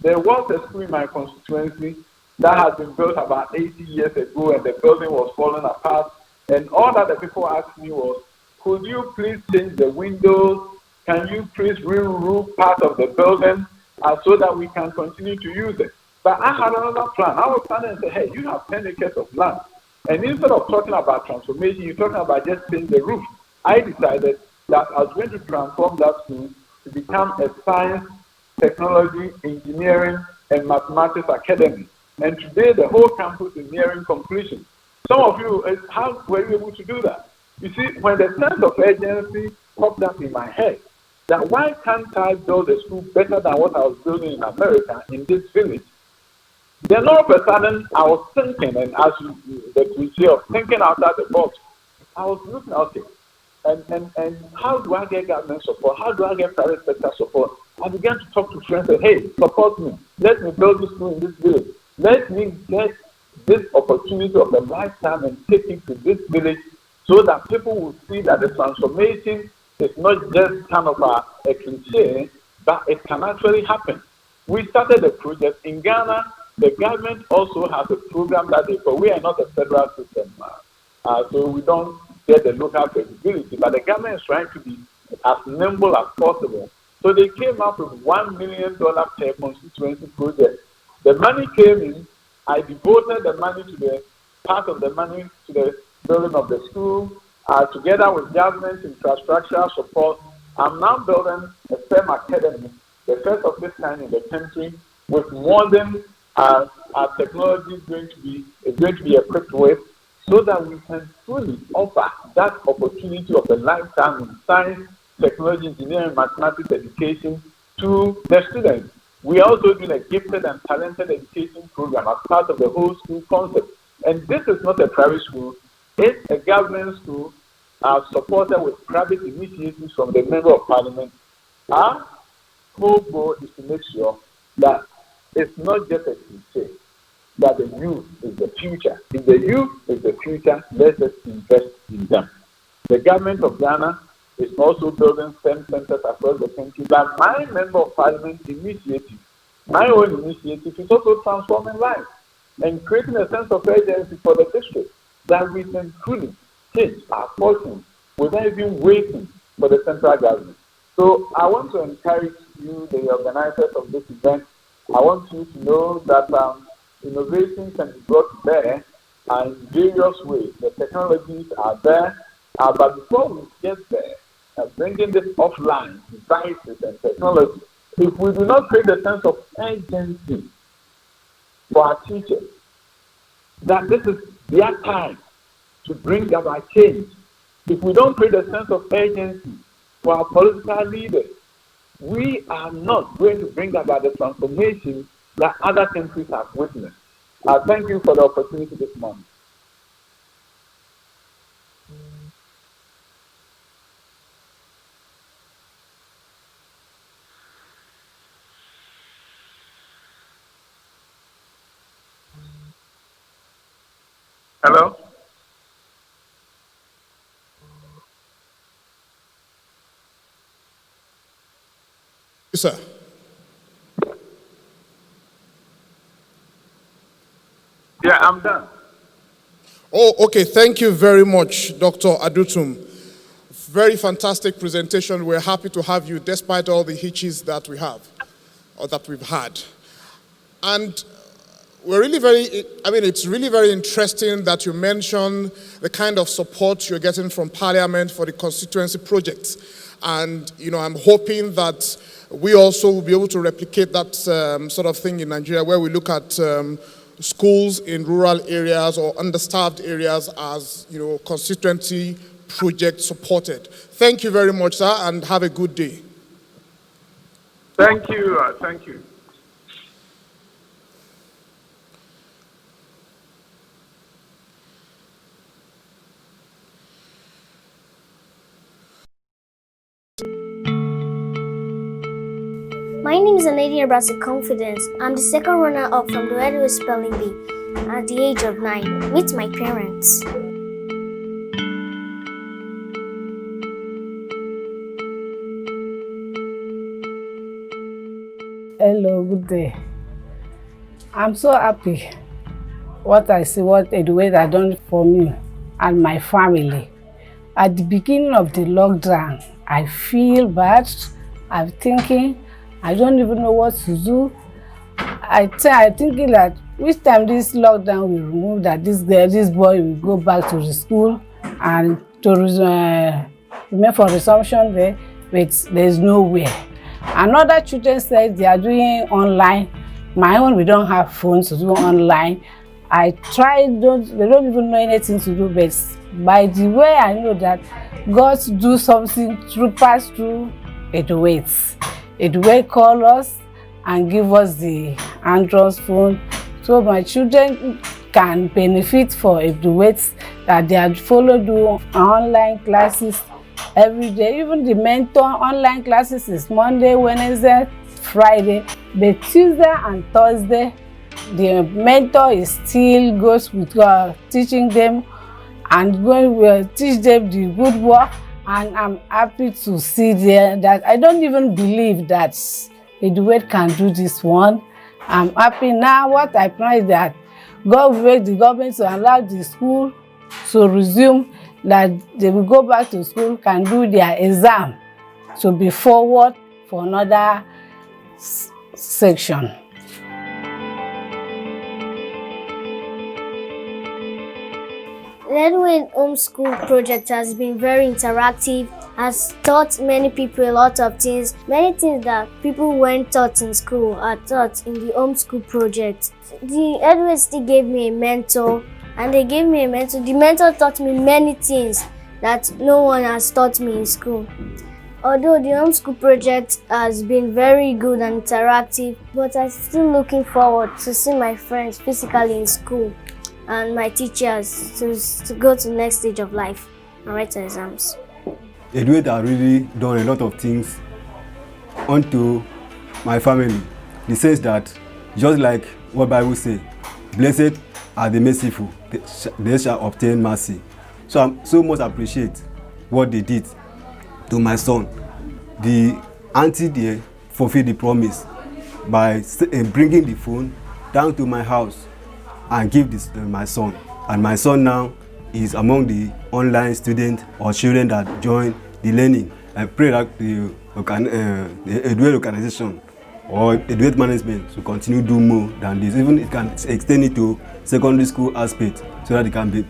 there was a school in my constituency that had been built about 80 years ago, and the building was falling apart. And all that the people asked me was, could you please change the windows? Can you please re-roof part of the building so that we can continue to use it? But I had another plan. I was planning and say, hey, you have 10 acres of land. And instead of talking about transformation, you're talking about just changing the roof. I decided that I was going to transform that school to become a science, technology, engineering, and mathematics academy. And today, the whole campus is nearing completion. Some of you, how were you able to do that? You see, when the sense of urgency popped up in my head, that why can't I build a school better than what I was building in America, in this village? Then all of a sudden, I was thinking, and as the cliche of thinking outside the box, I was looking, okay, and how do I get government support? How do I get private sector support? I began to talk to friends and say, hey, support me. Let me build this school in this village. Let me get this opportunity of a lifetime and take it to this village so that people will see that the transformation is not just kind of a cliche, but it can actually happen. We started a project in Ghana. The government also has a program that they call, we are not a federal system, so we don't get the local flexibility, but the government is trying to be as nimble as possible. So they came up with $1 million per constituency project. The money came in. I devoted the money to the part of the money to the building of the school, together with government infrastructure support. I'm now building a STEM academy, the first of this kind in the country, with modern technology is going to be equipped with, so that we can fully offer that opportunity of a lifetime in science, technology, engineering, mathematics education to the students. We are also doing a gifted and talented education program as part of the whole school concept. And this is not a private school, it's a government school supported with private initiatives from the Member of Parliament. Our whole goal is to make sure that it's not just a cliche, that the youth is the future. If the youth is the future, let us invest in them. The government of Ghana is also building STEM centers across the country. But my Member of Parliament initiative, my own initiative, is also transforming lives and creating a sense of urgency for the district that we can truly change our fortunes without even waiting for the central government. So I want to encourage you, the organizers of this event. I want you to know that innovation can be brought to bear in various ways. The technologies are there, but before we get there, bringing this offline devices and technology, if we do not create a sense of urgency for our teachers, that this is their time to bring about change. If we don't create a sense of urgency for our political leaders, we are not going to bring about the transformation that other countries have witnessed. Thank you for the opportunity this morning. Hello? Yes, sir. Yeah, I'm done. Oh, okay. Thank you very much, Dr. Adutum. Very fantastic presentation. We're happy to have you despite all the hitches that we have, or that we've had. And we're really it's really very interesting that you mention the kind of support you're getting from Parliament for the constituency projects. And, I'm hoping that we also will be able to replicate that sort of thing in Nigeria, where we look at schools in rural areas or understaffed areas as, constituency project supported. Thank you very much, sir, and have a good day. Thank you. Thank you. My name is Anadia Brasa Confidence. I'm the second runner-up from the Edward Spelling Bee at the age of 9. Meet my parents. Hello, good day. I'm so happy what I see, what Edward has done for me and my family. At the beginning of the lockdown, I feel bad. I'm thinking, I don't even know what to do. I'm thinking that which time this lockdown will remove, that this boy will go back to the school and to remain for resumption there, but there's nowhere. Another children said they are doing online. My own, we don't have phones to do online. I tried, they don't even know anything to do, but by the way I know that God do something pass through Edward. Edward call us and give us the Android phone, so my children can benefit for Edward, that they have followed do online classes every day. Even the mentor online classes is Monday, Wednesday, Friday, but Tuesday and Thursday the mentor is still goes with teaching them and will teach them the good work. And I'm happy to see there that I don't even believe that Edward can do this one. I'm happy now. What I plan is that God will make the government to allow the school to resume, that they will go back to school, can do their exam to be forward for another section. Edward Homeschool project has been very interactive, has taught many people a lot of things. Many things that people weren't taught in school are taught in the homeschool project. The Edward still gave me a mentor, and they gave me a mentor. The mentor taught me many things that no one has taught me in school. Although the homeschool project has been very good and interactive, but I'm still looking forward to see my friends physically in school and my teachers to go to the next stage of life and write exams. Edward has really done a lot of things onto my family. He says that, just like what Bible says, blessed are the merciful, they shall obtain mercy. So I so much appreciate what they did to my son. The auntie there fulfilled the promise by bringing the phone down to my house and give this to my son. And my son now is among the online students or children that join the learning. I pray that the Eduate organization or Eduate management to continue do more than this. Even it can extend it to secondary school aspect so that it can be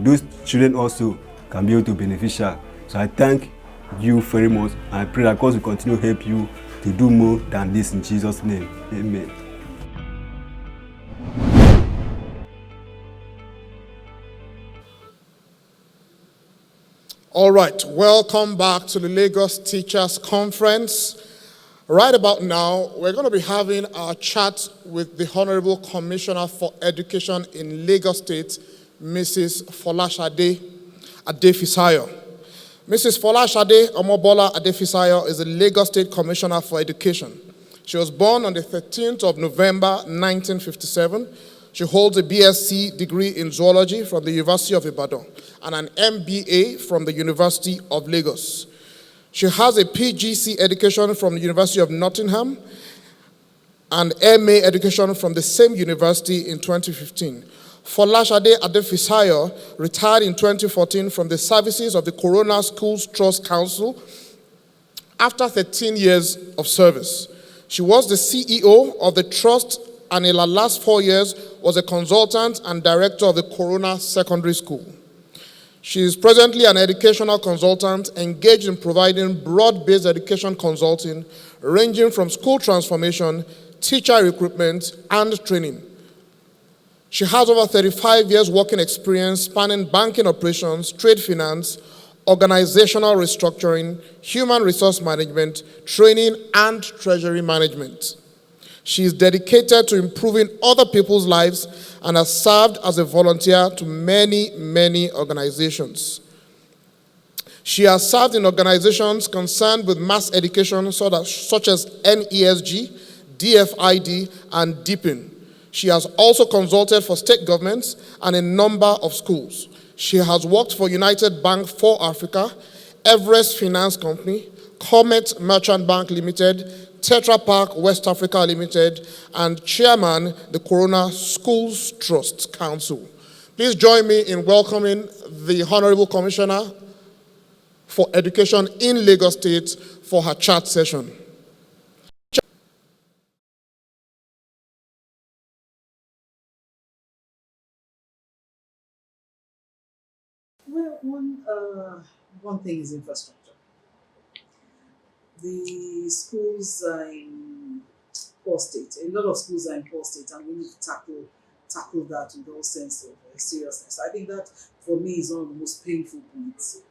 those children also can be able to beneficial. So I thank you very much. I pray that God will continue to help you to do more than this in Jesus' name. Amen. All right, welcome back to the Lagos Teachers Conference. Right about now, we're going to be having our chat with the Honorable Commissioner for Education in Lagos State, Mrs. Folashade Adefisayo. Mrs. Folashade Omobola Adefisayo is the Lagos State Commissioner for Education. She was born on the 13th of November, 1957. She holds a BSc degree in zoology from the University of Ibadan and an MBA from the University of Lagos. She has a PGC education from the University of Nottingham and MA education from the same university in 2015. Folashade Adefisayo retired in 2014 from the services of the Corona Schools Trust Council after 13 years of service. She was the CEO of the trust and in the last 4 years was a consultant and director of the Corona Secondary School. She is presently an educational consultant engaged in providing broad-based education consulting ranging from school transformation, teacher recruitment, and training. She has over 35 years working experience spanning banking operations, trade finance, organizational restructuring, human resource management, training, and treasury management. She is dedicated to improving other people's lives and has served as a volunteer to many, many organizations. She has served in organizations concerned with mass education such as NESG, DFID, and DEEPIN. She has also consulted for state governments and a number of schools. She has worked for United Bank for Africa, Everest Finance Company, Comet Merchant Bank Limited, Tetra Pak West Africa Limited, and chairman the Corona Schools Trust Council. Please join me in welcoming the Honorable Commissioner for Education in Lagos State for her chat session. Well, one thing is infrastructure. The schools are in poor state. A lot of schools are in poor state, and we need to tackle that with all sense of seriousness. I think that for me is one of the most painful points.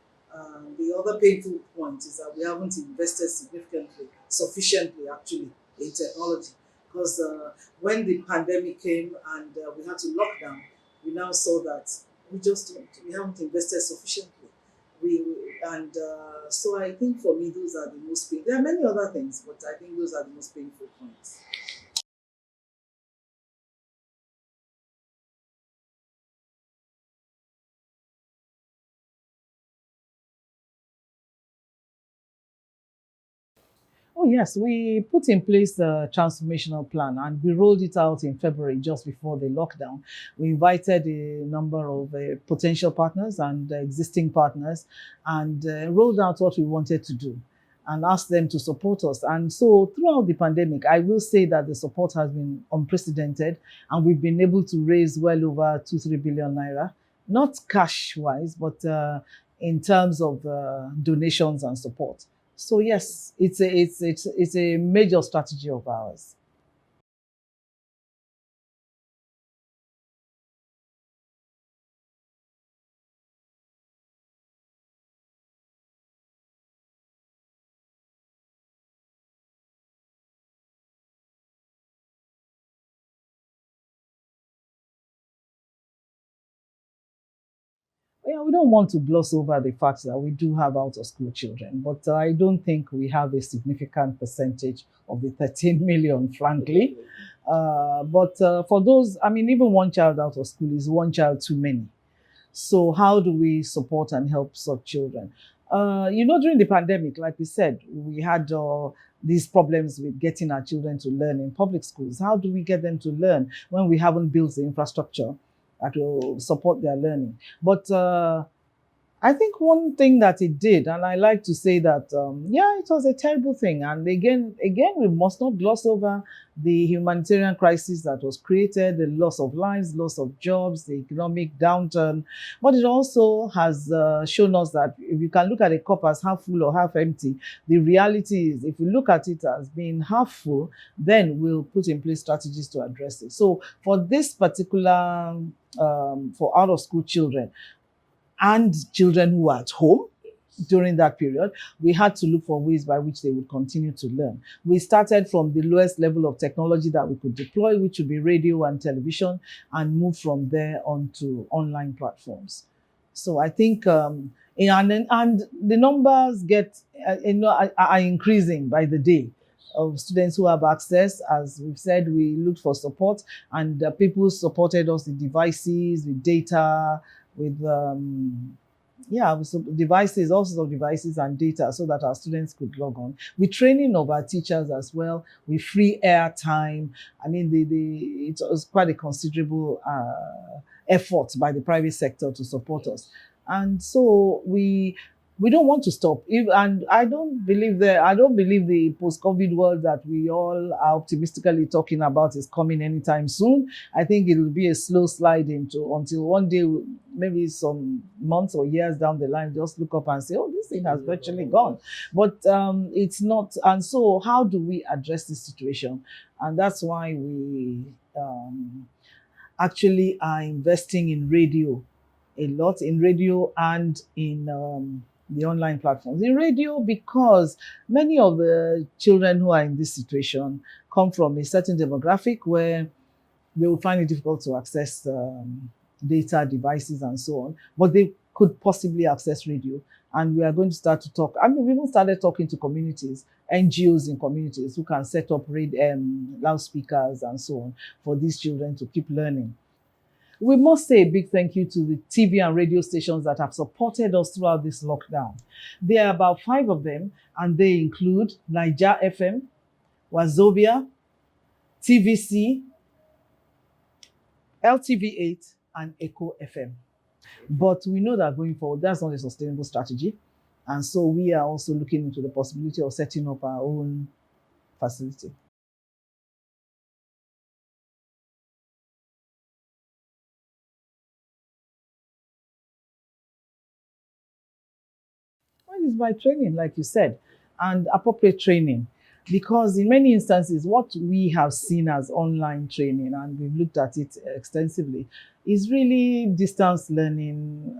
The other painful point is that we haven't invested sufficiently actually in technology. Because when the pandemic came and we had to lock down, we now saw that we haven't invested sufficiently. So I think for me those are the most painful. There are many other things, but I think those are the most painful points. Oh, yes, we put in place the transformational plan and we rolled it out in February just before the lockdown. We invited a number of potential partners and existing partners and rolled out what we wanted to do and asked them to support us. And so throughout the pandemic, I will say that the support has been unprecedented and we've been able to raise well over 2-3 billion naira, not cash-wise, but in terms of donations and support. So yes, it's a major strategy of ours. Yeah, we don't want to gloss over the fact that we do have out of school children, but I don't think we have a significant percentage of the 13 million, frankly. But for those, I mean, even one child out of school is one child too many. So how do we support and help such children? During the pandemic, like we said, we had these problems with getting our children to learn in public schools. How do we get them to learn when we haven't built the infrastructure that will support their learning? But I think one thing that it did, and I like to say that, yeah, it was a terrible thing. And again, we must not gloss over the humanitarian crisis that was created, the loss of lives, loss of jobs, the economic downturn. But it also has shown us that if you can look at a cup as half full or half empty, the reality is if we look at it as being half full, then we'll put in place strategies to address it. So for this particular, for out of school children, and children who were at home during that period, we had to look for ways by which they would continue to learn. We started from the lowest level of technology that we could deploy, which would be radio and television, and move from there onto online platforms. So I think, and the numbers are increasing by the day of students who have access. As we've said, we looked for support, and people supported us with devices, with data, with devices, all sorts of devices and data, so that our students could log on. With training of our teachers as well, with free air time. I mean, it was quite a considerable effort by the private sector to support us. And so we don't want to stop. And I don't believe the post-COVID world that we all are optimistically talking about is coming anytime soon. I think it will be a slow slide until one day, maybe some months or years down the line, just look up and say, oh, this thing has virtually gone. But it's not. And so how do we address this situation? And that's why we actually are investing in radio, a lot in radio and in the online platforms. In radio, because many of the children who are in this situation come from a certain demographic where they will find it difficult to access data, devices, and so on, but they could possibly access radio. And we are going to start to talk. I mean, we even started talking to communities, NGOs in communities who can set up loudspeakers and so on for these children to keep learning. We must say a big thank you to the TV and radio stations that have supported us throughout this lockdown. There are about 5 of them, and they include Niger FM, Wazobia, TVC, LTV8, and Echo FM. But we know that going forward, that's not a sustainable strategy. And so we are also looking into the possibility of setting up our own facility. One is by training, like you said, and appropriate training. Because in many instances, what we have seen as online training, and we've looked at it extensively, is really distance learning.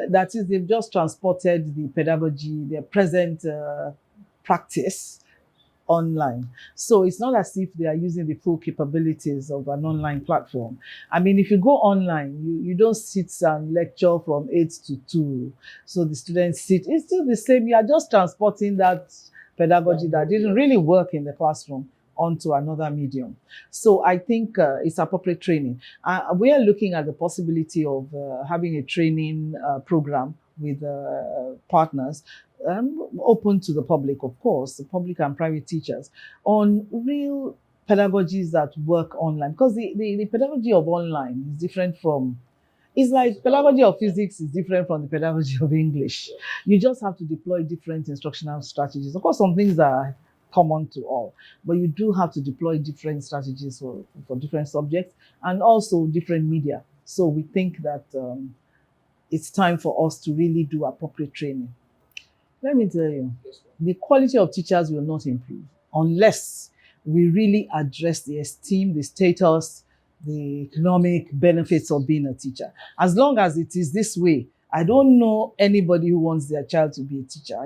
That is, they've just transported the pedagogy, their present practice online. So it's not as if they are using the full capabilities of an online platform. I mean, if you go online, you don't sit and lecture from 8 to 2. So the students sit, it's still the same. You are just transporting that pedagogy that didn't really work in the classroom onto another medium. So I think it's appropriate training. We are looking at the possibility of having a training program with partners, open to the public, of course, the public and private teachers, on real pedagogies that work online. Because the pedagogy of online is different from, it's like pedagogy of physics is different from the pedagogy of English. You just have to deploy different instructional strategies. Of course, some things are common to all, but you do have to deploy different strategies for different subjects and also different media. So we think that it's time for us to really do appropriate training. Let me tell you, the quality of teachers will not improve unless we really address the esteem, the status, the economic benefits of being a teacher. As long as it is this way, I don't know anybody who wants their child to be a teacher.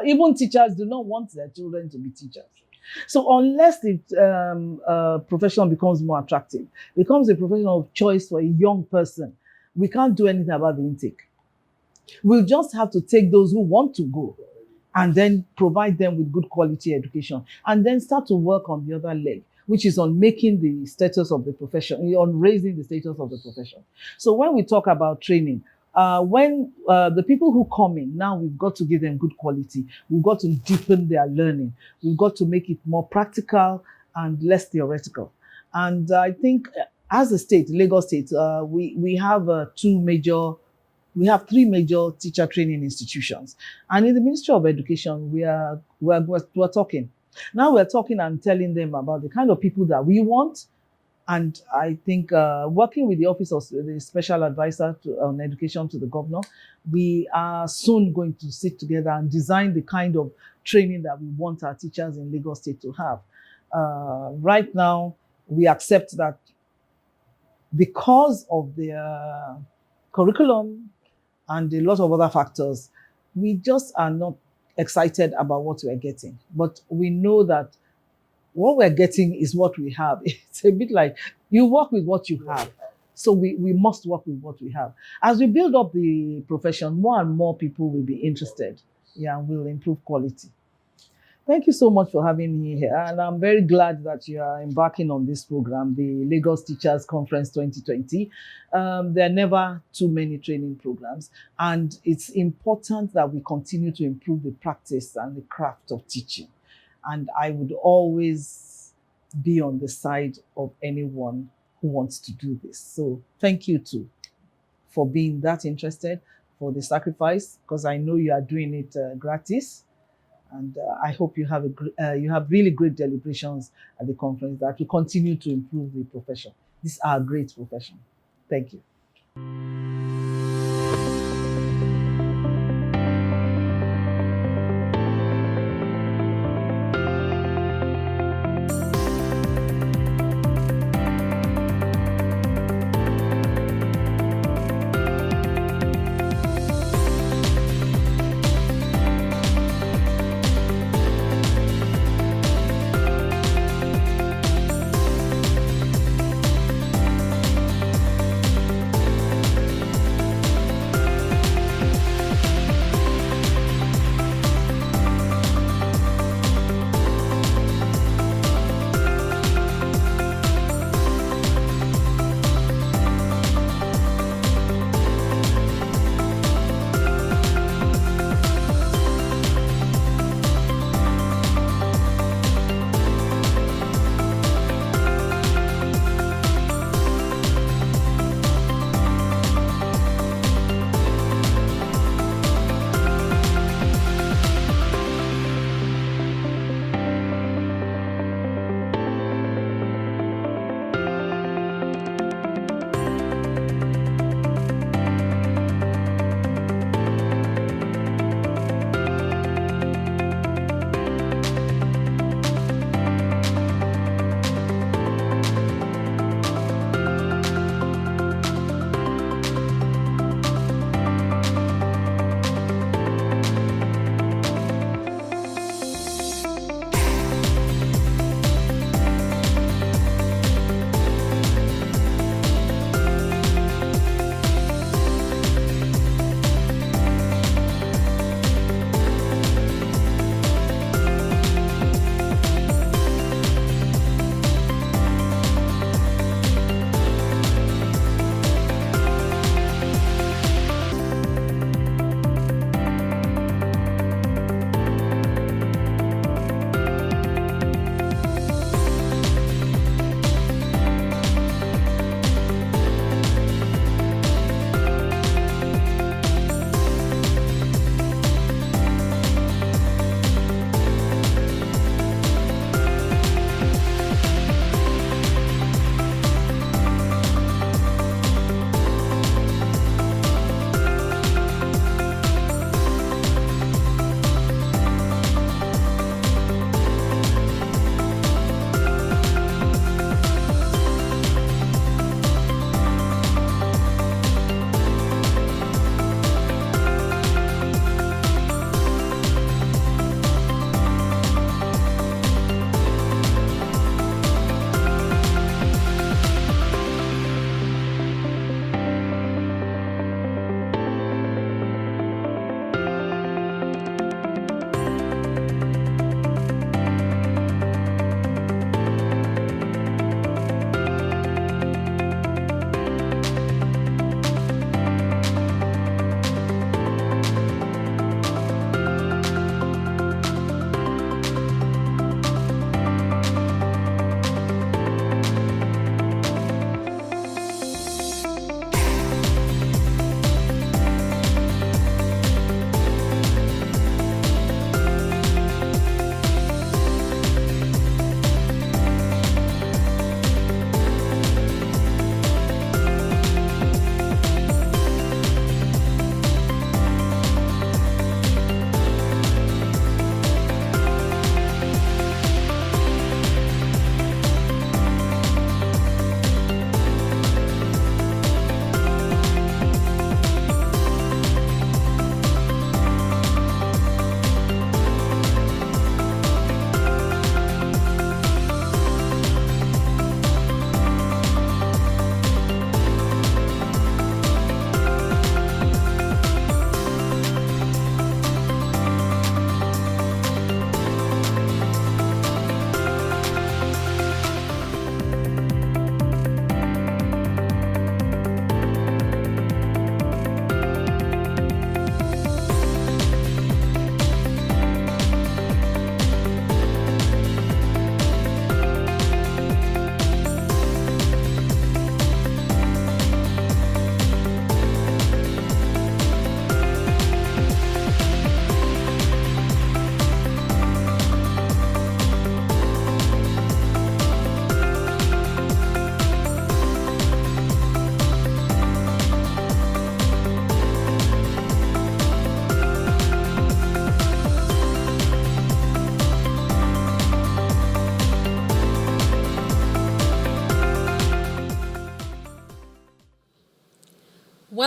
Even teachers do not want their children to be teachers. So unless the profession becomes more attractive, becomes a profession of choice for a young person, we can't do anything about the intake. We'll just have to take those who want to go and then provide them with good quality education, and then start to work on the other leg, which is on making the status of the profession, on raising the status of the profession. So when we talk about training, when the people who come in, now we've got to give them good quality. We've got to deepen their learning. We've got to make it more practical and less theoretical. And I think as a state, Lagos State, we have 2 major We have 3 major teacher training institutions. And in the Ministry of Education, we're talking. Now we're talking and telling them about the kind of people that we want. And I think working with the Office of the Special Advisor on Education to the Governor, we are soon going to sit together and design the kind of training that we want our teachers in Lagos State to have. Right now, we accept that because of their curriculum and a lot of other factors, we just are not excited about what we're getting. But we know that what we're getting is what we have. It's a bit like you work with what you have. So we must work with what we have. As we build up the profession, more and more people will be interested. Yeah, and will improve quality. Thank you so much for having me here. And I'm very glad that you are embarking on this program, the Lagos Teachers Conference 2020. There are never too many training programs. And it's important that we continue to improve the practice and the craft of teaching. And I would always be on the side of anyone who wants to do this. So thank you too for being that interested, for the sacrifice, because I know you are doing it gratis. And I hope you have really great deliberations at the conference that will continue to improve the profession. This is our great profession. Thank you.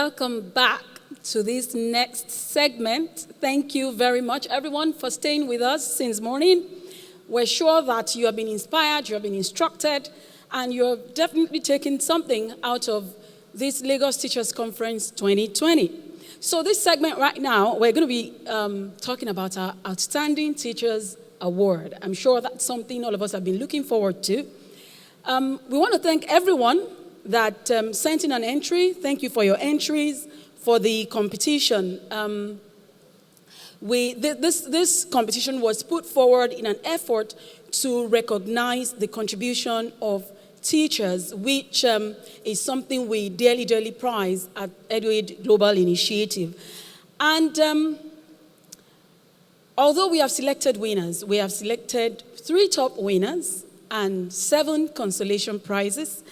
welcome back to this next segment. Thank you very much, everyone, for staying with us since morning. We're sure that you have been inspired, you have been instructed, and you're definitely taking something out of this Lagos Teachers Conference 2020. So this segment right now, we're going to be talking about our Outstanding Teachers Award. I'm sure that's something all of us have been looking forward to. We want to thank everyone that sent in an entry. Thank you for your entries for the competition. This competition was put forward in an effort to recognize the contribution of teachers, which is something we dearly, dearly prize at EduAid Global Initiative. And although we have selected winners, we have selected 3 top winners and 7 consolation prizes.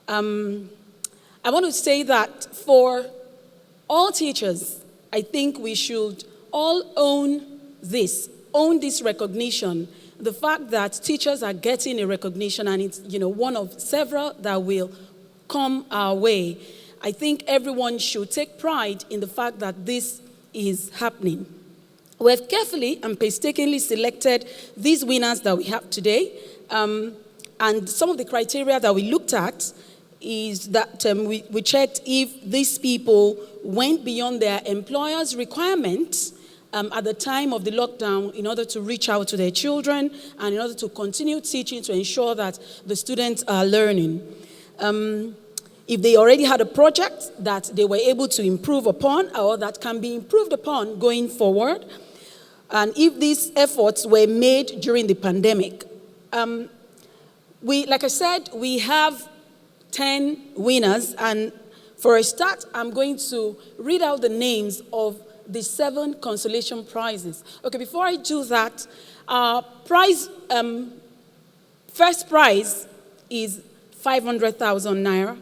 I want to say that for all teachers, I think we should all own this recognition. The fact that teachers are getting a recognition, and it's one of several that will come our way. I think everyone should take pride in the fact that this is happening. We have carefully and painstakingly selected these winners that we have today. And some of the criteria that we looked at is that we checked if these people went beyond their employer's requirements at the time of the lockdown in order to reach out to their children and in order to continue teaching to ensure that the students are learning. If they already had a project that they were able to improve upon or that can be improved upon going forward, and if these efforts were made during the pandemic. Like I said, we have 10 winners, and for a start, I'm going to read out the names of the 7 consolation prizes. Okay, before I do that, first prize is 500,000 naira.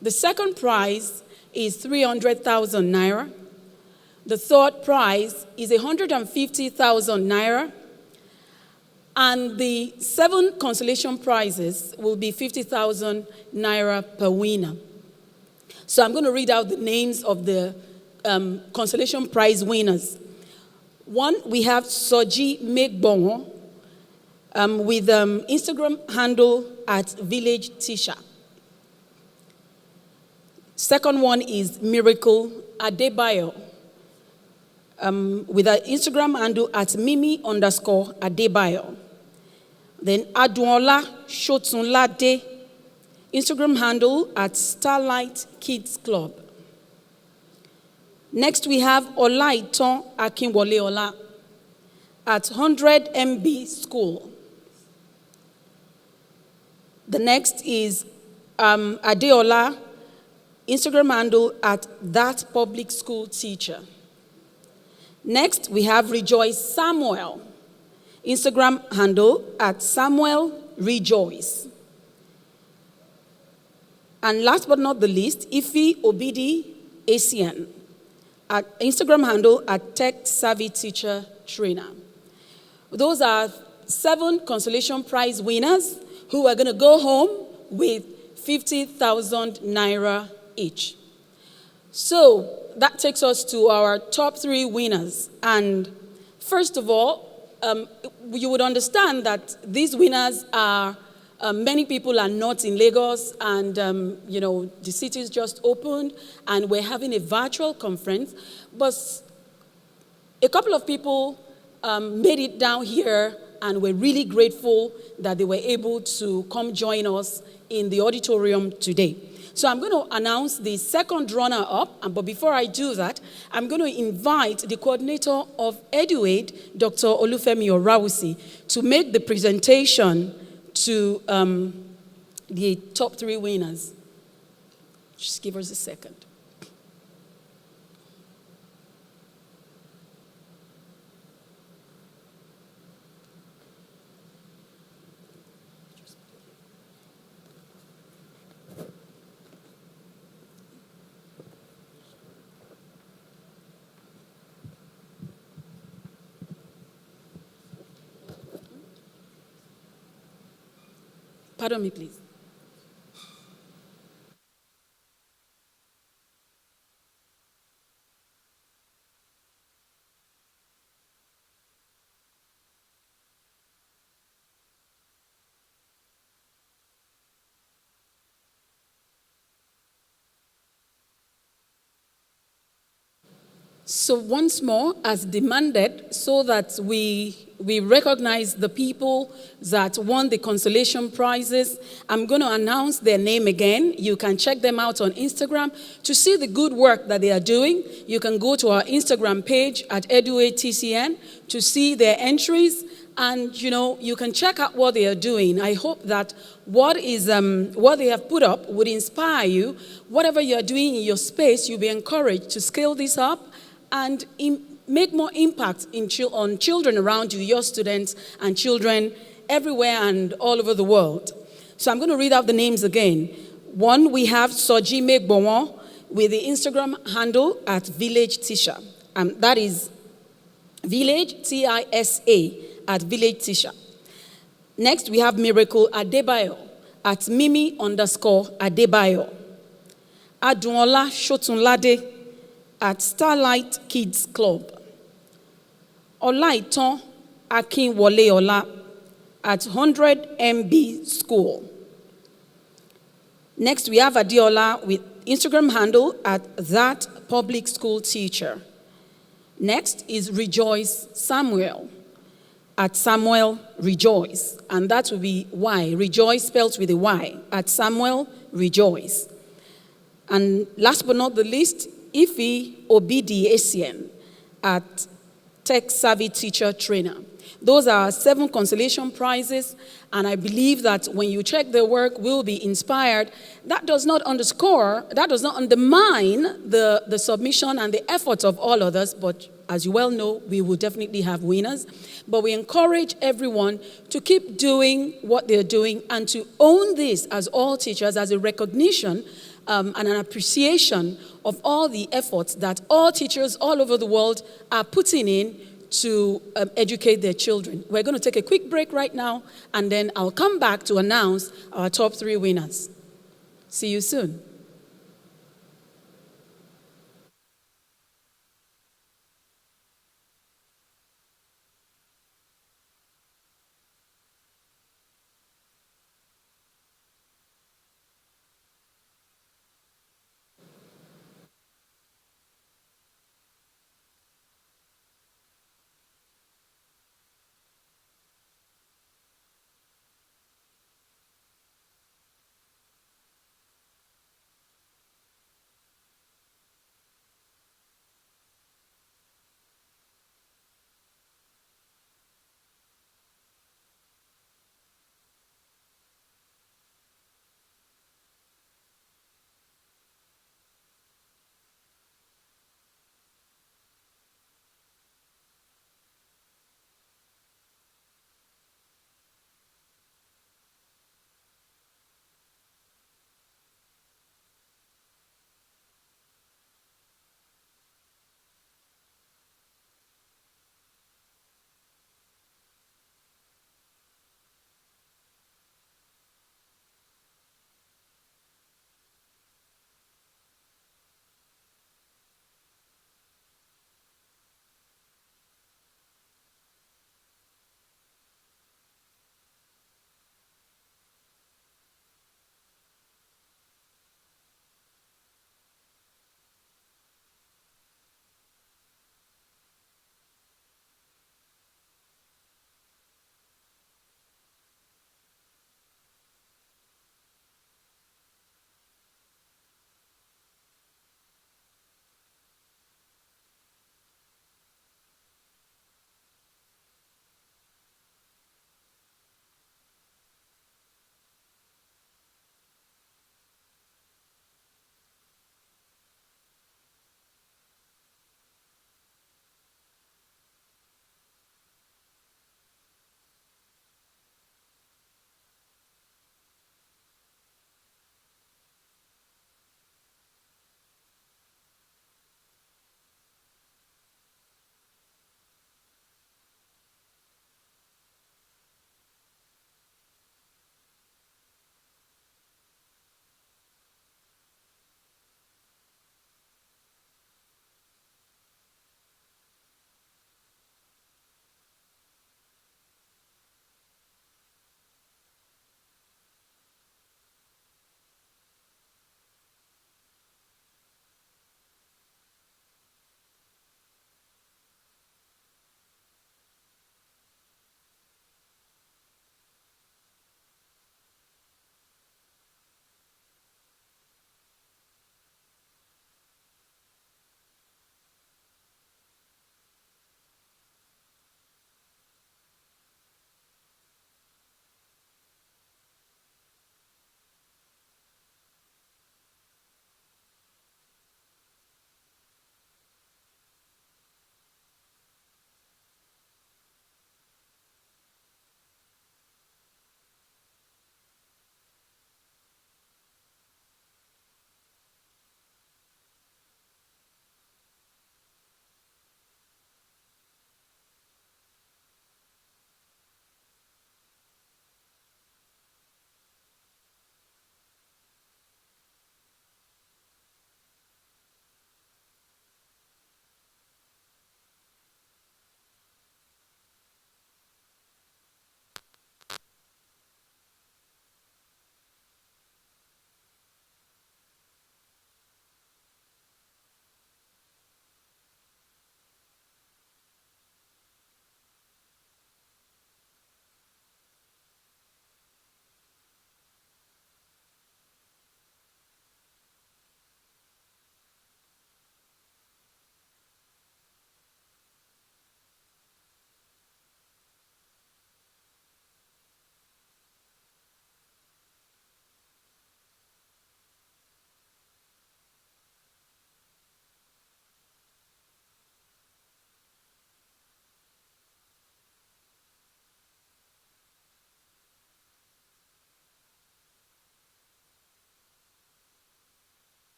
The second prize is 300,000 naira. The third prize is 150,000 naira. And the 7 consolation prizes will be 50,000 naira per winner. So I'm going to read out the names of the consolation prize winners. 1, we have Soji Megbongo with Instagram handle at Village Teacher. Second one is Miracle Adebayo with an Instagram handle at Mimi_Adebayo. Then Aduola Shotunlade, Instagram handle at Starlight Kids Club. Next we have Olaiton Akinwole at 100 MB School. The next is Adeola, Instagram handle at That Public School Teacher. Next we have Rejoice Samuel, Instagram handle at Samuel Rejoice. And last but not the least, Ifi Obidi Asian, at Instagram handle at Tech Savvy Teacher Trainer. Those are 7 consolation prize winners who are going to go home with 50,000 naira each. So that takes us to our top 3 winners. And first of all, you would understand that these winners are, many people are not in Lagos, and the city's just opened, and we're having a virtual conference. But a couple of people made it down here, and we're really grateful that they were able to come join us in the auditorium today. So I'm going to announce the second runner-up, but before I do that, I'm going to invite the coordinator of EduAid, Dr. Olufemi Orawusi, to make the presentation to the top 3 winners. Just give us a second. Pardon me, please. So once more, as demanded, so that we recognize the people that won the consolation prizes, I'm going to announce their name again. You can check them out on Instagram to see the good work that they are doing. You can go to our Instagram page at EduATCN to see their entries, and you can check out what they are doing. I hope that what they have put up would inspire you. Whatever you are doing in your space, you'll be encouraged to scale this up and make more impact on children around you, your students and children everywhere and all over the world. So I'm going to read out the names again. One, we have Sojime Gbonwon with the Instagram handle at Village Tisha. That is Village, Tisa, at Village Tisha. Next, we have Miracle Adebayo at Mimi_Adebayo. Adunola Shotunlade at Starlight Kids Club. Olaiton Akinwoleola at 100 MB School. Next, we have Adiola with Instagram handle at That Public School Teacher. Next is Rejoice Samuel at Samuel Rejoice, and that will be Y. Rejoice spelled with a Y at Samuel Rejoice. And last but not the least, Ifi Obidi Essien at Tech Savvy Teacher Trainer. Those are 7 consolation prizes, and I believe that when you check their work, we'll be inspired. That does not undermine the submission and the efforts of all others, but as you well know, we will definitely have winners. But we encourage everyone to keep doing what they're doing and to own this as all teachers as a recognition and an appreciation of all the efforts that all teachers all over the world are putting in to educate their children. We're going to take a quick break right now, and then I'll come back to announce our top 3 winners. See you soon.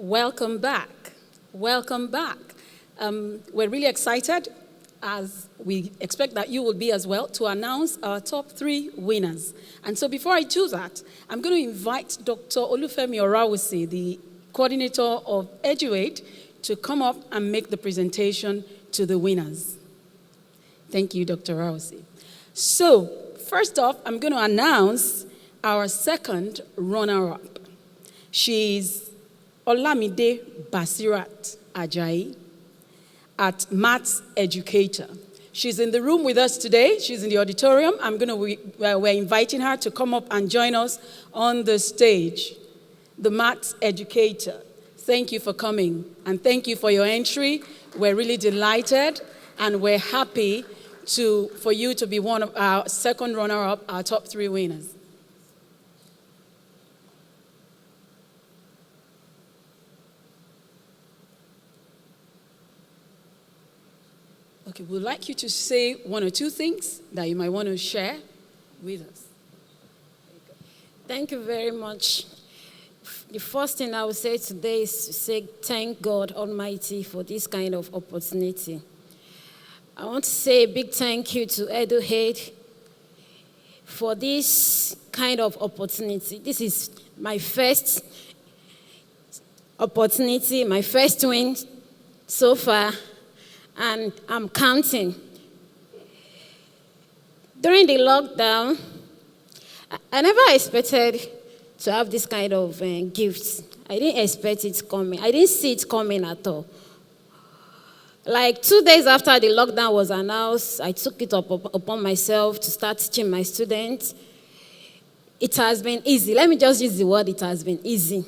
Welcome back. Welcome back. We're really excited, as we expect that you will be as well, to announce our top 3 winners. And so before I do that, I'm going to invite Dr. Olufemi Orawusi, the coordinator of EduAid, to come up and make the presentation to the winners. Thank you, Dr. Orawusi. So, first off, I'm going to announce our second runner-up. She's Olamide Basirat Ajayi at Maths Educator. She's in the room with us today. She's in the auditorium. We're inviting her to come up and join us on the stage. The Maths Educator. Thank you for coming, and thank you for your entry. We're really delighted, and we're happy for you to be one of our second runner-up, our top 3 winners. Okay, we'd like you to say 1 or 2 things that you might want to share with us. Thank you very much. The first thing I would say today is to say thank God Almighty for this kind of opportunity. I want to say a big thank you to EduAid for this kind of opportunity. This is my first opportunity, my first win so far, and I'm counting. During the lockdown, I never expected to have this kind of gifts. I didn't expect it coming. I didn't see it coming at all. Like 2 days after the lockdown was announced, I took it upon myself to start teaching my students. It has been easy. Let me just use the word, it has been easy.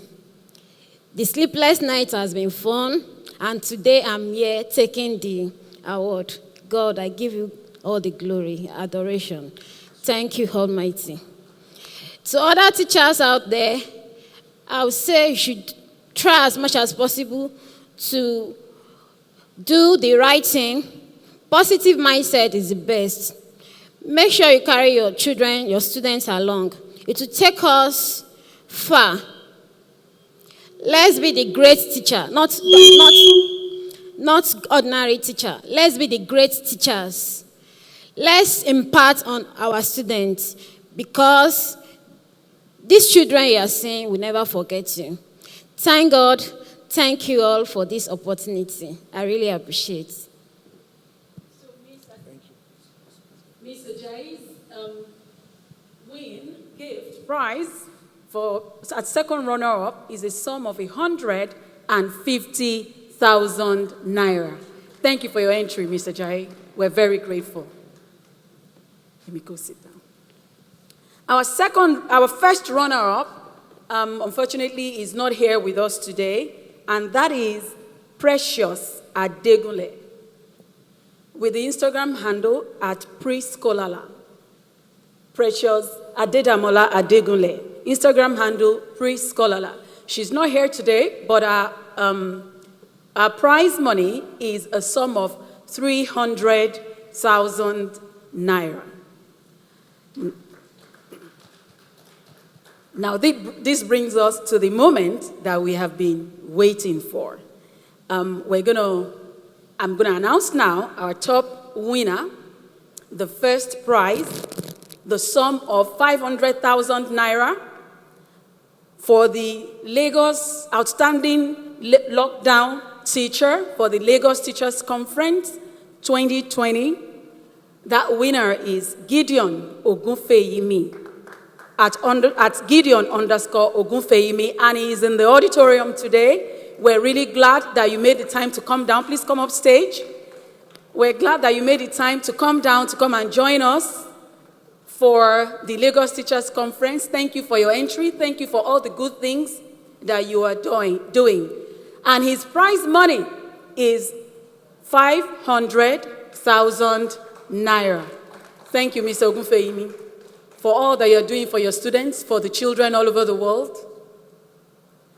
The sleepless night has been fun, and today I'm here taking the award. God, I give you all the glory, adoration. Thank you, Almighty. To other teachers out there, I would say you should try as much as possible to do the right thing. Positive mindset is the best. Make sure you carry your children, your students along. It will take us far. Let's be the great teacher, not ordinary teacher. Let's be the great teachers. Let's impart on our students, because these children you are seeing will never forget you. Thank God. Thank you all for this opportunity. I really appreciate it. So, Ms. Ajayi's gift prize at second runner-up is a sum of 150,000 naira. Thank you for your entry, Ms. Ajayi. We're very grateful. Let me go sit down. Our first runner-up, unfortunately, is not here with us today, and that is Precious Adegunle, with the Instagram handle at Prescolala. Precious Adedamola Adegunle, Instagram handle Prescolala. She's not here today, but our prize money is a sum of 300,000 naira. Now, this brings us to the moment that we have been waiting for. I'm going to announce now our top winner, the first prize, the sum of 500,000 naira for the Lagos Outstanding Lockdown Teacher for the Lagos Teachers Conference 2020. That winner is Gideon Ogunfeyimi at Gideon_Ogunfeyimi, and he is in the auditorium today. We're really glad that you made the time to come down. Please come up stage. We're glad that you made the time to come down to come and join us for the Lagos Teachers Conference. Thank you for your entry. Thank you for all the good things that you are doing. And his prize money is 500,000 naira. Thank you, Mr. Ogunfeyimi, for all that you're doing for your students, for the children all over the world.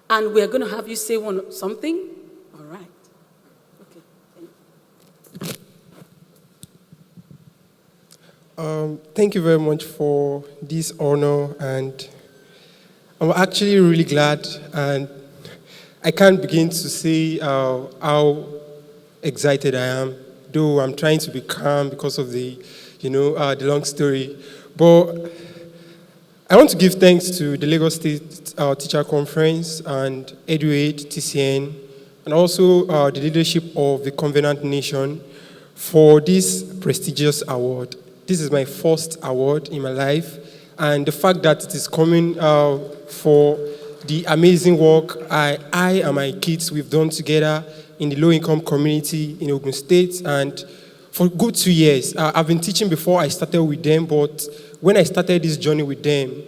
And we're going to have you say something. All right. Okay. Thank you very much for this honor, and I'm actually really glad, and I can't begin to say how excited I am, though I'm trying to be calm because of the long story. But I want to give thanks to the Lagos State Teacher Conference and EduAid, TCN, and also the leadership of the Covenant Nation for this prestigious award. This is my first award in my life, and the fact that it is coming for the amazing work I and my kids we've done together in the low-income community in Ogun State, and for good 2 years. I've been teaching before I started with them, but when I started this journey with them,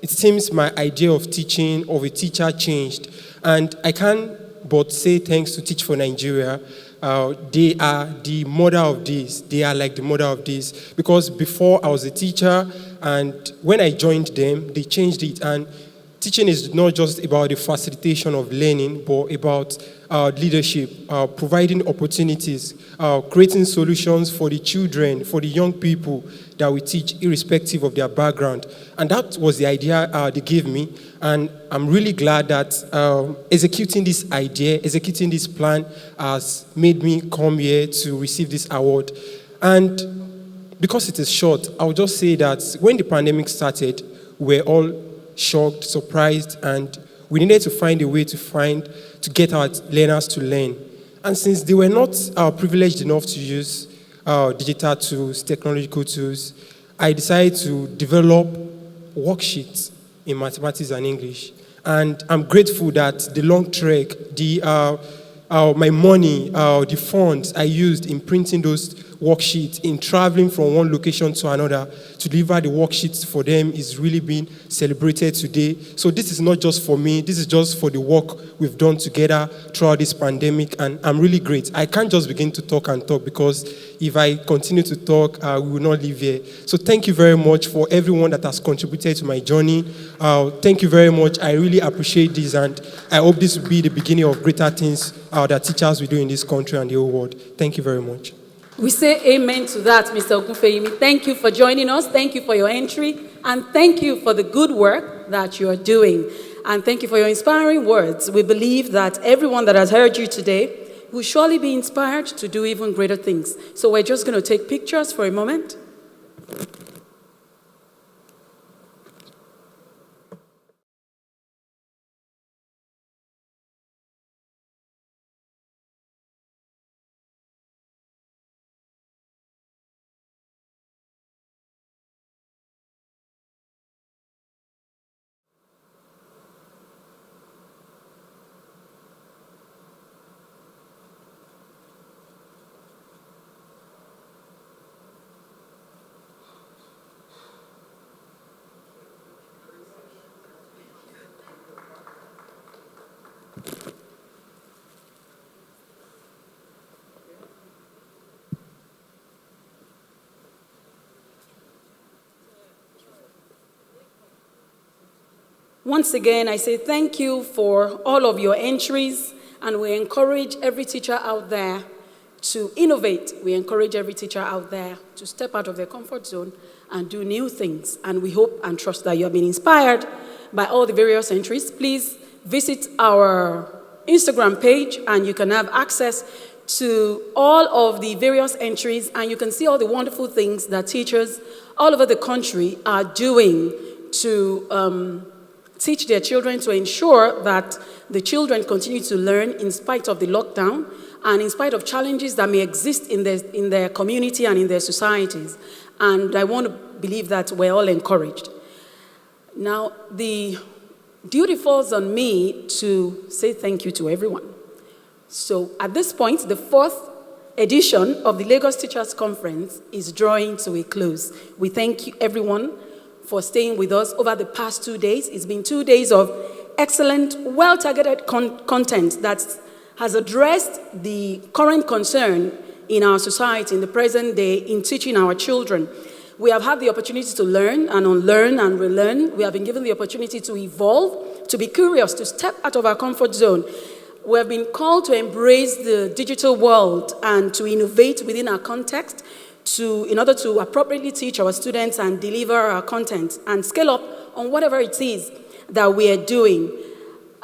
it seems my idea of teaching, of a teacher, changed. And I can't but say thanks to Teach for Nigeria. They are the mother of this. They are like the mother of this. Because before I was a teacher, and when I joined them, they changed it. And teaching is not just about the facilitation of learning, but about leadership, providing opportunities, creating solutions for the children, for the young people that we teach, irrespective of their background. And that was the idea they gave me. And I'm really glad that executing this idea, executing this plan has made me come here to receive this award. And because it is short, I'll just say that when the pandemic started, we were all shocked, surprised, and we needed to find a way to get our learners to learn. And since they were not privileged enough to use digital tools, technological tools, I decided to develop worksheets in mathematics and English. And I'm grateful that the long trek, my money, the funds I used in printing those worksheets, in traveling from one location to another to deliver the worksheets for them is really being celebrated today. So this is not just for me, this is just for the work we've done together throughout this pandemic, and I'm really great. I can't just begin to talk and talk, because if I continue to talk, we will not leave here. So thank you very much for everyone that has contributed to my journey. Thank you very much. I really appreciate this, and I hope this will be the beginning of greater things that teachers will do in this country and the whole world. Thank you very much. We say amen to that, Mr. Ogunfeyimi. Thank you for joining us. Thank you for your entry. And thank you for the good work that you are doing. And thank you for your inspiring words. We believe that everyone that has heard you today will surely be inspired to do even greater things. So we're just going to take pictures for a moment. Once again, I say thank you for all of your entries, and we encourage every teacher out there to innovate. We encourage every teacher out there to step out of their comfort zone and do new things. And we hope and trust that you have been inspired by all the various entries. Please visit our Instagram page, and you can have access to all of the various entries, and you can see all the wonderful things that teachers all over the country are doing to teach their children, to ensure that the children continue to learn in spite of the lockdown and in spite of challenges that may exist in their community and in their societies. And I want to believe that we're all encouraged. Now, the duty falls on me to say thank you to everyone. So at this point, the fourth edition of the Lagos Teachers Conference is drawing to a close. We thank you, everyone, for staying with us over the past 2 days. It's been 2 days of excellent, well-targeted content that has addressed the current concern in our society, in the present day, in teaching our children. We have had the opportunity to learn and unlearn and relearn. We have been given the opportunity to evolve, to be curious, to step out of our comfort zone. We have been called to embrace the digital world and to innovate within our context, in order to appropriately teach our students and deliver our content and scale up on whatever it is that we are doing.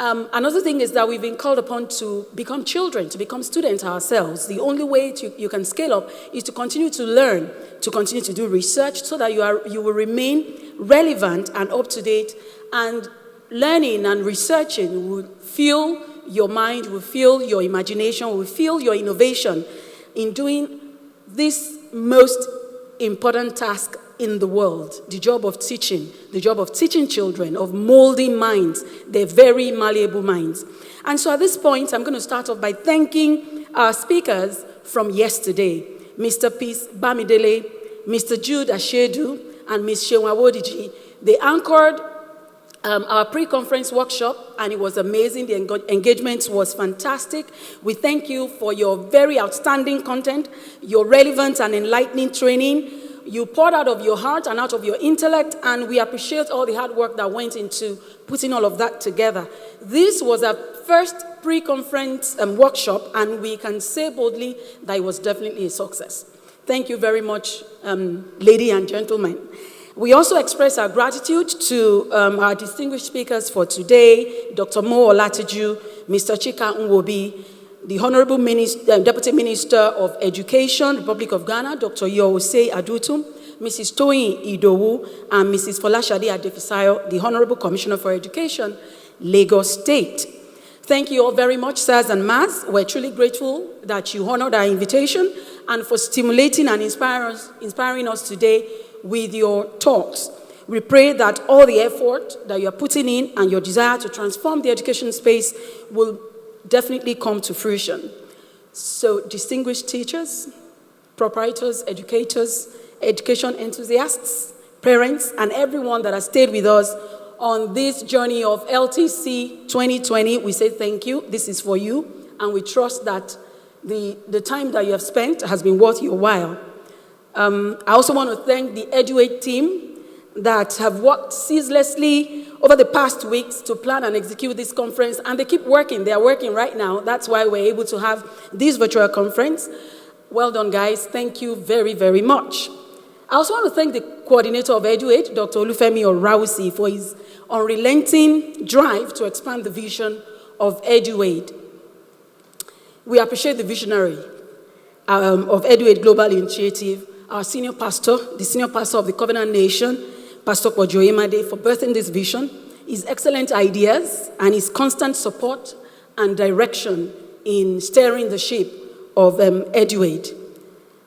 Another thing is that we've been called upon to become children, to become students ourselves. The only way you can scale up is to continue to learn, to continue to do research so that you will remain relevant and up to date. And learning and researching will fuel your mind, will fuel your imagination, will fuel your innovation in doing this most important task in the world, the job of teaching children, of molding minds, their very malleable minds. And so at this point, I'm going to start off by thanking our speakers from yesterday, Mr. Peace Bamidele, Mr. Jude Ashedu, and Ms. Shewa Wodiji. They anchored our pre-conference workshop, and it was amazing. The engagement was fantastic. We thank you for your very outstanding content, your relevant and enlightening training. You poured out of your heart and out of your intellect, and we appreciate all the hard work that went into putting all of that together. This was our first pre-conference workshop, and we can say boldly that it was definitely a success. Thank you very much, ladies and gentlemen. We also express our gratitude to our distinguished speakers for today, Dr. Mo Olatiju, Mr. Chika Nwobi, the Honorable Deputy Minister of Education, Republic of Ghana, Dr. Yose Adutum, Mrs. Toyin Idowu, and Mrs. Folashade Adefisayo, the Honorable Commissioner for Education, Lagos State. Thank you all very much, sirs and ma'ams. We're truly grateful that you honored our invitation and for stimulating and inspiring us today with your talks. We pray that all the effort that you're putting in and your desire to transform the education space will definitely come to fruition. So, distinguished teachers, proprietors, educators, education enthusiasts, parents, and everyone that has stayed with us on this journey of LTC 2020, we say thank you. This is for you, and we trust that the time that you have spent has been worth your while. I also want to thank the EduAid team that have worked ceaselessly over the past weeks to plan and execute this conference, and they keep working. They are working right now. That's why we're able to have this virtual conference. Well done, guys. Thank you very, very much. I also want to thank the coordinator of EduAid, Dr. Olufemi Orausi, for his unrelenting drive to expand the vision of EduAid. We appreciate the visionary of EduAid Global Initiative, our senior pastor, the senior pastor of the Covenant Nation, Pastor Kojo Imade, for birthing this vision, his excellent ideas, and his constant support and direction in steering the ship of EduAid.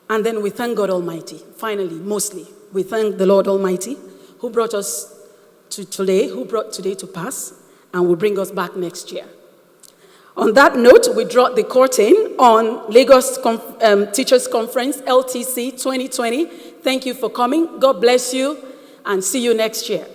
And then we thank God Almighty. Finally, mostly, we thank the Lord Almighty who brought us to today, who brought today to pass, and will bring us back next year. On that note, we draw the curtain on Lagos Teachers Conference, LTC 2020. Thank you for coming. God bless you, and see you next year.